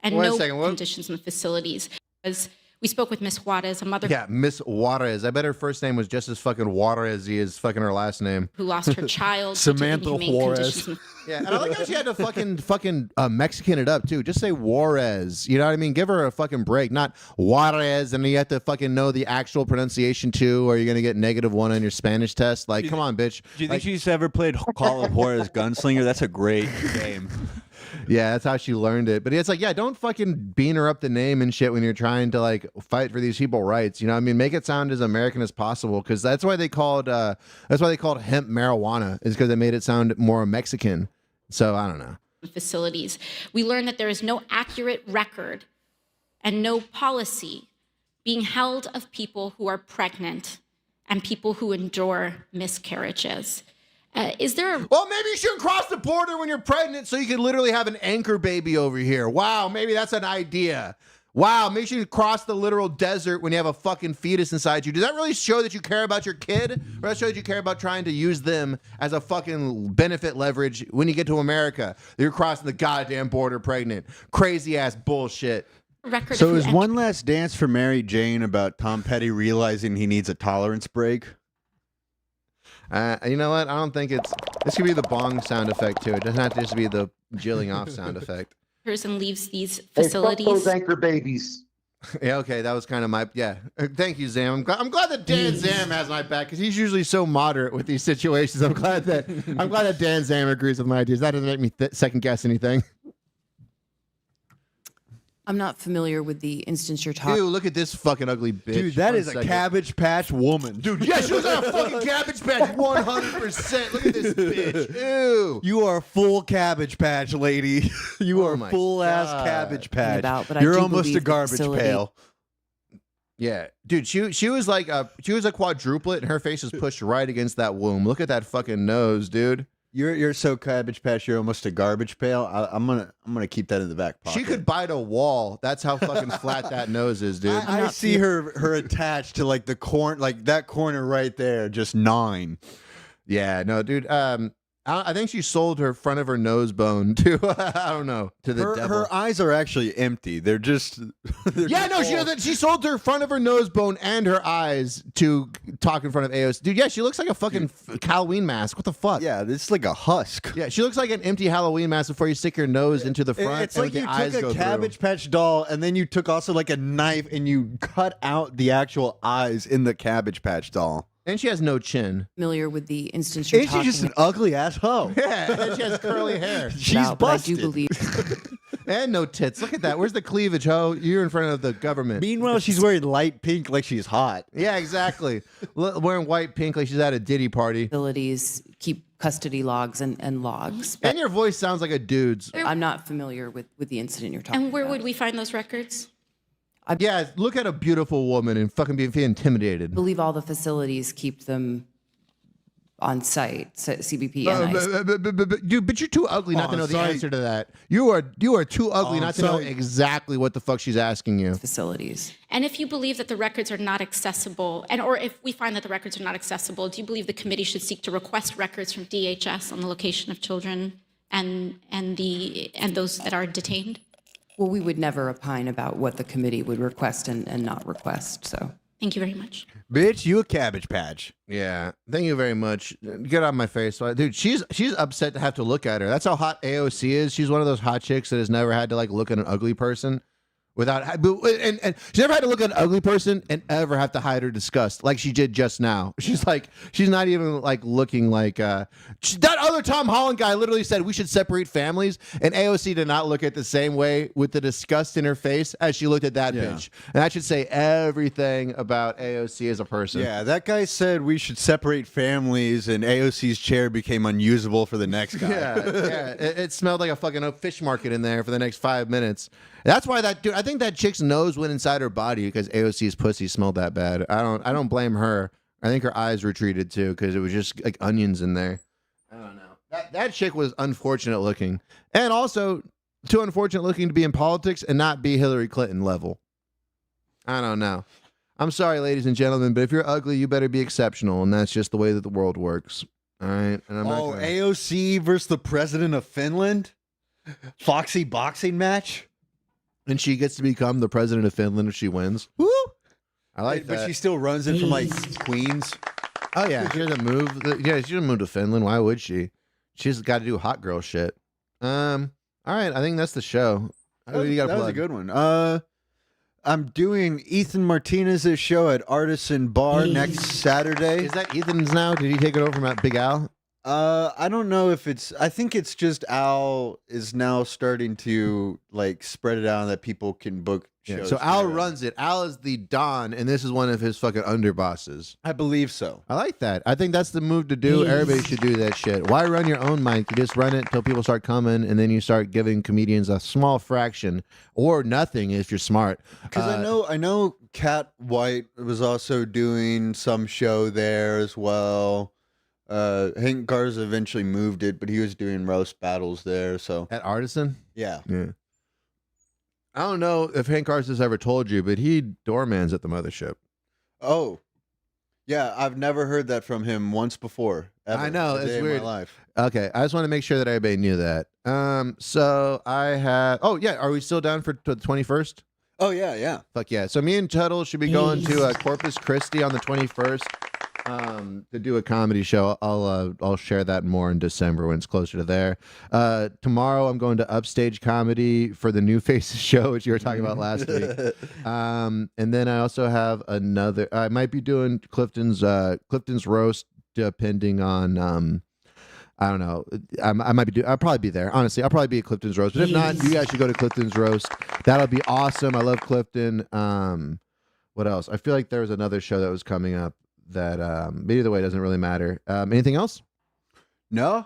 and conditions in the facilities. As we spoke with Ms. Juarez, a mother Yeah, Miss Juarez. I bet her first name was just as fucking Juarez as fucking her last name. who lost her child due to Samantha inhumane Juarez. conditions in Yeah, and I like how she had to fucking Mexican it up too. Just say Juarez. You know what I mean? Give her a fucking break. Not Juarez, and you have to fucking know the actual pronunciation too, or you're gonna get -1 on your Spanish test. Like, come on, bitch. Do you think she's ever played Call of Juarez Gunslinger? That's a great game. Yeah, that's how she learned it. But it's like, yeah, don't fucking bean her up the name and shit when you're trying to like fight for these people's rights. You know what I mean? Make it sound as American as possible, because that's why they called hemp marijuana, is because they made it sound more Mexican. So I don't know. facilities. We learned that there is no accurate record and no policy being held of people who are pregnant and people who endure miscarriages. Is there a... Well, maybe you shouldn't cross the border when you're pregnant so you can literally have an anchor baby over here. Wow, maybe that's an idea. Wow, maybe you shouldn't cross the literal desert when you have a fucking fetus inside you. Does that really show that you care about your kid? Or does that show that you care about trying to use them as a fucking benefit leverage when you get to America? You're crossing the goddamn border pregnant. Crazy ass bullshit. So is One Last Dance for Mary Jane about Tom Petty realizing he needs a tolerance break? You know what? I don't think it's... This could be the bong sound effect, too. It doesn't have to just be the jilling off sound effect. person leaves these Hey, facilities? fuck those anchor babies. Yeah, okay, that was kind of my... Yeah. Thank you, Zam. I'm glad that Dan Zam has my back, because he's usually so moderate with these situations. I'm glad that Dan Zam agrees with my ideas. That doesn't make me second-guess anything. I'm not familiar with the instance you're talking. Dude, look at this fucking ugly bitch. Dude, that is a Cabbage Patch woman. Dude, yeah, she looks like a fucking Cabbage Patch, 100%. Look at this bitch. Ew. You are full Cabbage Patch, lady. You are full ass Cabbage Patch. You're almost a garbage pail. Yeah, dude, she was like a quadruplet, and her face is pushed right against that womb. Look at that fucking nose, dude. You're so Cabbage Patch. You're almost a garbage pail. I'm gonna keep that in the back pocket. She could bite a wall. That's how fucking flat that nose is, dude. I see her attached to like the corner, like that corner right there, just gnawing. Yeah, no, dude. I think she sold her front of her nose bone to I don't know, to the devil. Her eyes are actually empty. They're just she sold her front of her nose bone and her eyes to talk in front of AOC. Dude, yeah, she looks like a fucking Halloween mask. What the fuck? Yeah, it's like a husk. Yeah, she looks like an empty Halloween mask before you stick your nose into the front. It's like you took a Cabbage Patch doll and then you took also like a knife and you cut out the actual eyes in the Cabbage Patch doll. And she has no chin. Familiar with the instance you're talking She's just an ugly ass hoe. Yeah, and she has curly hair. She's busted. I do believe. And no tits. Look at that. Where's the cleavage, ho? You're in front of the government. Meanwhile, she's wearing light pink like she's hot. Yeah, exactly. Wearing white pink like she's at a Diddy party. Facilities keep custody logs and logs. And your voice sounds like a dude's. I'm not familiar with the incident you're talking about. And where would we find those records? Yeah, look at a beautiful woman and fucking be intimidated. I believe all the facilities keep them on site, CBP and Dude, but you're too ugly not to know the answer to that. You are too ugly not to know exactly what the fuck she's asking you. Facilities. And if you believe that the records are not accessible, or if we find that the records are not accessible, do you believe the committee should seek to request records from DHS on the location of children and those that are detained? Well, we would never opine about what the committee would request and not request. So Thank you very much. Bitch, you a Cabbage Patch. Yeah, thank you very much. Get out of my face, dude. She's upset to have to look at her. That's how hot AOC is. She's one of those hot chicks that has never had to like look at an ugly person without, and she never had to look at an ugly person and ever have to hide her disgust like she did just now. She's not even like looking like that other Tom Holland guy literally said we should separate families, and AOC did not look at the same way with the disgust in her face as she looked at that bitch. And that should say everything about AOC as a person. Yeah, that guy said we should separate families, and AOC's chair became unusable for the next guy. Yeah. It smelled like a fucking fish market in there for the next 5 minutes. That's why that dude. I think that chick's nose went inside her body because AOC's pussy smelled that bad. I don't blame her. I think her eyes retreated too because it was just like onions in there. I don't know. That chick was unfortunate looking, and also too unfortunate looking to be in politics and not be Hillary Clinton level. I don't know. I'm sorry, ladies and gentlemen, but if you're ugly, you better be exceptional, and that's just the way that the world works. All right. And AOC versus the president of Finland, Foxy boxing match. And she gets to become the president of Finland if she wins. Woo! I like that. But she still runs it from like Queens. Oh yeah, she doesn't move. She doesn't move to Finland. Why would she? She's got to do hot girl shit. All right, I think that's the show. That was a good one. I'm doing Ethan Martinez's show at Artisan Bar next Saturday. Is that Ethan's now? Did he take it over from Big Al? I don't know if it's. I think it's just Al is now starting to like spread it out that people can book shows. So Al runs it. Al is the Don, and this is one of his fucking underbosses. I believe so. I like that. I think that's the move to do. Everybody should do that shit. Why run your own mic? You just run it until people start coming, and then you start giving comedians a small fraction or nothing if you're smart. Because I know Cat White was also doing some show there as well. Hank Garza eventually moved it, but he was doing roast battles there. So at Artisan, yeah. I don't know if Hank Garza's ever told you, but he doormans at the mothership. Oh, yeah, I've never heard that from him once before. Ever, I know it's weird. In my life. Okay, I just want to make sure that everybody knew that. So I have. Oh yeah, are we still down for the 21st? Oh yeah. Fuck yeah! So me and Tuttle should be going to Corpus Christi on the 21st. To do a comedy show. I'll share that more in December when it's closer to there. Tomorrow I'm going to Upstage Comedy for the New Faces show, which you were talking about last week. And then I also have another. I might be doing Clifton's roast, depending on. I don't know. I'll probably be there. Honestly, I'll probably be at Clifton's roast. But if not, you guys should go to Clifton's roast. That'll be awesome. I love Clifton. What else? I feel like there was another show that was coming up. That but either way, it doesn't really matter. Anything else? No.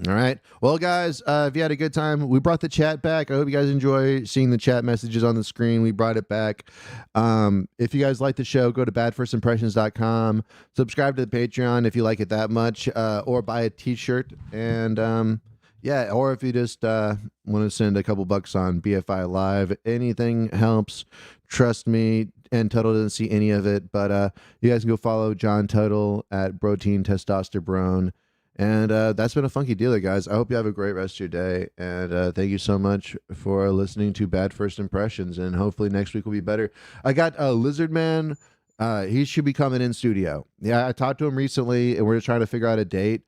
All right. Well, guys, if you had a good time, we brought the chat back. I hope you guys enjoy seeing the chat messages on the screen. We brought it back. If you guys like the show, go to badfirstimpressions.com. Subscribe to the Patreon if you like it that much, or buy a t-shirt. And yeah, or if you just want to send a couple bucks on BFI Live, anything helps. Trust me. And Tuttle doesn't see any of it, but you guys can go follow John Tuttle at Protein Testosterone. And that's been a funky dealer, guys. I hope you have a great rest of your day. And thank you so much for listening to Bad First Impressions. And hopefully next week will be better. I got Lizard Man. He should be coming in studio. Yeah, I talked to him recently, and we're just trying to figure out a date.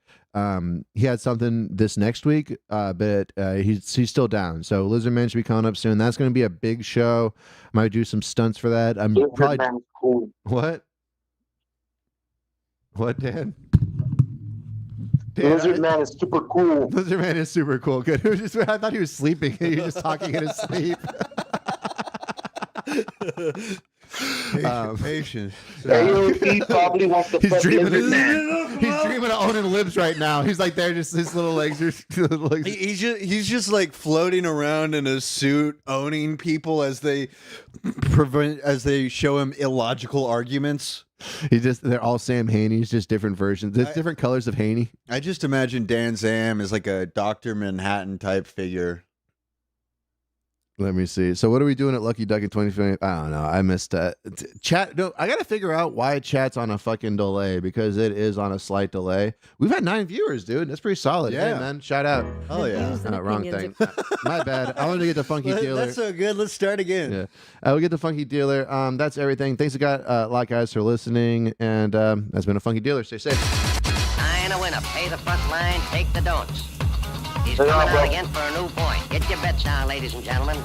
He had something this next week, but he's still down. So Lizard Man should be coming up soon. That's going to be a big show. Might do some stunts for that. I'm probably cool. What, Dan? Lizard Man is super cool. Lizard Man is super cool. Good. I thought he was sleeping. He was just talking in his sleep. Patience. He probably wants to He's fuck dreaming. Lizard Man. He's dreaming of owning libs right now. He's like there, just his little legs are. He's just like floating around in a suit, owning people as they show him illogical arguments. They're all Sam Haney's, just different versions. There's different colors of Haney. I just imagine Dan Zam as like a Dr. Manhattan type figure. Let me see. So what are we doing at Lucky Duck in 2020? I don't know. I missed that. Chat. No, I got to figure out why chat's on a fucking delay, because it is on a slight delay. We've had 9 viewers, dude. That's pretty solid. Yeah. Hey, man. Shout out. Oh, yeah. Wrong thing. My bad. I wanted to get the Funky Dealer. That's so good. Let's start again. Yeah. We'll get the Funky Dealer. That's everything. Thanks a lot, guys, for listening. And that's been a Funky Dealer. Stay safe. I ain't a winner. Pay the front line. Take the don'ts. He's coming out again for a new point. Get your bets down, ladies and gentlemen.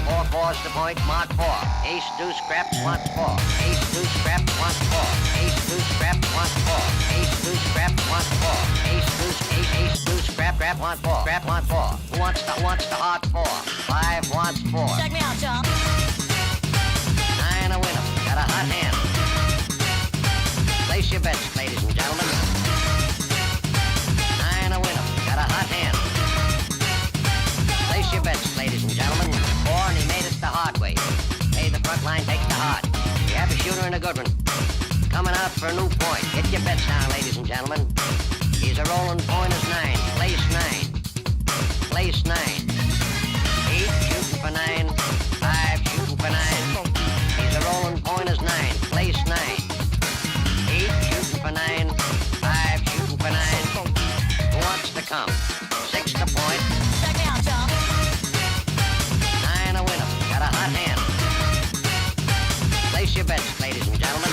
4-4's the point, mark 4. Ace, deuce, scrap, wants 4. Ace, deuce, scrap, wants 4. Ace, deuce, scrap, wants 4. Ace, deuce, scrap, wants 4. Ace, deuce, ace, deuce, scrap, wants 4. Scrap, wants 4. Who wants the hot 4? 5 wants 4. Check me out, y'all. 9 a winner, got a hot hand. Place your bets, ladies and gentlemen. 9 a winner, got a hot hand. Place your bets, ladies and gentlemen. 4, and he made it the hard way. Hey, the front line takes the hard. We have a shooter and a good one. Coming out for a new point. Get your bets down, ladies and gentlemen. He's a rolling point as 9. Place 9. Place 9. 8 shooting for 9. 5 shooting for 9. He's a rolling point as 9. Place 9. 8 shooting for 9. 5 shooting for 9. Who wants to come? 6 to point. Check me out, y'all. 9 a winner. Got a hot hand. Place your bets, ladies and gentlemen.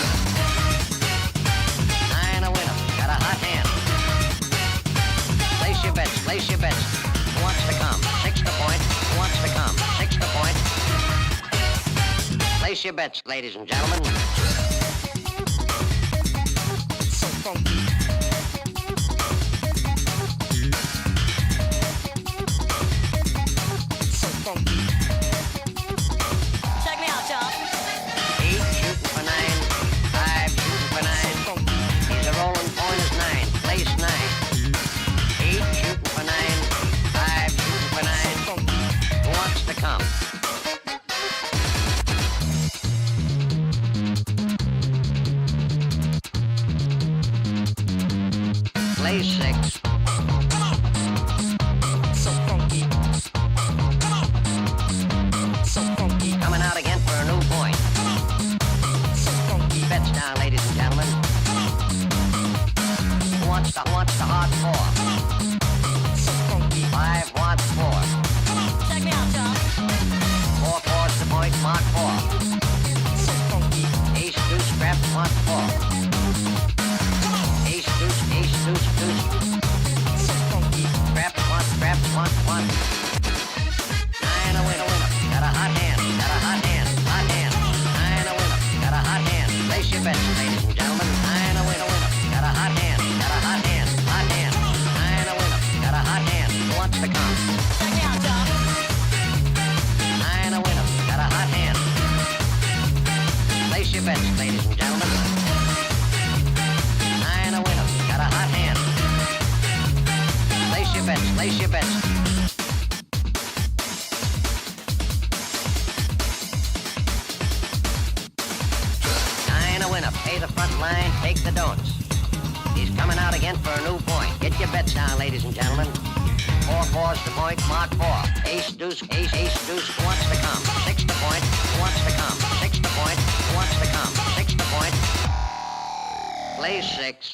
9 a winner. Got a hot hand. Place your bets. Place your bets. Who wants to come? 6 to point. Who wants to come? 6 to point. Place your bets, ladies and gentlemen. So funky. So funky. Check me out, y'all. 8 shooting for 9. 5 shooting for 9. He's a rolling point as 9. Place 9. 8 shooting for 9. 5 shooting for 9. Who wants to come? Place 6. So funky. So funky. Coming out again for a new point. So funky. Bets down, ladies and gentlemen. Who wants the hard 4? So funky. 5 wants 4. Check me out, y'all. 4 4's the point, mark 4. So funky. Ace, deuce, scrap, wants 4. Ace, deuce, deuce. So funky. Scrap, wants 1. 9 a winner. Got a hot hand. Got a hot hand. Hot hand. 9 a winner. Got a hot hand. Place your bets, ladies and gentlemen. 9 a winner. Got a hot hand. Got a hot hand. Hot hand. 9 a winner. Got a hot hand. Who wants to come? Check me out, y'all. 9 a winner. Got a hot hand. Place your bets, ladies and gentlemen. 9 a winner. Got a hot hand. Place your bets. Place your bets. Pay the front line, take the don'ts. He's coming out again for a new point. Get your bets down, ladies and gentlemen. 4 4's the point, mark 4. Ace, deuce, ace, deuce. Who wants to come? 6 to point. Who wants to come? 6 to point. Who wants to come? 6 to point. Play 6.